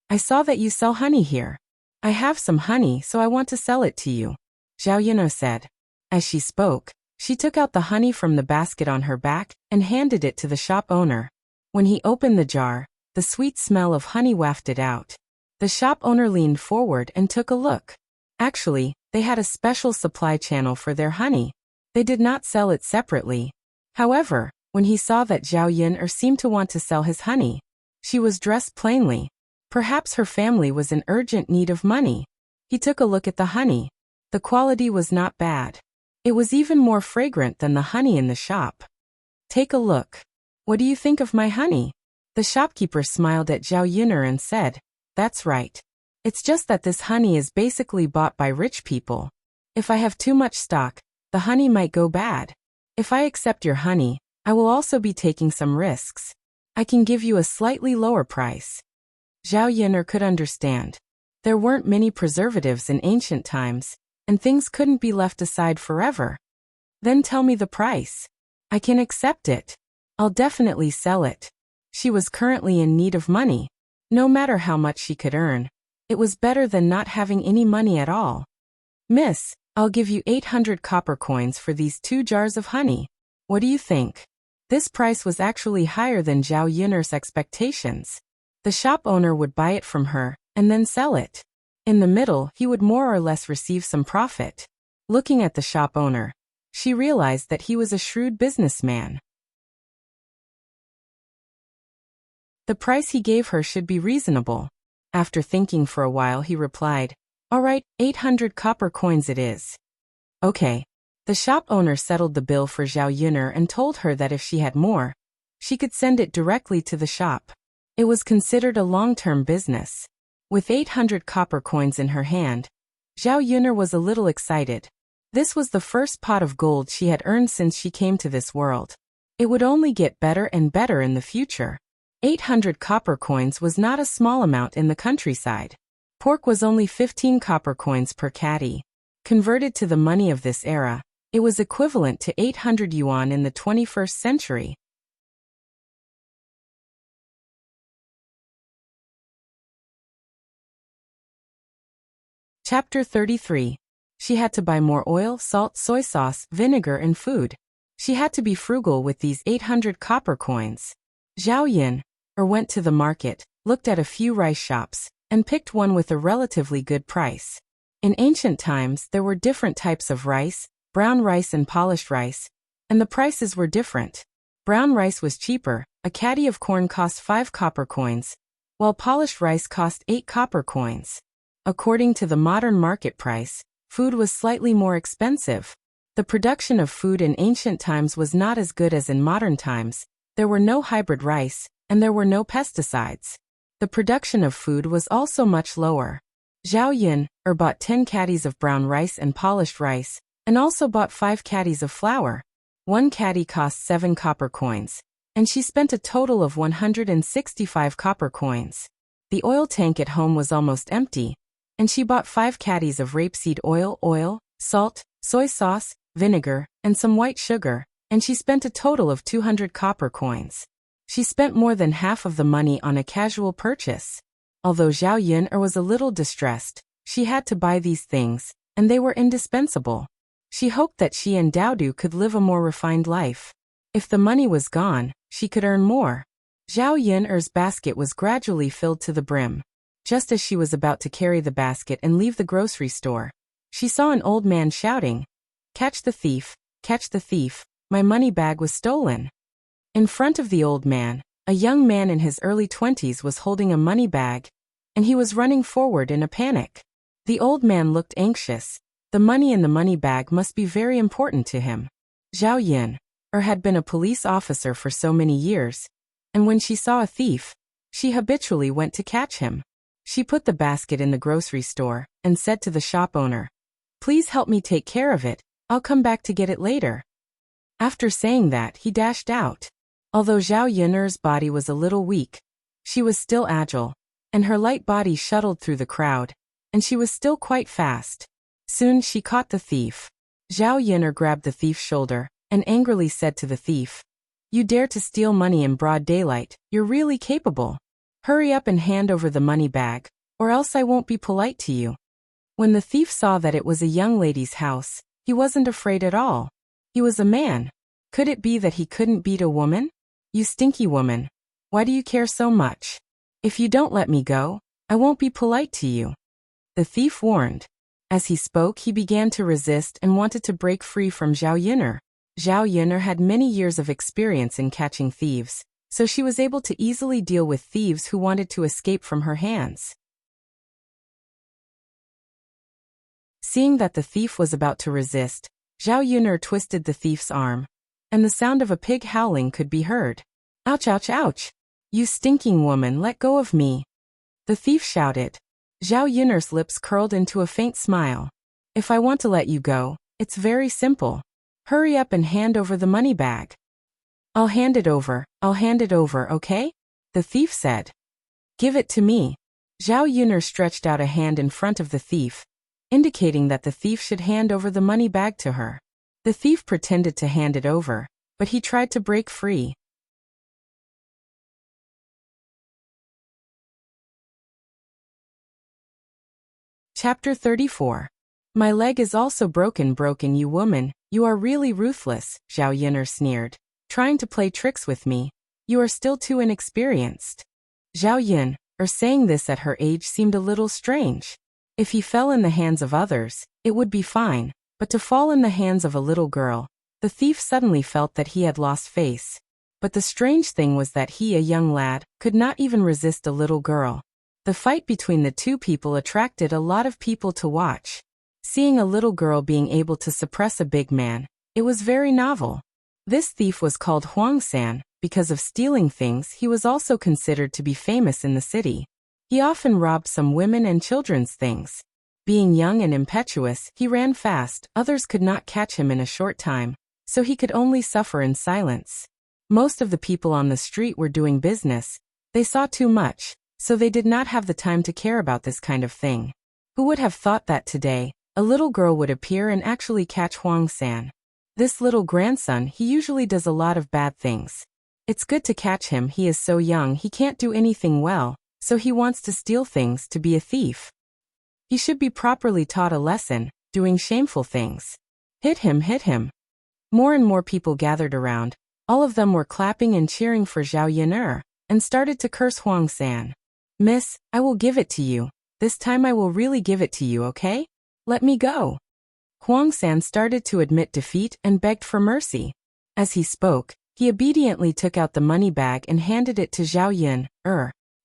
"I saw that you sell honey here. I have some honey, so I want to sell it to you," Zhao Yin said. As she spoke, she took out the honey from the basket on her back and handed it to the shop owner. When he opened the jar, the sweet smell of honey wafted out. The shop owner leaned forward and took a look. Actually, they had a special supply channel for their honey. They did not sell it separately. However, when he saw that Zhao Yin seemed to want to sell his honey, she was dressed plainly. Perhaps her family was in urgent need of money. He took a look at the honey. The quality was not bad. It was even more fragrant than the honey in the shop. "Take a look. What do you think of my honey?" The shopkeeper smiled at Zhao Yin and said, "That's right. It's just that this honey is basically bought by rich people. If I have too much stock, the honey might go bad. If I accept your honey, I will also be taking some risks. I can give you a slightly lower price." Zhao Yin could understand. There weren't many preservatives in ancient times, and things couldn't be left aside forever. "Then tell me the price. I can accept it. I'll definitely sell it." She was currently in need of money. No matter how much she could earn, it was better than not having any money at all. "Miss, I'll give you 800 copper coins for these 2 jars of honey. What do you think?" This price was actually higher than Zhao Yin's expectations. The shop owner would buy it from her, and then sell it. In the middle, he would more or less receive some profit. Looking at the shop owner, she realized that he was a shrewd businessman. The price he gave her should be reasonable. After thinking for a while, he replied, "All right, 800 copper coins it is." "Okay." The shop owner settled the bill for Zhao Yin and told her that if she had more, she could send it directly to the shop. It was considered a long-term business. With 800 copper coins in her hand, Zhao Yin was a little excited. This was the first pot of gold she had earned since she came to this world. It would only get better and better in the future. 800 copper coins was not a small amount in the countryside. Pork was only 15 copper coins per catty. Converted to the money of this era, it was equivalent to 800 yuan in the 21st century. Chapter 33. She had to buy more oil, salt, soy sauce, vinegar, and food. She had to be frugal with these 800 copper coins. Zhao Yin went to the market, looked at a few rice shops, and picked one with a relatively good price. In ancient times, there were different types of rice, brown rice and polished rice, and the prices were different. Brown rice was cheaper, a caddy of corn cost 5 copper coins, while polished rice cost 8 copper coins. According to the modern market price, food was slightly more expensive. The production of food in ancient times was not as good as in modern times. There were no hybrid rice, and there were no pesticides. The production of food was also much lower. Zhao Yin bought 10 caddies of brown rice and polished rice, and also bought 5 caddies of flour. One caddy cost 7 copper coins, and she spent a total of 165 copper coins. The oil tank at home was almost empty, and she bought 5 caddies of rapeseed oil, salt, soy sauce, vinegar, and some white sugar, and she spent a total of 200 copper coins. She spent more than half of the money on a casual purchase. Although Zhao Yin was a little distressed, she had to buy these things, and they were indispensable. She hoped that she and Daodu could live a more refined life. If the money was gone, she could earn more. Zhao Yin's basket was gradually filled to the brim. Just as she was about to carry the basket and leave the grocery store, she saw an old man shouting, catch the thief, my money bag was stolen." In front of the old man, A young man in his early 20s was holding a money bag, and he was running forward in a panic. The old man looked anxious. The money in the money bag must be very important to him. Zhao Yin had been a police officer for so many years, and when she saw a thief, she habitually went to catch him. She put the basket in the grocery store and said to the shop owner, "Please help me take care of it, I'll come back to get it later." After saying that, he dashed out. Although Zhao Yin's body was a little weak, she was still agile, and her light body shuttled through the crowd, and she was still quite fast. Soon she caught the thief. Zhao Yin grabbed the thief's shoulder and angrily said to the thief, "You dare to steal money in broad daylight, you're really capable. Hurry up and hand over the money bag, or else I won't be polite to you." When the thief saw that it was a young lady's house, he wasn't afraid at all. He was a man. Could it be that he couldn't beat a woman? "You stinky woman. Why do you care so much? If you don't let me go, I won't be polite to you," the thief warned. As he spoke, he began to resist and wanted to break free from Zhao Yin. Zhao Yin had many years of experience in catching thieves, so she was able to easily deal with thieves who wanted to escape from her hands. Seeing that the thief was about to resist, Zhao Yin twisted the thief's arm, and the sound of a pig howling could be heard. "Ouch, ouch, ouch! You stinking woman, let go of me!" the thief shouted. Zhao Yin's lips curled into a faint smile. "If I want to let you go, it's very simple. Hurry up and hand over the money bag." I'll hand it over, okay?" the thief said. "Give it to me." Zhao Yin stretched out a hand in front of the thief, indicating that the thief should hand over the money bag to her. The thief pretended to hand it over, but he tried to break free. Chapter 34. "My leg is also broken, you woman, you are really ruthless," Zhao Yin sneered. "Trying to play tricks with me. You are still too inexperienced." Zhao Yin, saying this at her age seemed a little strange. If he fell in the hands of others, it would be fine, but to fall in the hands of a little girl, the thief suddenly felt that he had lost face. But the strange thing was that he, a young lad, could not even resist a little girl. The fight between the two people attracted a lot of people to watch. Seeing a little girl being able to suppress a big man, it was very novel. This thief was called Huang San. Because of stealing things, he was also considered to be famous in the city. He often robbed some women and children's things. Being young and impetuous, he ran fast. Others could not catch him in a short time, so he could only suffer in silence. Most of the people on the street were doing business. They saw too much, so they did not have the time to care about this kind of thing. Who would have thought that today, a little girl would appear and actually catch Huang San? This little grandson, he usually does a lot of bad things. It's good to catch him. He is so young, he can't do anything well, so he wants to steal things, to be a thief. He should be properly taught a lesson, doing shameful things. Hit him, hit him. More and more people gathered around. All of them were clapping and cheering for Zhao Yin and started to curse Huang San. "Miss, I will give it to you. This time I will really give it to you, okay? Let me go." Huang San started to admit defeat and begged for mercy. As he spoke, he obediently took out the money bag and handed it to Zhao Yin.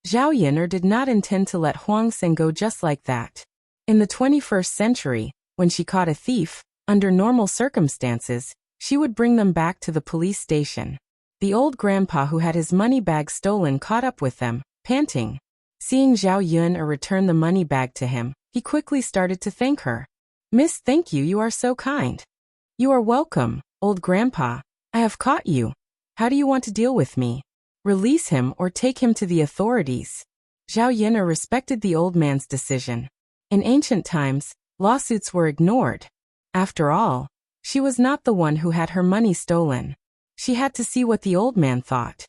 Zhao Yin did not intend to let Huang San go just like that. In the 21st century, when she caught a thief, under normal circumstances, she would bring them back to the police station. The old grandpa who had his money bag stolen caught up with them, panting. Seeing Zhao Yin return the money bag to him, he quickly started to thank her. "Miss, thank you, you are so kind." "You are welcome, old grandpa. I have caught you. How do you want to deal with me? Release him or take him to the authorities?" Zhao Yin respected the old man's decision. In ancient times, lawsuits were ignored. After all, she was not the one who had her money stolen. She had to see what the old man thought.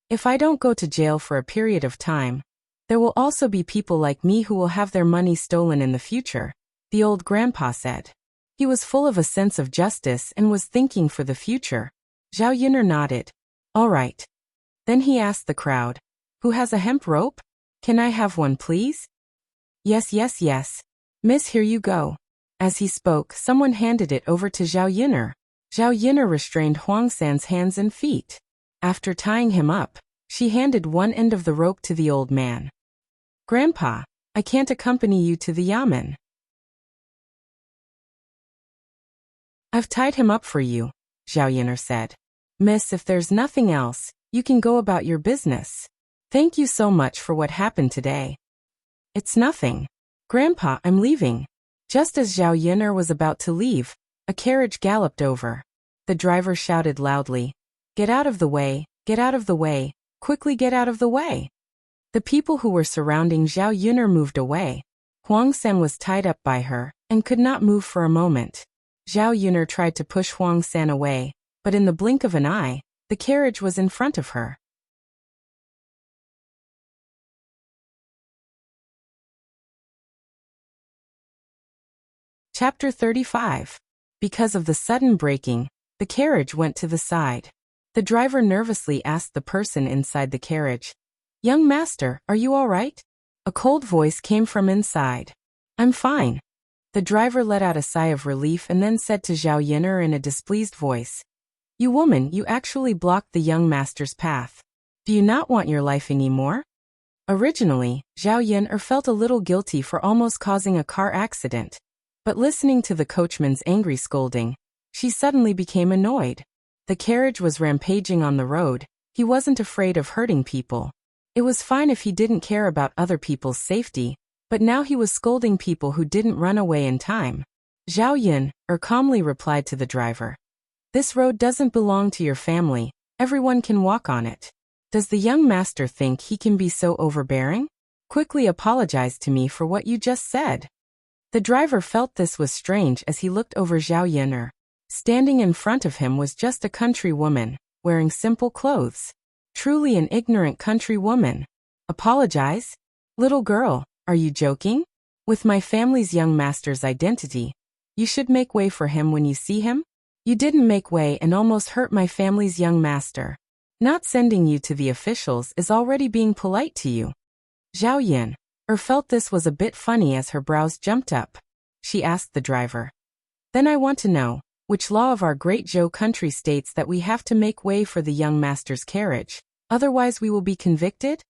"If I don't go to jail for a period of time, there will also be people like me who will have their money stolen in the future," the old grandpa said. He was full of a sense of justice and was thinking for the future. Zhao Yin nodded. "All right." Then he asked the crowd, "Who has a hemp rope? Can I have one, please?" Yes. "Miss, here you go." As he spoke, someone handed it over to Zhao Yin. Zhao Yin restrained Huang San's hands and feet. After tying him up, She handed one end of the rope to the old man. Grandpa, I can't accompany you to the yamen. I've tied him up for you, Zhao Yin'er said. Miss, if there's nothing else, you can go about your business. Thank you so much for what happened today. It's nothing. Grandpa, I'm leaving. Just as Zhao Yin'er was about to leave, a carriage galloped over. The driver shouted loudly, "Get out of the way, get out of the way, quickly get out of the way." The people who were surrounding Zhao Yin'er moved away. Huang San was tied up by her and could not move for a moment. Zhao Yin'er tried to push Huang San away, but in the blink of an eye, the carriage was in front of her. Chapter 35. Because of the sudden braking, the carriage went to the side. The driver nervously asked the person inside the carriage, "Young master, are you all right?" A cold voice came from inside. "I'm fine." The driver let out a sigh of relief and then said to Zhao Yin'er in a displeased voice, "You woman, you actually blocked the young master's path. Do you not want your life anymore?" Originally, Zhao Yin'er felt a little guilty for almost causing a car accident. But listening to the coachman's angry scolding, she suddenly became annoyed. The carriage was rampaging on the road. He wasn't afraid of hurting people. It was fine if he didn't care about other people's safety, but now he was scolding people who didn't run away in time. Zhao Yin'er calmly replied to the driver, "This road doesn't belong to your family. Everyone can walk on it. Does the young master think he can be so overbearing? Quickly apologize to me for what you just said." The driver felt this was strange as he looked over Zhao Yin'er. Standing in front of him was just a country woman, wearing simple clothes. Truly an ignorant country woman. Apologize? Little girl, are you joking? With my family's young master's identity, you should make way for him when you see him? You didn't make way and almost hurt my family's young master. Not sending you to the officials is already being polite to you. Zhao Yin'er felt this was a bit funny as her brows jumped up. She asked the driver, "Then I want to know, which law of our great Zhou country states that we have to make way for the young master's carriage, otherwise we will be convicted?"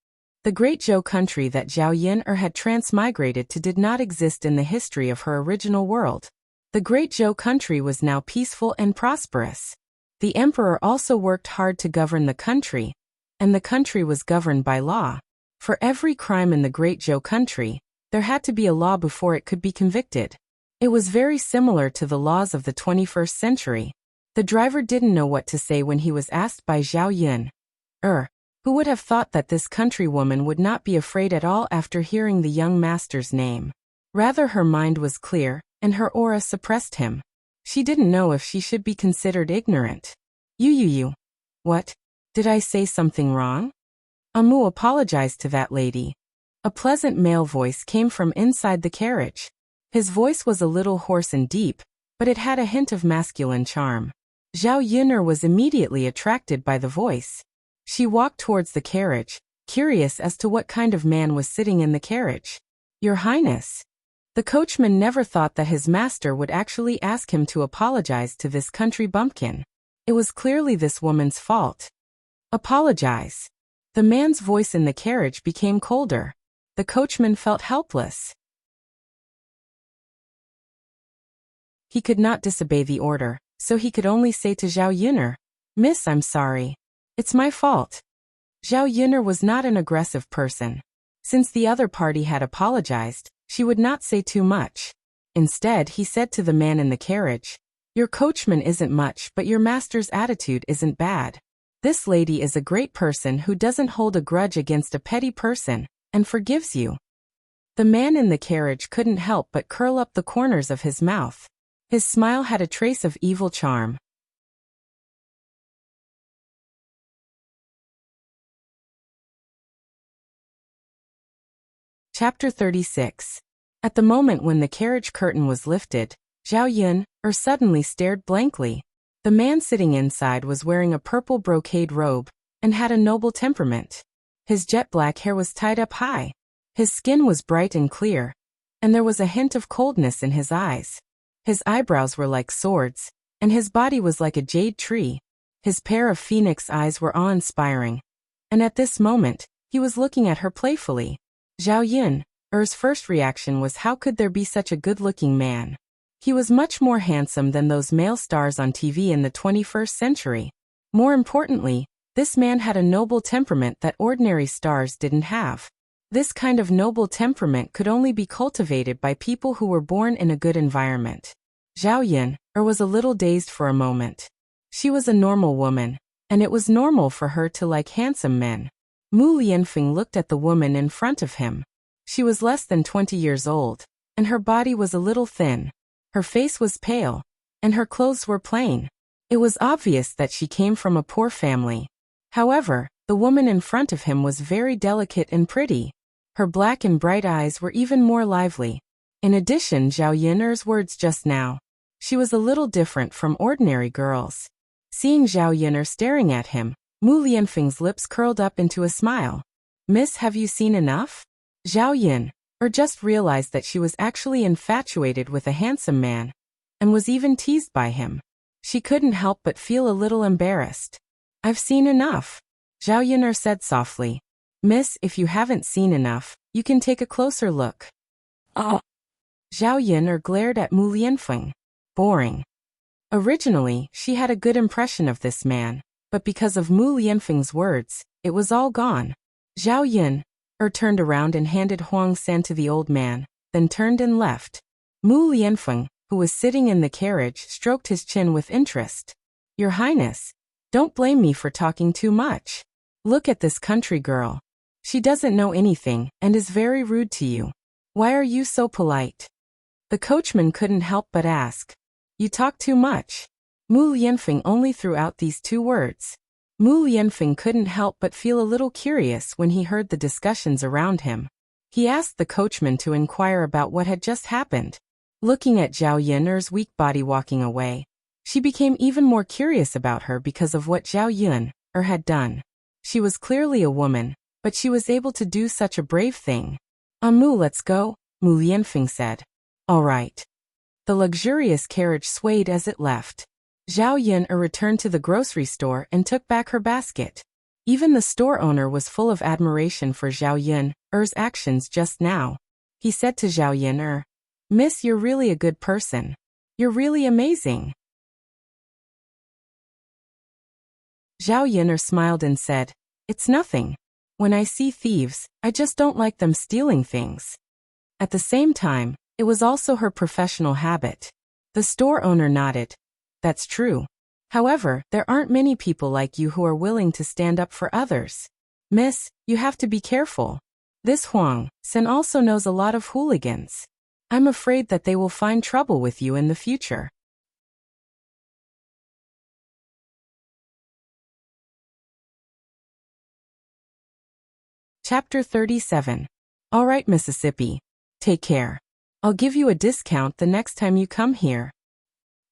The great Zhou country that Zhao Yin'er had transmigrated to did not exist in the history of her original world. The great Zhou country was now peaceful and prosperous. The emperor also worked hard to govern the country, and the country was governed by law. For every crime in the great Zhou country, there had to be a law before it could be convicted. It was very similar to the laws of the 21st century. The driver didn't know what to say when he was asked by Zhao Yin'er. Who would have thought that this countrywoman would not be afraid at all after hearing the young master's name? Rather, her mind was clear, and her aura suppressed him. She didn't know if she should be considered ignorant. You. What? Did I say something wrong? Amu apologized to that lady. A pleasant male voice came from inside the carriage. His voice was a little hoarse and deep, but it had a hint of masculine charm. Zhao Yin'er was immediately attracted by the voice. She walked towards the carriage, curious as to what kind of man was sitting in the carriage. "Your Highness." The coachman never thought that his master would actually ask him to apologize to this country bumpkin. It was clearly this woman's fault. "Apologize." The man's voice in the carriage became colder. The coachman felt helpless. He could not disobey the order, so he could only say to Zhao Yin'er, "Miss, I'm sorry. It's my fault." Zhao Yin'er was not an aggressive person. Since the other party had apologized, she would not say too much. Instead, he said to the man in the carriage, "Your coachman isn't much, but your master's attitude isn't bad. This lady is a great person who doesn't hold a grudge against a petty person, and forgives you." The man in the carriage couldn't help but curl up the corners of his mouth. His smile had a trace of evil charm. Chapter 36. At the moment when the carriage curtain was lifted, Zhao Yin'er suddenly stared blankly. The man sitting inside was wearing a purple brocade robe and had a noble temperament. His jet black hair was tied up high. His skin was bright and clear, and there was a hint of coldness in his eyes. His eyebrows were like swords, and his body was like a jade tree. His pair of phoenix eyes were awe-inspiring. And at this moment, he was looking at her playfully. Zhao Yin's first reaction was, how could there be such a good-looking man? He was much more handsome than those male stars on TV in the 21st century. More importantly, this man had a noble temperament that ordinary stars didn't have. This kind of noble temperament could only be cultivated by people who were born in a good environment. Zhao Yin was a little dazed for a moment. She was a normal woman, and it was normal for her to like handsome men. Mu Lianfeng looked at the woman in front of him. She was less than 20 years old, and her body was a little thin. Her face was pale, and her clothes were plain. It was obvious that she came from a poor family. However, the woman in front of him was very delicate and pretty. Her black and bright eyes were even more lively. In addition, Zhao Yin's words just now. She was a little different from ordinary girls. Seeing Zhao Yin staring at him, Mu Lianfeng's lips curled up into a smile. Miss, have you seen enough? Zhao Yin just realized that she was actually infatuated with a handsome man, and was even teased by him. She couldn't help but feel a little embarrassed. I've seen enough, Zhao Yin said softly. Miss, if you haven't seen enough, you can take a closer look. Oh. Zhao Yin glared at Mu Lianfeng. Boring. Originally, she had a good impression of this man, but because of Mu Lianfeng's words, it was all gone. Zhao Yin turned around and handed Huang San to the old man, then turned and left. Mu Lianfeng, who was sitting in the carriage, stroked his chin with interest. Your Highness, don't blame me for talking too much. Look at this country girl. She doesn't know anything and is very rude to you. Why are you so polite? The coachman couldn't help but ask. You talk too much. Mu Lianfeng only threw out these two words. Mu Lianfeng couldn't help but feel a little curious when he heard the discussions around him. He asked the coachman to inquire about what had just happened. Looking at Zhao Yin's weak body walking away, she became even more curious about her because of what Zhao Yin had done. She was clearly a woman, but she was able to do such a brave thing. Mu, let's go, Mu Lianfeng said. All right. The luxurious carriage swayed as it left. Zhao Yin returned to the grocery store and took back her basket. Even the store owner was full of admiration for Zhao Yin's actions just now. He said to Zhao Yin, Miss, you're really a good person. You're really amazing. Zhao Yin smiled and said, It's nothing. When I see thieves, I just don't like them stealing things. At the same time, it was also her professional habit. The store owner nodded. That's true. However, there aren't many people like you who are willing to stand up for others. Miss, you have to be careful. This Huang San also knows a lot of hooligans. I'm afraid that they will find trouble with you in the future. Chapter 37. All right, Mississippi. Take care. I'll give you a discount the next time you come here.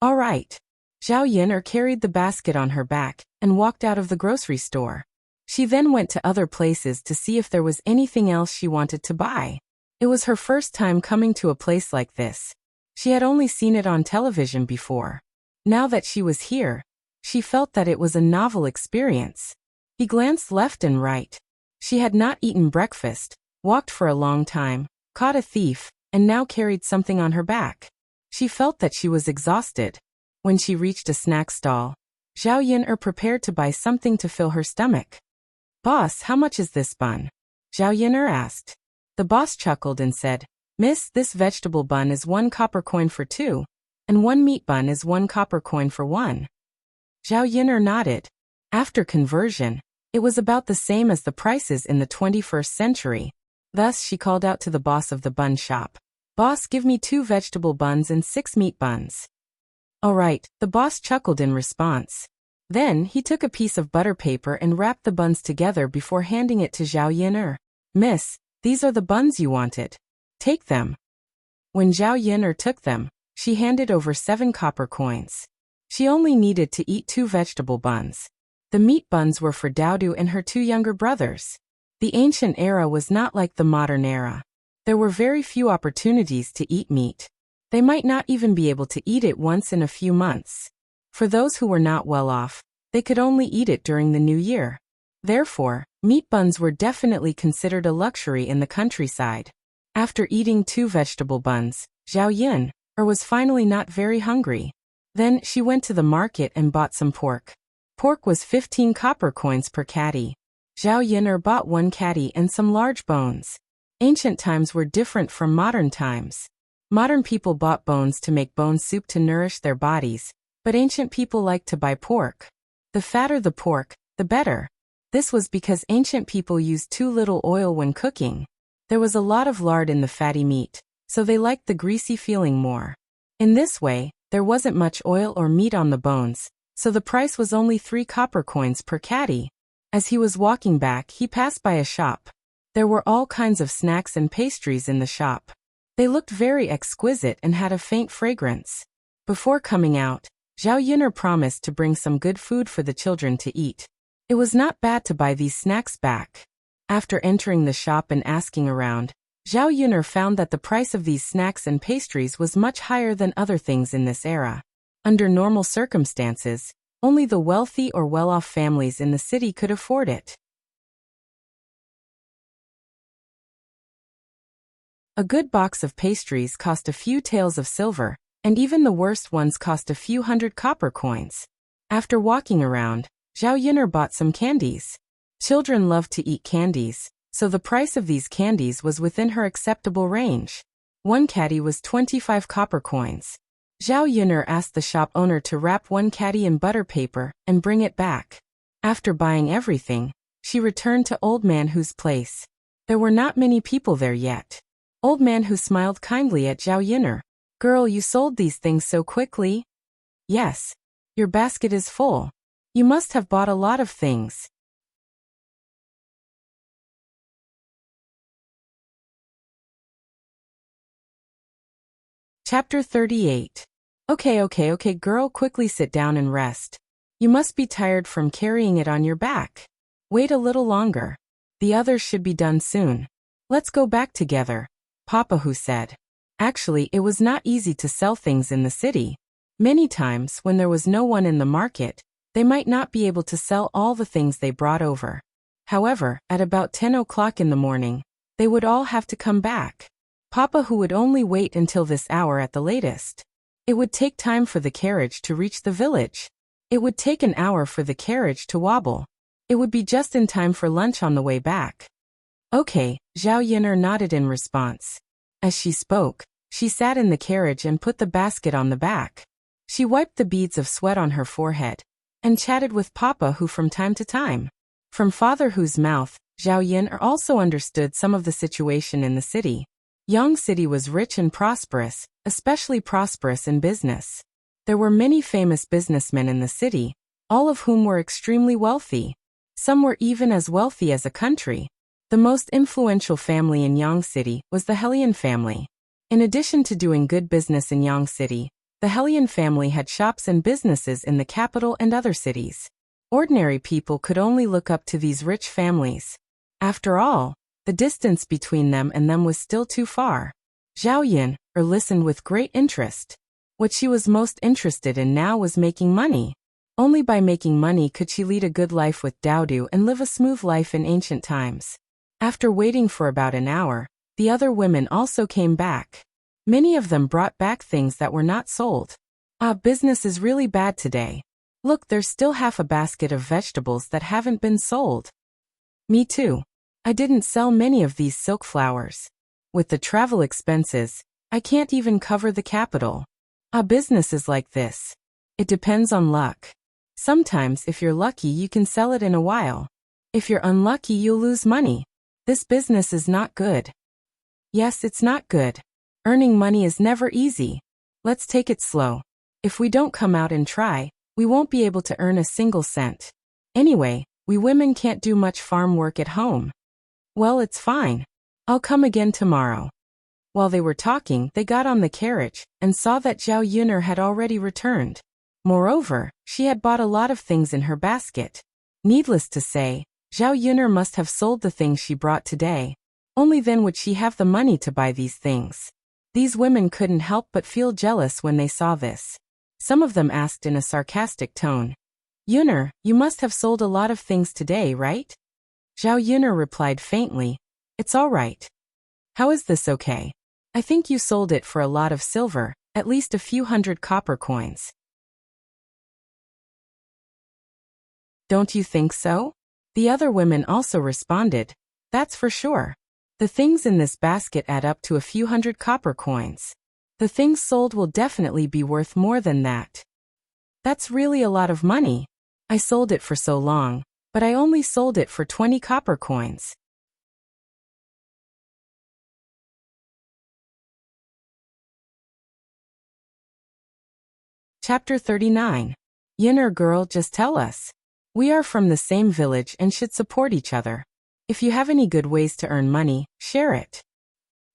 All right. Zhao Yin carried the basket on her back and walked out of the grocery store. She then went to other places to see if there was anything else she wanted to buy. It was her first time coming to a place like this. She had only seen it on television before. Now that she was here, she felt that it was a novel experience. He glanced left and right. She had not eaten breakfast, walked for a long time, caught a thief, and now carried something on her back. She felt that she was exhausted. When she reached a snack stall, Zhao Yin prepared to buy something to fill her stomach. Boss, how much is this bun? Zhao Yin asked. The boss chuckled and said, Miss, this vegetable bun is 1 copper coin for 2, and 1 meat bun is 1 copper coin for 1. Zhao Yin nodded. After conversion, it was about the same as the prices in the 21st century. Thus she called out to the boss of the bun shop. Boss, give me 2 vegetable buns and 6 meat buns. All right, the boss chuckled in response. Then he took a piece of butter paper and wrapped the buns together before handing it to Zhao Yin. Miss, these are the buns you wanted. Take them. When Zhao Yin took them, she handed over 7 copper coins. She only needed to eat 2 vegetable buns. The meat buns were for Daodu and her 2 younger brothers. The ancient era was not like the modern era. There were very few opportunities to eat meat. They might not even be able to eat it once in a few months. For those who were not well off, they could only eat it during the new year. Therefore, meat buns were definitely considered a luxury in the countryside. After eating 2 vegetable buns, Zhao Yun was finally not very hungry. Then she went to the market and bought some pork. Pork was 15 copper coins per catty. Zhao Yun bought 1 catty and some large bones. Ancient times were different from modern times. Modern people bought bones to make bone soup to nourish their bodies, but ancient people liked to buy pork. The fatter the pork, the better. This was because ancient people used too little oil when cooking. There was a lot of lard in the fatty meat, so they liked the greasy feeling more. In this way, there wasn't much oil or meat on the bones, so the price was only 3 copper coins per catty. As he was walking back, he passed by a shop. There were all kinds of snacks and pastries in the shop. They looked very exquisite and had a faint fragrance. Before coming out, Zhao Yun promised to bring some good food for the children to eat. It was not bad to buy these snacks back. After entering the shop and asking around, Zhao Yun found that the price of these snacks and pastries was much higher than other things in this era. Under normal circumstances, only the wealthy or well-off families in the city could afford it. A good box of pastries cost a few taels of silver, and even the worst ones cost a few hundred copper coins. After walking around, Zhao Yun bought some candies. Children love to eat candies, so the price of these candies was within her acceptable range. 1 catty was 25 copper coins. Zhao Yun asked the shop owner to wrap 1 catty in butter paper and bring it back. After buying everything, she returned to Old Man Hu's place. There were not many people there yet. Old Man Hu smiled kindly at Zhao Yun. "Girl, you sold these things so quickly?" "Yes. Your basket is full. You must have bought a lot of things." Chapter 38. Okay, girl, quickly sit down and rest. You must be tired from carrying it on your back. Wait a little longer. The others should be done soon. Let's go back together, Papa Hu said. Actually, it was not easy to sell things in the city. Many times, when there was no one in the market, they might not be able to sell all the things they brought over. However, at about 10 o'clock in the morning, they would all have to come back. Papa Hu would only wait until this hour at the latest. It would take time for the carriage to reach the village. It would take an hour for the carriage to wobble. It would be just in time for lunch on the way back. Okay, Zhao Yun nodded in response. As she spoke, she sat in the carriage and put the basket on the back. She wiped the beads of sweat on her forehead and chatted with Papa Hu from time to time. From Father Hu's mouth, Zhao Yun also understood some of the situation in the city. Yang City was rich and prosperous, especially prosperous in business. There were many famous businessmen in the city, all of whom were extremely wealthy. Some were even as wealthy as a country. The most influential family in Yang City was the Helian family. In addition to doing good business in Yang City, the Helian family had shops and businesses in the capital and other cities. Ordinary people could only look up to these rich families. After all, the distance between them and them was still too far. Zhao Yun listened with great interest. What she was most interested in now was making money. Only by making money could she lead a good life with Daodu and live a smooth life in ancient times. After waiting for about an hour, the other women also came back. Many of them brought back things that were not sold. Business is really bad today. Look, there's still half a basket of vegetables that haven't been sold. Me too. I didn't sell many of these silk flowers. With the travel expenses, I can't even cover the capital. Business is like this. It depends on luck. Sometimes if you're lucky you can sell it in a while. If you're unlucky you'll lose money. This business is not good. Yes, it's not good. Earning money is never easy. Let's take it slow. If we don't come out and try, we won't be able to earn a single cent. Anyway, we women can't do much farm work at home. Well, it's fine. I'll come again tomorrow. While they were talking, they got on the carriage and saw that Zhao Yun had already returned. Moreover, she had bought a lot of things in her basket. Needless to say, Zhao Yun must have sold the things she brought today. Only then would she have the money to buy these things. These women couldn't help but feel jealous when they saw this. Some of them asked in a sarcastic tone, Yuner, you must have sold a lot of things today, right? Zhao Yuner replied faintly, it's all right. How is this okay? I think you sold it for a lot of silver, at least a few hundred copper coins. Don't you think so? The other women also responded, that's for sure. The things in this basket add up to a few hundred copper coins. The things sold will definitely be worth more than that. That's really a lot of money. I sold it for so long, but I only sold it for 20 copper coins. Chapter 39. Yuner girl, just tell us. We are from the same village and should support each other. If you have any good ways to earn money, share it.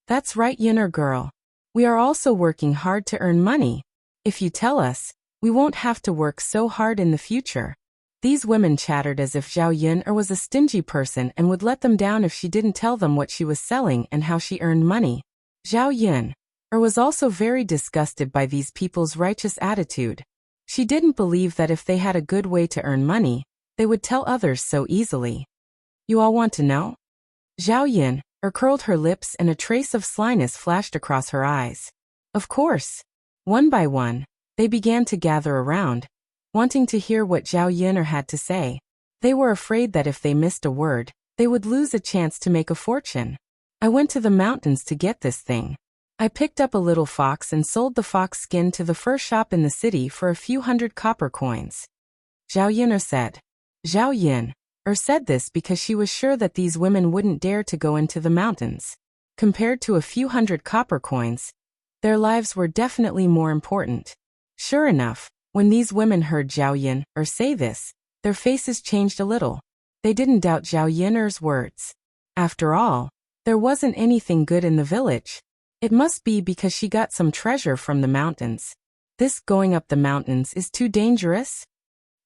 That's right, Yuner girl. We are also working hard to earn money. If you tell us, we won't have to work so hard in the future. These women chattered as if Zhao Yuner was a stingy person and would let them down if she didn't tell them what she was selling and how she earned money. Zhao Yuner was also very disgusted by these people's righteous attitude. She didn't believe that if they had a good way to earn money, they would tell others so easily. You all want to know? Zhao Yuner curled her lips and a trace of slyness flashed across her eyes. Of course. One by one, they began to gather around, wanting to hear what Zhao Yuner had to say. They were afraid that if they missed a word, they would lose a chance to make a fortune. I went to the mountains to get this thing. I picked up a little fox and sold the fox skin to the first shop in the city for a few hundred copper coins. Zhao Yuner said. Zhao Yuner said this because she was sure that these women wouldn't dare to go into the mountains. Compared to a few hundred copper coins, their lives were definitely more important. Sure enough, when these women heard Zhao Yuner say this, their faces changed a little. They didn't doubt Zhao Yuner's words. After all, there wasn't anything good in the village. It must be because she got some treasure from the mountains. This going up the mountains is too dangerous.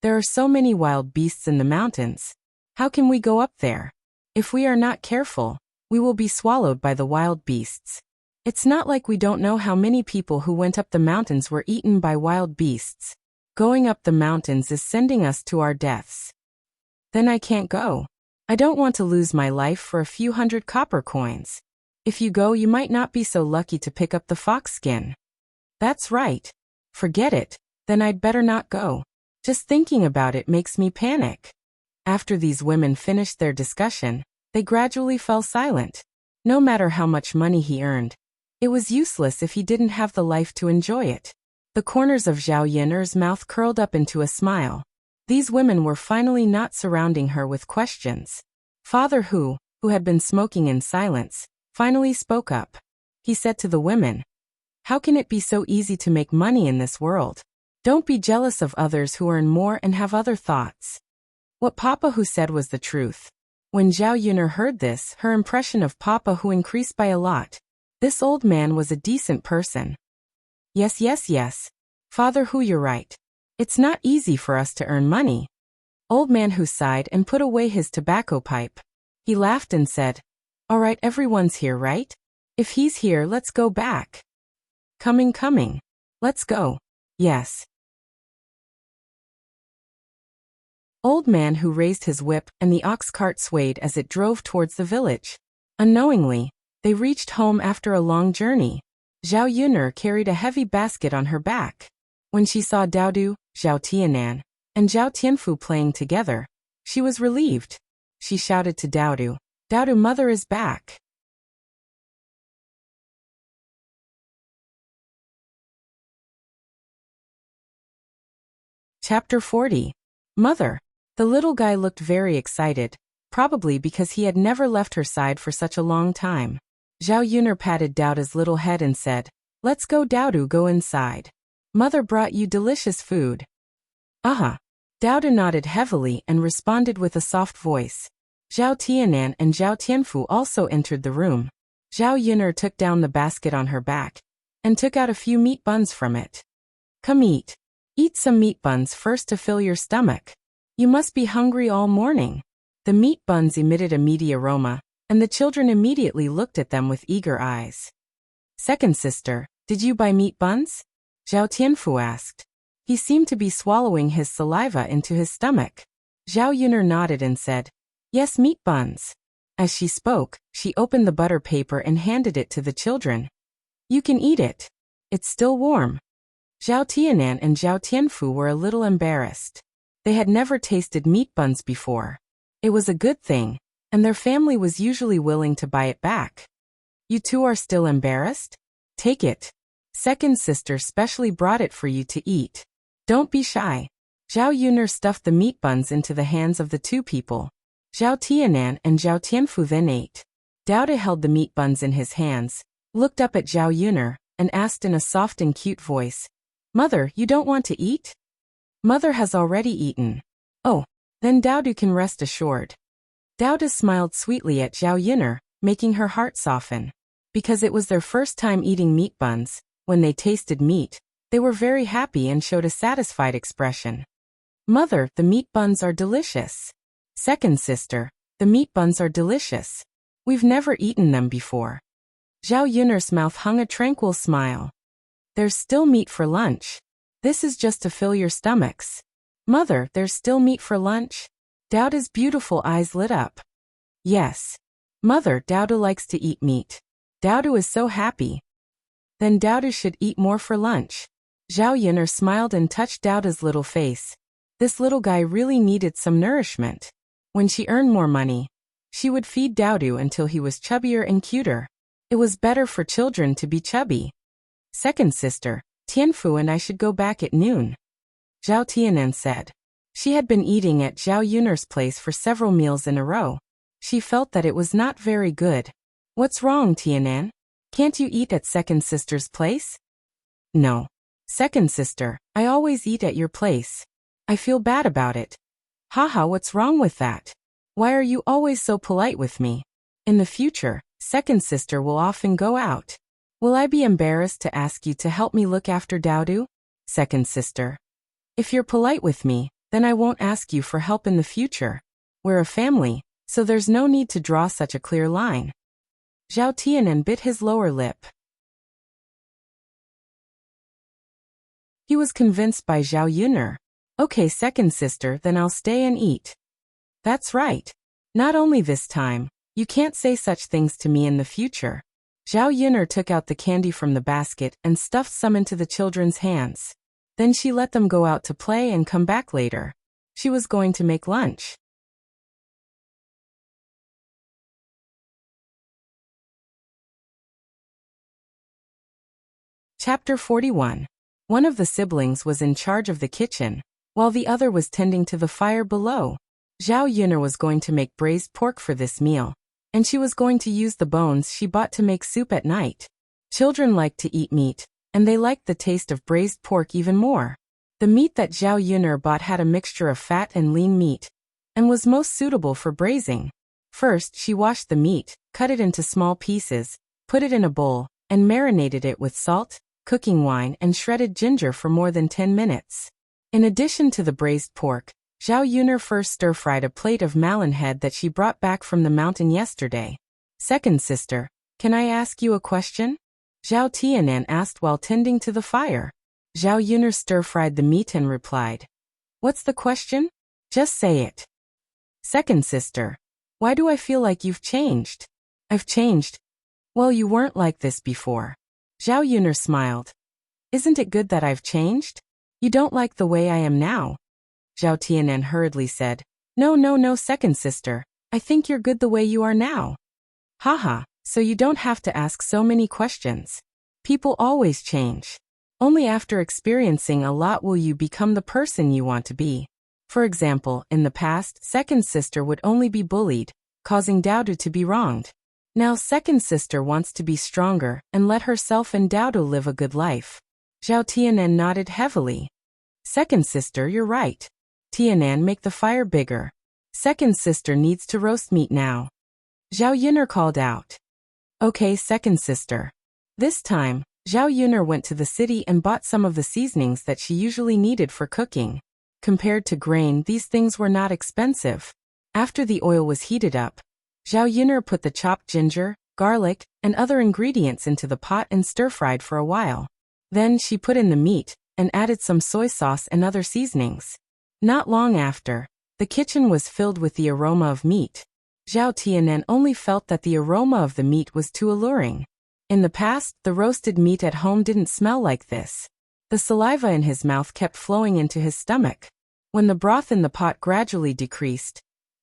There are so many wild beasts in the mountains. How can we go up there? If we are not careful, we will be swallowed by the wild beasts. It's not like we don't know how many people who went up the mountains were eaten by wild beasts. Going up the mountains is sending us to our deaths. Then I can't go. I don't want to lose my life for a few hundred copper coins. If you go, you might not be so lucky to pick up the fox skin. That's right. Forget it, then I'd better not go. Just thinking about it makes me panic. After these women finished their discussion, they gradually fell silent. No matter how much money he earned, it was useless if he didn't have the life to enjoy it. The corners of Zhao Yuner's mouth curled up into a smile. These women were finally not surrounding her with questions. Father Hu had been smoking in silence, finally spoke up. He said to the women, how can it be so easy to make money in this world? Don't be jealous of others who earn more and have other thoughts. What Papa Hu said was the truth. When Zhao Yuner heard this, her impression of Papa Hu increased by a lot. This old man was a decent person. Yes. Father Hu, you're right. It's not easy for us to earn money. Old man Hu sighed and put away his tobacco pipe. He laughed and said, all right, everyone's here, right? If he's here, let's go back. Coming. Let's go. Yes. Old man Hu raised his whip and the ox cart swayed as it drove towards the village. Unknowingly, they reached home after a long journey. Zhao Yuner carried a heavy basket on her back. When she saw Daodu, Zhao Tianan, and Zhao Tianfu playing together, she was relieved. She shouted to Daodu, Daodu, mother is back. Chapter 40. Mother. The little guy looked very excited, probably because he had never left her side for such a long time. Zhao Yuner patted Daodu's little head and said, let's go, Daodu, go inside. Mother brought you delicious food. Daodu nodded heavily and responded with a soft voice. Zhao Tianan and Zhao Tianfu also entered the room. Zhao Yuner took down the basket on her back and took out a few meat buns from it. Come eat. Eat some meat buns first to fill your stomach. You must be hungry all morning. The meat buns emitted a meaty aroma, and the children immediately looked at them with eager eyes. Second sister, did you buy meat buns? Zhao Tianfu asked. He seemed to be swallowing his saliva into his stomach. Zhao Yuner nodded and said, "Yes, meat buns." As she spoke, she opened the butter paper and handed it to the children. "You can eat it. It's still warm." Zhao Tianan and Zhao Tianfu were a little embarrassed. They had never tasted meat buns before. It was a good thing, and their family was usually willing to buy it back. "You two are still embarrassed? Take it. Second sister specially brought it for you to eat. Don't be shy." Zhao Yuner stuffed the meat buns into the hands of the two people. Zhao Tianan and Zhao Tianfu then ate. Dao De held the meat buns in his hands, looked up at Zhao Yuner, and asked in a soft and cute voice, "Mother, you don't want to eat?" "Mother has already eaten." "Oh, then Dao De can rest assured." Dao De smiled sweetly at Zhao Yuner, making her heart soften. Because it was their first time eating meat buns, when they tasted meat, they were very happy and showed a satisfied expression. "Mother, the meat buns are delicious." "Second sister, the meat buns are delicious. We've never eaten them before." Zhao Yuner's mouth hung a tranquil smile. "There's still meat for lunch. This is just to fill your stomachs." "Mother, there's still meat for lunch?" Dao De's beautiful eyes lit up. "Yes. Mother, Dao De likes to eat meat." Dao De is so happy. "Then Dao De should eat more for lunch." Zhao Yuner smiled and touched Dao De's little face. This little guy really needed some nourishment. When she earned more money, she would feed Dao De until he was chubbier and cuter. It was better for children to be chubby. "Second sister, Tianfu and I should go back at noon," Zhao Tianan said. She had been eating at Zhao Yuner's place for several meals in a row. She felt that it was not very good. "What's wrong, Tianan? Can't you eat at second sister's place?" "No. Second sister, I always eat at your place. I feel bad about it." "Haha, what's wrong with that? Why are you always so polite with me? In the future, second sister will often go out. Will I be embarrassed to ask you to help me look after Dao De?" "Second sister, if you're polite with me, then I won't ask you for help in the future. We're a family, so there's no need to draw such a clear line." Zhao Tianan bit his lower lip. He was convinced by Zhao Yuner. "Okay, second sister, then I'll stay and eat." "That's right. Not only this time, you can't say such things to me in the future." Zhao Yuner took out the candy from the basket and stuffed some into the children's hands. Then she let them go out to play and come back later. She was going to make lunch. Chapter 41. One of the siblings was in charge of the kitchen, while the other was tending to the fire below. Zhao Yuner was going to make braised pork for this meal, and she was going to use the bones she bought to make soup at night. Children like to eat meat, and they liked the taste of braised pork even more. The meat that Zhao Yuner bought had a mixture of fat and lean meat, and was most suitable for braising. First, she washed the meat, cut it into small pieces, put it in a bowl, and marinated it with salt, cooking wine, and shredded ginger for more than 10 minutes. In addition to the braised pork, Zhao Yuner first stir-fried a plate of melon head that she brought back from the mountain yesterday. "Second sister, can I ask you a question?" Zhao Tianan asked while tending to the fire. Zhao Yuner stir-fried the meat and replied, "What's the question? Just say it." "Second sister, why do I feel like you've changed?" "I've changed? Well, you weren't like this before." Zhao Yuner smiled. "Isn't it good that I've changed? You don't like the way I am now?" Zhao Tianan hurriedly said, No, second sister. I think you're good the way you are now." "Haha, so you don't have to ask so many questions. People always change. Only after experiencing a lot will you become the person you want to be." For example, in the past, second sister would only be bullied, causing Dao De to be wronged. Now second sister wants to be stronger and let herself and Dao De live a good life. Zhao Tianan nodded heavily. "Second sister, you're right. Tianan, make the fire bigger. Second sister needs to roast meat now." Zhao Yuner called out. "Okay, second sister." This time, Zhao Yuner went to the city and bought some of the seasonings that she usually needed for cooking. Compared to grain, these things were not expensive. After the oil was heated up, Zhao Yuner put the chopped ginger, garlic, and other ingredients into the pot and stir-fried for a while. Then she put in the meat, and added some soy sauce and other seasonings. Not long after, the kitchen was filled with the aroma of meat. Zhao Tianan only felt that the aroma of the meat was too alluring. In the past, the roasted meat at home didn't smell like this. The saliva in his mouth kept flowing into his stomach. When the broth in the pot gradually decreased,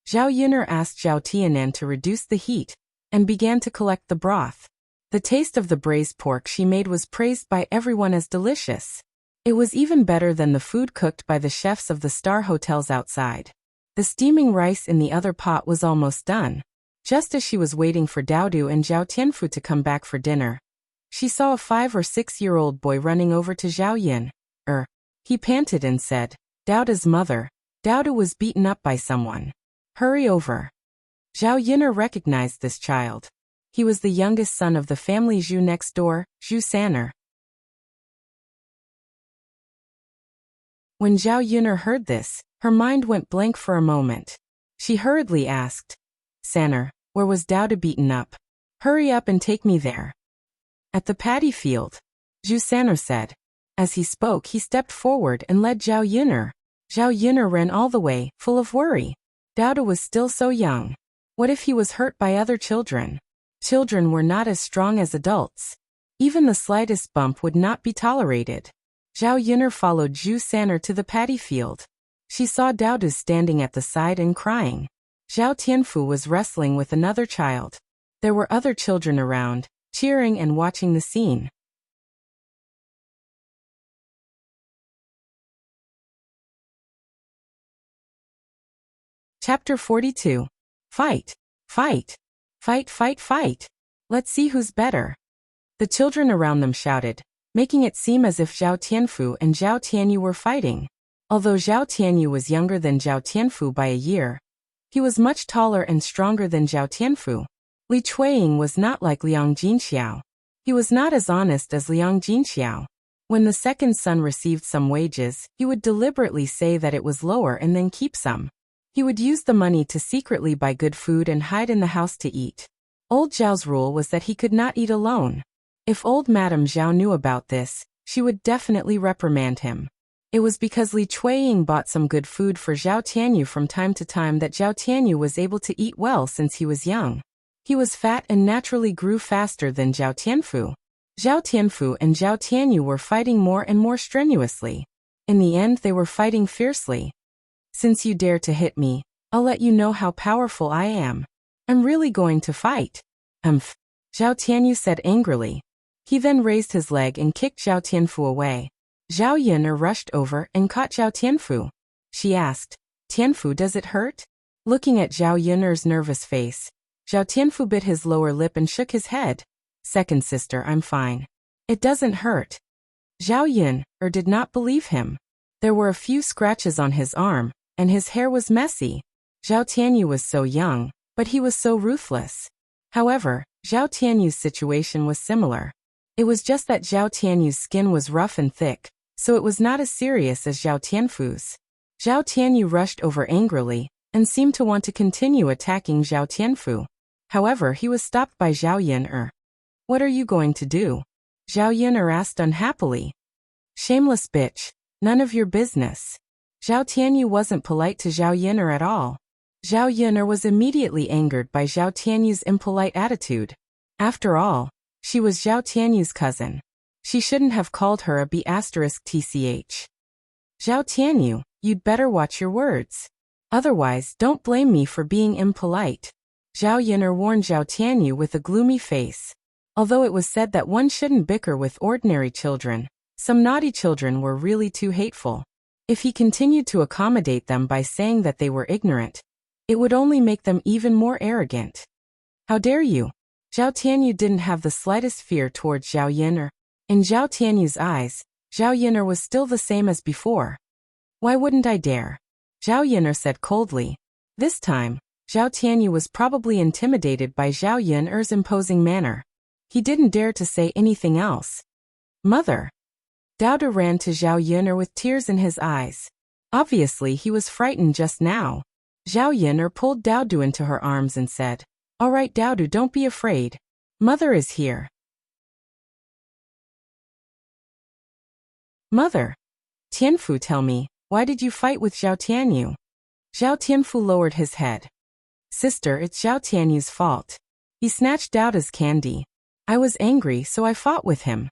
Zhao Yun'er asked Zhao Tianan to reduce the heat, and began to collect the broth. The taste of the braised pork she made was praised by everyone as delicious. It was even better than the food cooked by the chefs of the star hotels outside. The steaming rice in the other pot was almost done. Just as she was waiting for Daodu and Zhao Tianfu to come back for dinner, she saw a 5 or 6-year-old boy running over to Zhao Yun. He panted and said, "Daodu's mother, Daodu was beaten up by someone. Hurry over." Zhao Yun'er recognized this child. He was the youngest son of the family Zhu next door, Zhu San'er. When Zhao Yun'er heard this, her mind went blank for a moment. She hurriedly asked, "San'er, where was Daodu beaten up? Hurry up and take me there." "At the paddy field," Zhu San'er said. As he spoke, he stepped forward and led Zhao Yun'er. Zhao Yun'er ran all the way, full of worry. Daodu was still so young. What if he was hurt by other children? Children were not as strong as adults. Even the slightest bump would not be tolerated. Zhao Yun'er followed Zhu San'er to the paddy field. She saw Daodu standing at the side and crying. Zhao Tianfu was wrestling with another child. There were other children around, cheering and watching the scene. Chapter 42. Fight! Fight! Fight, fight, fight! Let's see who's better. The children around them shouted, making it seem as if Zhao Tianfu and Zhao Tianyu were fighting. Although Zhao Tianyu was younger than Zhao Tianfu by a year, he was much taller and stronger than Zhao Tianfu. Li Chuiying was not like Liang Jinxiao. He was not as honest as Liang Jinxiao. When the second son received some wages, he would deliberately say that it was lower and then keep some. He would use the money to secretly buy good food and hide in the house to eat. Old Zhao's rule was that he could not eat alone. If old Madame Zhao knew about this, she would definitely reprimand him. It was because Li Chuiying bought some good food for Zhao Tianyu from time to time that Zhao Tianyu was able to eat well since he was young. He was fat and naturally grew faster than Zhao Tianfu. Zhao Tianfu and Zhao Tianyu were fighting more and more strenuously. In the end, they were fighting fiercely. "Since you dare to hit me, I'll let you know how powerful I am. I'm really going to fight." Zhao Tianyu said angrily. He then raised his leg and kicked Zhao Tianfu away. Zhao Yun'er rushed over and caught Zhao Tianfu. She asked, "Tianfu, does it hurt?" Looking at Zhao Yun'er's nervous face, Zhao Tianfu bit his lower lip and shook his head. "Second sister, I'm fine. It doesn't hurt." Zhao Yun'er did not believe him. There were a few scratches on his arm, and his hair was messy. Zhao Tianyu was so young, but he was so ruthless. However, Zhao Tianyu's situation was similar. It was just that Zhao Tianyu's skin was rough and thick, so it was not as serious as Zhao Tianfu's. Zhao Tianyu rushed over angrily, and seemed to want to continue attacking Zhao Tianfu. However, he was stopped by Zhao Yun'er. "What are you going to do?" Zhao Yun'er asked unhappily. "Shameless bitch, none of your business." Zhao Tianyu wasn't polite to Zhao Yun'er at all. Zhao Yun'er was immediately angered by Zhao Tianyu's impolite attitude. After all, she was Zhao Tianyu's cousin. She shouldn't have called her a B***tch. "Zhao Tianyu, you'd better watch your words. Otherwise, don't blame me for being impolite." Zhao Yun'er warned Zhao Tianyu with a gloomy face. Although it was said that one shouldn't bicker with ordinary children, some naughty children were really too hateful. If he continued to accommodate them by saying that they were ignorant, it would only make them even more arrogant. "How dare you?" Zhao Tianyu didn't have the slightest fear towards Zhao Yun'er. In Zhao Tianyu's eyes, Zhao Yun'er was still the same as before. "Why wouldn't I dare?" Zhao Yun'er said coldly. This time, Zhao Tianyu was probably intimidated by Zhao Yun'er's imposing manner. He didn't dare to say anything else. "Mother!" Daodu ran to Zhao Yun'er with tears in his eyes. Obviously, he was frightened just now. Zhao Yun'er pulled Daodu into her arms and said, "All right, Daodu, don't be afraid. Mother is here." "Mother, Tianfu, tell me, why did you fight with Zhao Tianyu? Zhao Tianfu lowered his head. Sister, it's Zhao Tianyu's fault. He snatched Daoda's candy. I was angry, so I fought with him.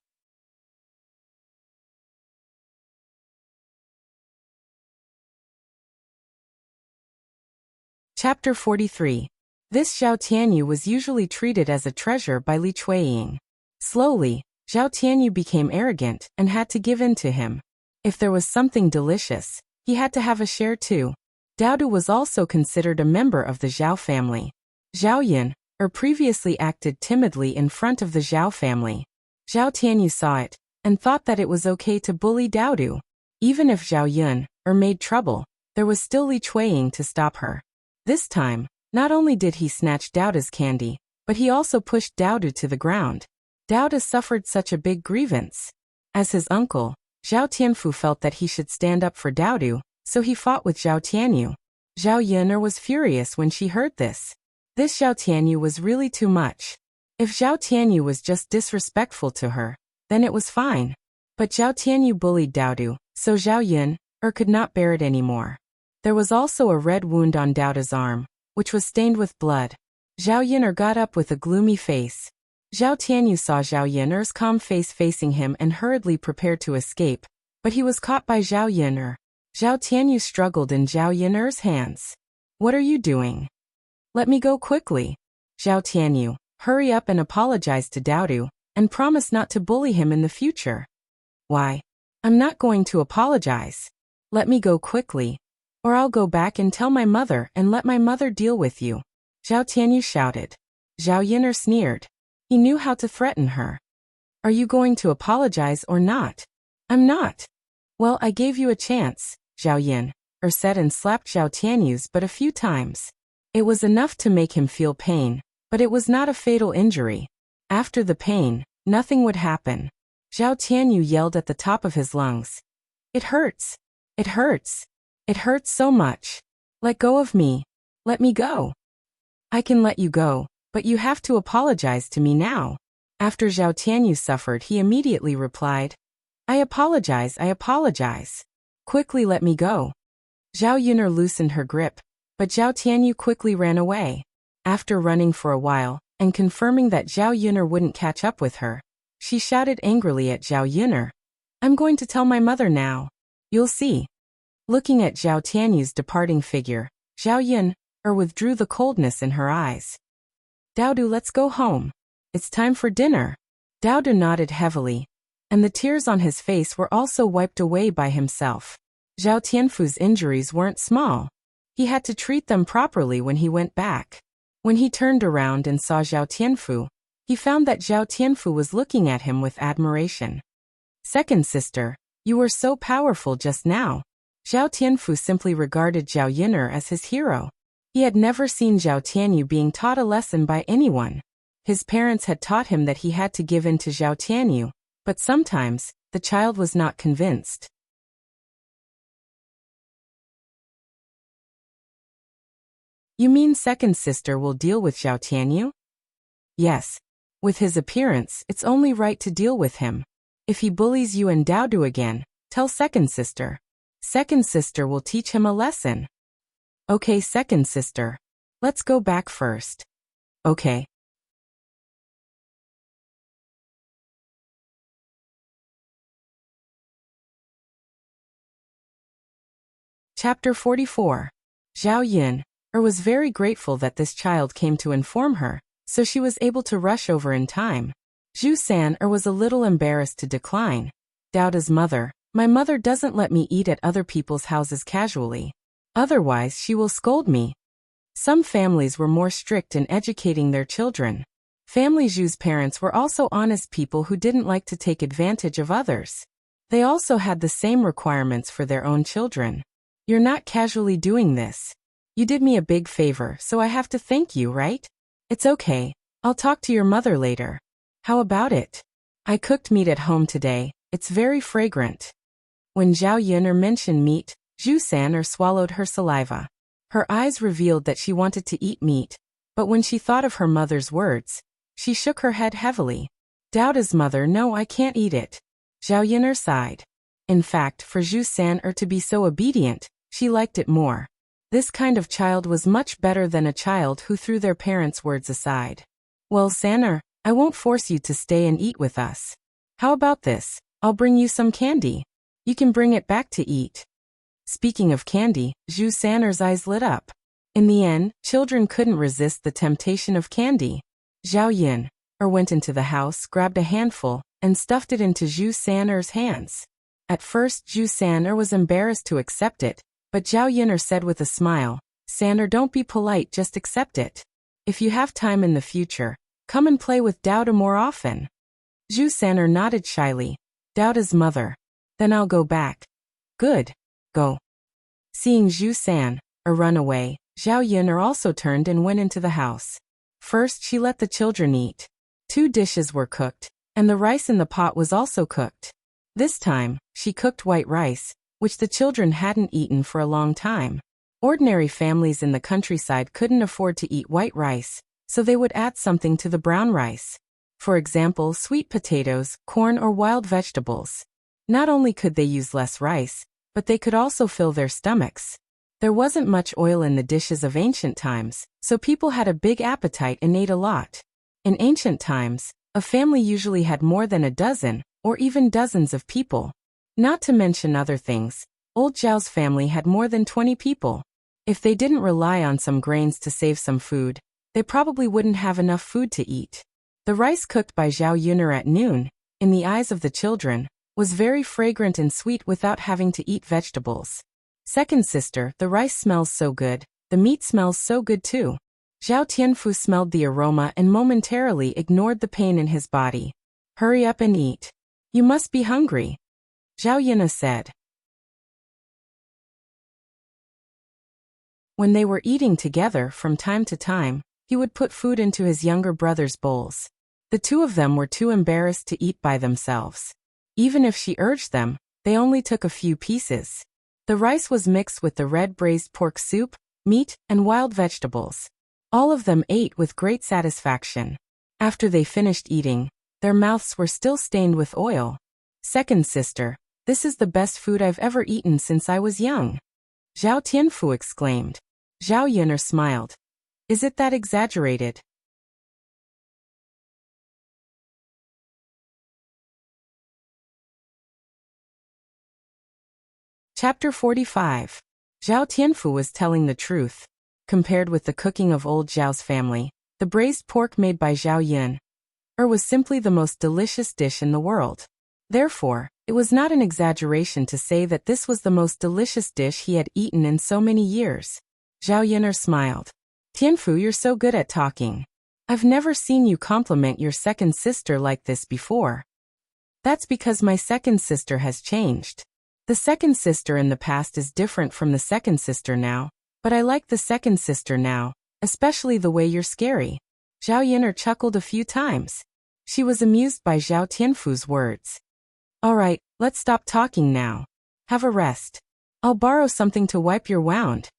Chapter 43. This Zhao Tianyu was usually treated as a treasure by Li Chuiying. Slowly, Zhao Tianyu became arrogant and had to give in to him. If there was something delicious, he had to have a share too. Daodu was also considered a member of the Zhao family. Zhao Yun, previously acted timidly in front of the Zhao family. Zhao Tianyu saw it, and thought that it was okay to bully Daodu. Even if Zhao Yun, made trouble, there was still Li Chuiying to stop her. This time, not only did he snatch Daoda's candy, but he also pushed Daodu to the ground. Daoda suffered such a big grievance. As his uncle, Zhao Tianfu felt that he should stand up for Daodu, so he fought with Zhao Tianyu. Zhao Yun was furious when she heard this. This Zhao Tianyu was really too much. If Zhao Tianyu was just disrespectful to her, then it was fine. But Zhao Tianyu bullied Daodu, so Zhao Yun, could not bear it anymore. There was also a red wound on Daoda's arm, which was stained with blood. Zhao Yun got up with a gloomy face. Zhao Tianyu saw Zhao Yun's calm face facing him and hurriedly prepared to escape, but he was caught by Zhao Yun. Zhao Tianyu struggled in Zhao Yun's hands. What are you doing? Let me go quickly. Zhao Tianyu, hurry up and apologize to Daodu, and promise not to bully him in the future. Why? I'm not going to apologize. Let me go quickly, or I'll go back and tell my mother and let my mother deal with you. Zhao Tianyu shouted. Zhao Yun sneered. He knew how to threaten her. Are you going to apologize or not? I'm not. Well, I gave you a chance, Zhao Yun, said and slapped Zhao Tianyu's but a few times. It was enough to make him feel pain, but it was not a fatal injury. After the pain, nothing would happen. Zhao Tianyu yelled at the top of his lungs. It hurts. It hurts. It hurts so much. Let go of me. Let me go. I can let you go, but you have to apologize to me now. After Zhao Tianyu suffered, he immediately replied, I apologize, I apologize. Quickly let me go. Zhao Yun loosened her grip, but Zhao Tianyu quickly ran away. After running for a while, and confirming that Zhao Yun wouldn't catch up with her, she shouted angrily at Zhao Yun. I'm going to tell my mother now. You'll see. Looking at Zhao Tianyu's departing figure, Zhao Yun withdrew the coldness in her eyes. Daodu, let's go home. It's time for dinner. Daodu nodded heavily, and the tears on his face were also wiped away by himself. Zhao Tianfu's injuries weren't small. He had to treat them properly when he went back. When he turned around and saw Zhao Tianfu, he found that Zhao Tianfu was looking at him with admiration. Second sister, you were so powerful just now. Zhao Tianfu simply regarded Zhao Yun as his hero. He had never seen Zhao Tianyu being taught a lesson by anyone. His parents had taught him that he had to give in to Zhao Tianyu, but sometimes, the child was not convinced. You mean second sister will deal with Zhao Tianyu? Yes. With his appearance, it's only right to deal with him. If he bullies you and Daodu again, tell second sister. Second sister will teach him a lesson. Okay, second sister. Let's go back first. Okay. Chapter 44. Zhao Yun was very grateful that this child came to inform her, so she was able to rush over in time. Zhu San was a little embarrassed to decline. Daoda's mother, my mother doesn't let me eat at other people's houses casually. Otherwise she will scold me. Some families were more strict in educating their children. Family Zhu's parents were also honest people who didn't like to take advantage of others. They also had the same requirements for their own children. You're not casually doing this. You did me a big favor, so I have to thank you, right? It's okay. I'll talk to your mother later. How about it? I cooked meat at home today. It's very fragrant. When Zhao Yun mentioned meat, Zhu San swallowed her saliva. Her eyes revealed that she wanted to eat meat, but when she thought of her mother's words, she shook her head heavily. Daoda's mother, no, I can't eat it. Zhao Yun sighed. In fact, for Zhu San to be so obedient, she liked it more. This kind of child was much better than a child who threw their parents' words aside. Well, San, I won't force you to stay and eat with us. How about this? I'll bring you some candy. You can bring it back to eat. Speaking of candy, Zhu San's eyes lit up. In the end, children couldn't resist the temptation of candy. Zhao Yin went into the house, grabbed a handful, and stuffed it into Zhu San's hands. At first, Zhu San was embarrassed to accept it, but Zhao Yin said with a smile, San, don't be polite, just accept it. If you have time in the future, come and play with Dao more often. Zhu San nodded shyly. Dao's mother. Then I'll go back. Good. Go. Seeing Zhu San run away, Zhao Yin also turned and went into the house. First, she let the children eat. 2 dishes were cooked, and the rice in the pot was also cooked. This time, she cooked white rice, which the children hadn't eaten for a long time. Ordinary families in the countryside couldn't afford to eat white rice, so they would add something to the brown rice. For example, sweet potatoes, corn, or wild vegetables. Not only could they use less rice, but they could also fill their stomachs. There wasn't much oil in the dishes of ancient times, so people had a big appetite and ate a lot. In ancient times, a family usually had more than a dozen, or even dozens of people. Not to mention other things, old Zhao's family had more than 20 people. If they didn't rely on some grains to save some food, they probably wouldn't have enough food to eat. The rice cooked by Zhao Yun at noon, in the eyes of the children, was very fragrant and sweet without having to eat vegetables. Second sister, the rice smells so good, the meat smells so good too. Zhao Tianfu smelled the aroma and momentarily ignored the pain in his body. Hurry up and eat. You must be hungry. Zhao Yina said. When they were eating together from time to time, he would put food into his younger brother's bowls. The 2 of them were too embarrassed to eat by themselves. Even if she urged them, they only took a few pieces. The rice was mixed with the red braised pork soup, meat, and wild vegetables. All of them ate with great satisfaction. After they finished eating, their mouths were still stained with oil. Second sister, this is the best food I've ever eaten since I was young. Zhao Tianfu exclaimed. Zhao Yun'er smiled. Is it that exaggerated? Chapter 45. Zhao Tianfu was telling the truth. Compared with the cooking of old Zhao's family, the braised pork made by Zhao Yun was simply the most delicious dish in the world. Therefore, it was not an exaggeration to say that this was the most delicious dish he had eaten in so many years. Zhao Yun'er smiled. Tianfu, you're so good at talking. I've never seen you compliment your second sister like this before. That's because my second sister has changed. The second sister in the past is different from the second sister now, but I like the second sister now, especially the way you're scary. Zhao Yun'er chuckled a few times. She was amused by Zhao Tianfu's words. Alright, let's stop talking now. Have a rest. I'll borrow something to wipe your wound,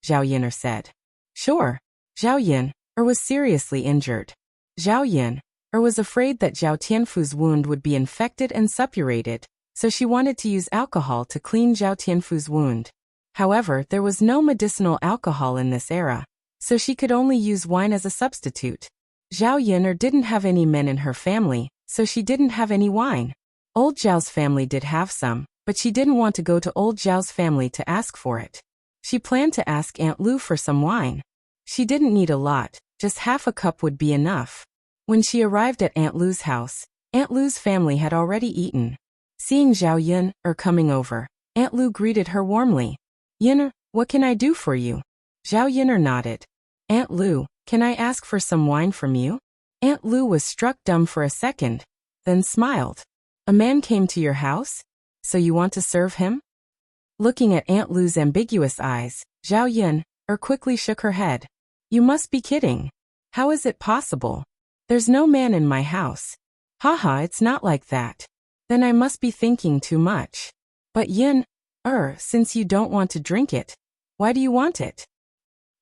Zhao Yun'er said. Sure. Zhao Yun'er was seriously injured. Zhao Yun'er was afraid that Zhao Tianfu's wound would be infected and suppurated, so she wanted to use alcohol to clean Zhao Tianfu's wound. However, there was no medicinal alcohol in this era, so she could only use wine as a substitute. Zhao Yun'er didn't have any men in her family, so she didn't have any wine. Old Zhao's family did have some, but she didn't want to go to old Zhao's family to ask for it. She planned to ask Aunt Lu for some wine. She didn't need a lot, just half a cup would be enough. When she arrived at Aunt Lu's house, Aunt Lu's family had already eaten. Seeing Zhao Yun'er coming over, Aunt Lu greeted her warmly. Yun'er, what can I do for you? Zhao Yun'er nodded. Aunt Lu, can I ask for some wine from you? Aunt Lu was struck dumb for a second, then smiled. A man came to your house? So you want to serve him? Looking at Aunt Lu's ambiguous eyes, Zhao Yun'er quickly shook her head. You must be kidding. How is it possible? There's no man in my house. Haha, it's not like that. Then I must be thinking too much. But Yun'er, since you don't want to drink it, why do you want it?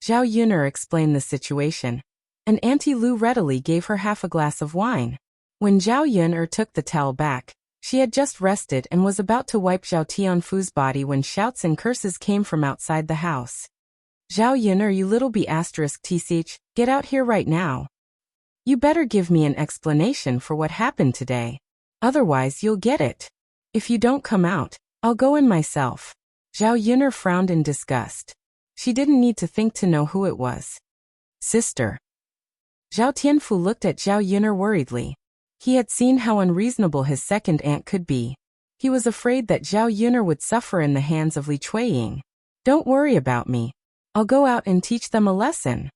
Zhao Yun'er explained the situation, and Auntie Lu readily gave her half a glass of wine. When Zhao Yun'er took the towel back, She had just rested and was about to wipe Zhao Tianfu's body when shouts and curses came from outside the house. Zhao Yun'er, you little b*tch, get out here right now. You better give me an explanation for what happened today. Otherwise you'll get it. If you don't come out, I'll go in myself. Zhao Yun'er frowned in disgust. She didn't need to think to know who it was. Sister. Zhao Tianfu looked at Zhao Yun'er worriedly. He had seen how unreasonable his second aunt could be. He was afraid that Zhao Yun'er would suffer in the hands of Li Chuiying. Don't worry about me. I'll go out and teach them a lesson.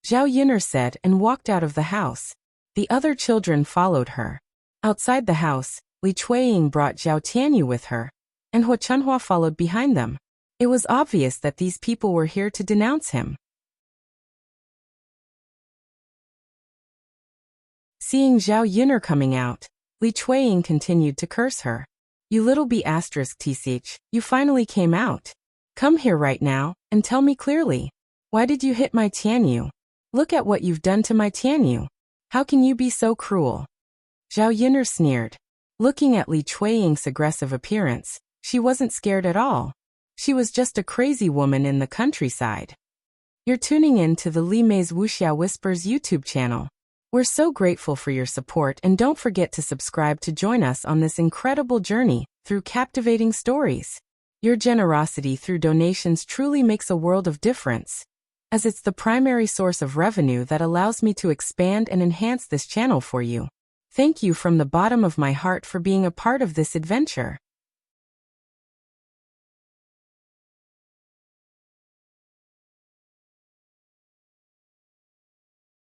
Zhao Yun'er said and walked out of the house. The other children followed her. Outside the house, Li Chuiying brought Zhao Tianyu with her, and Hua Chunhua followed behind them. It was obvious that these people were here to denounce him. Seeing Zhao Yun'er coming out, Li Chuiying continued to curse her. You little b*tch, you finally came out. Come here right now, and tell me clearly. Why did you hit my Tianyu? Look at what you've done to my Tianyu. How can you be so cruel? Zhao Yun'er sneered. Looking at Li Chuiying's aggressive appearance, she wasn't scared at all. She was just a crazy woman in the countryside. You're tuning in to the Li Mei's Wuxia Whispers YouTube channel. We're so grateful for your support, and don't forget to subscribe to join us on this incredible journey through captivating stories. Your generosity through donations truly makes a world of difference, as it's the primary source of revenue that allows me to expand and enhance this channel for you. Thank you from the bottom of my heart for being a part of this adventure.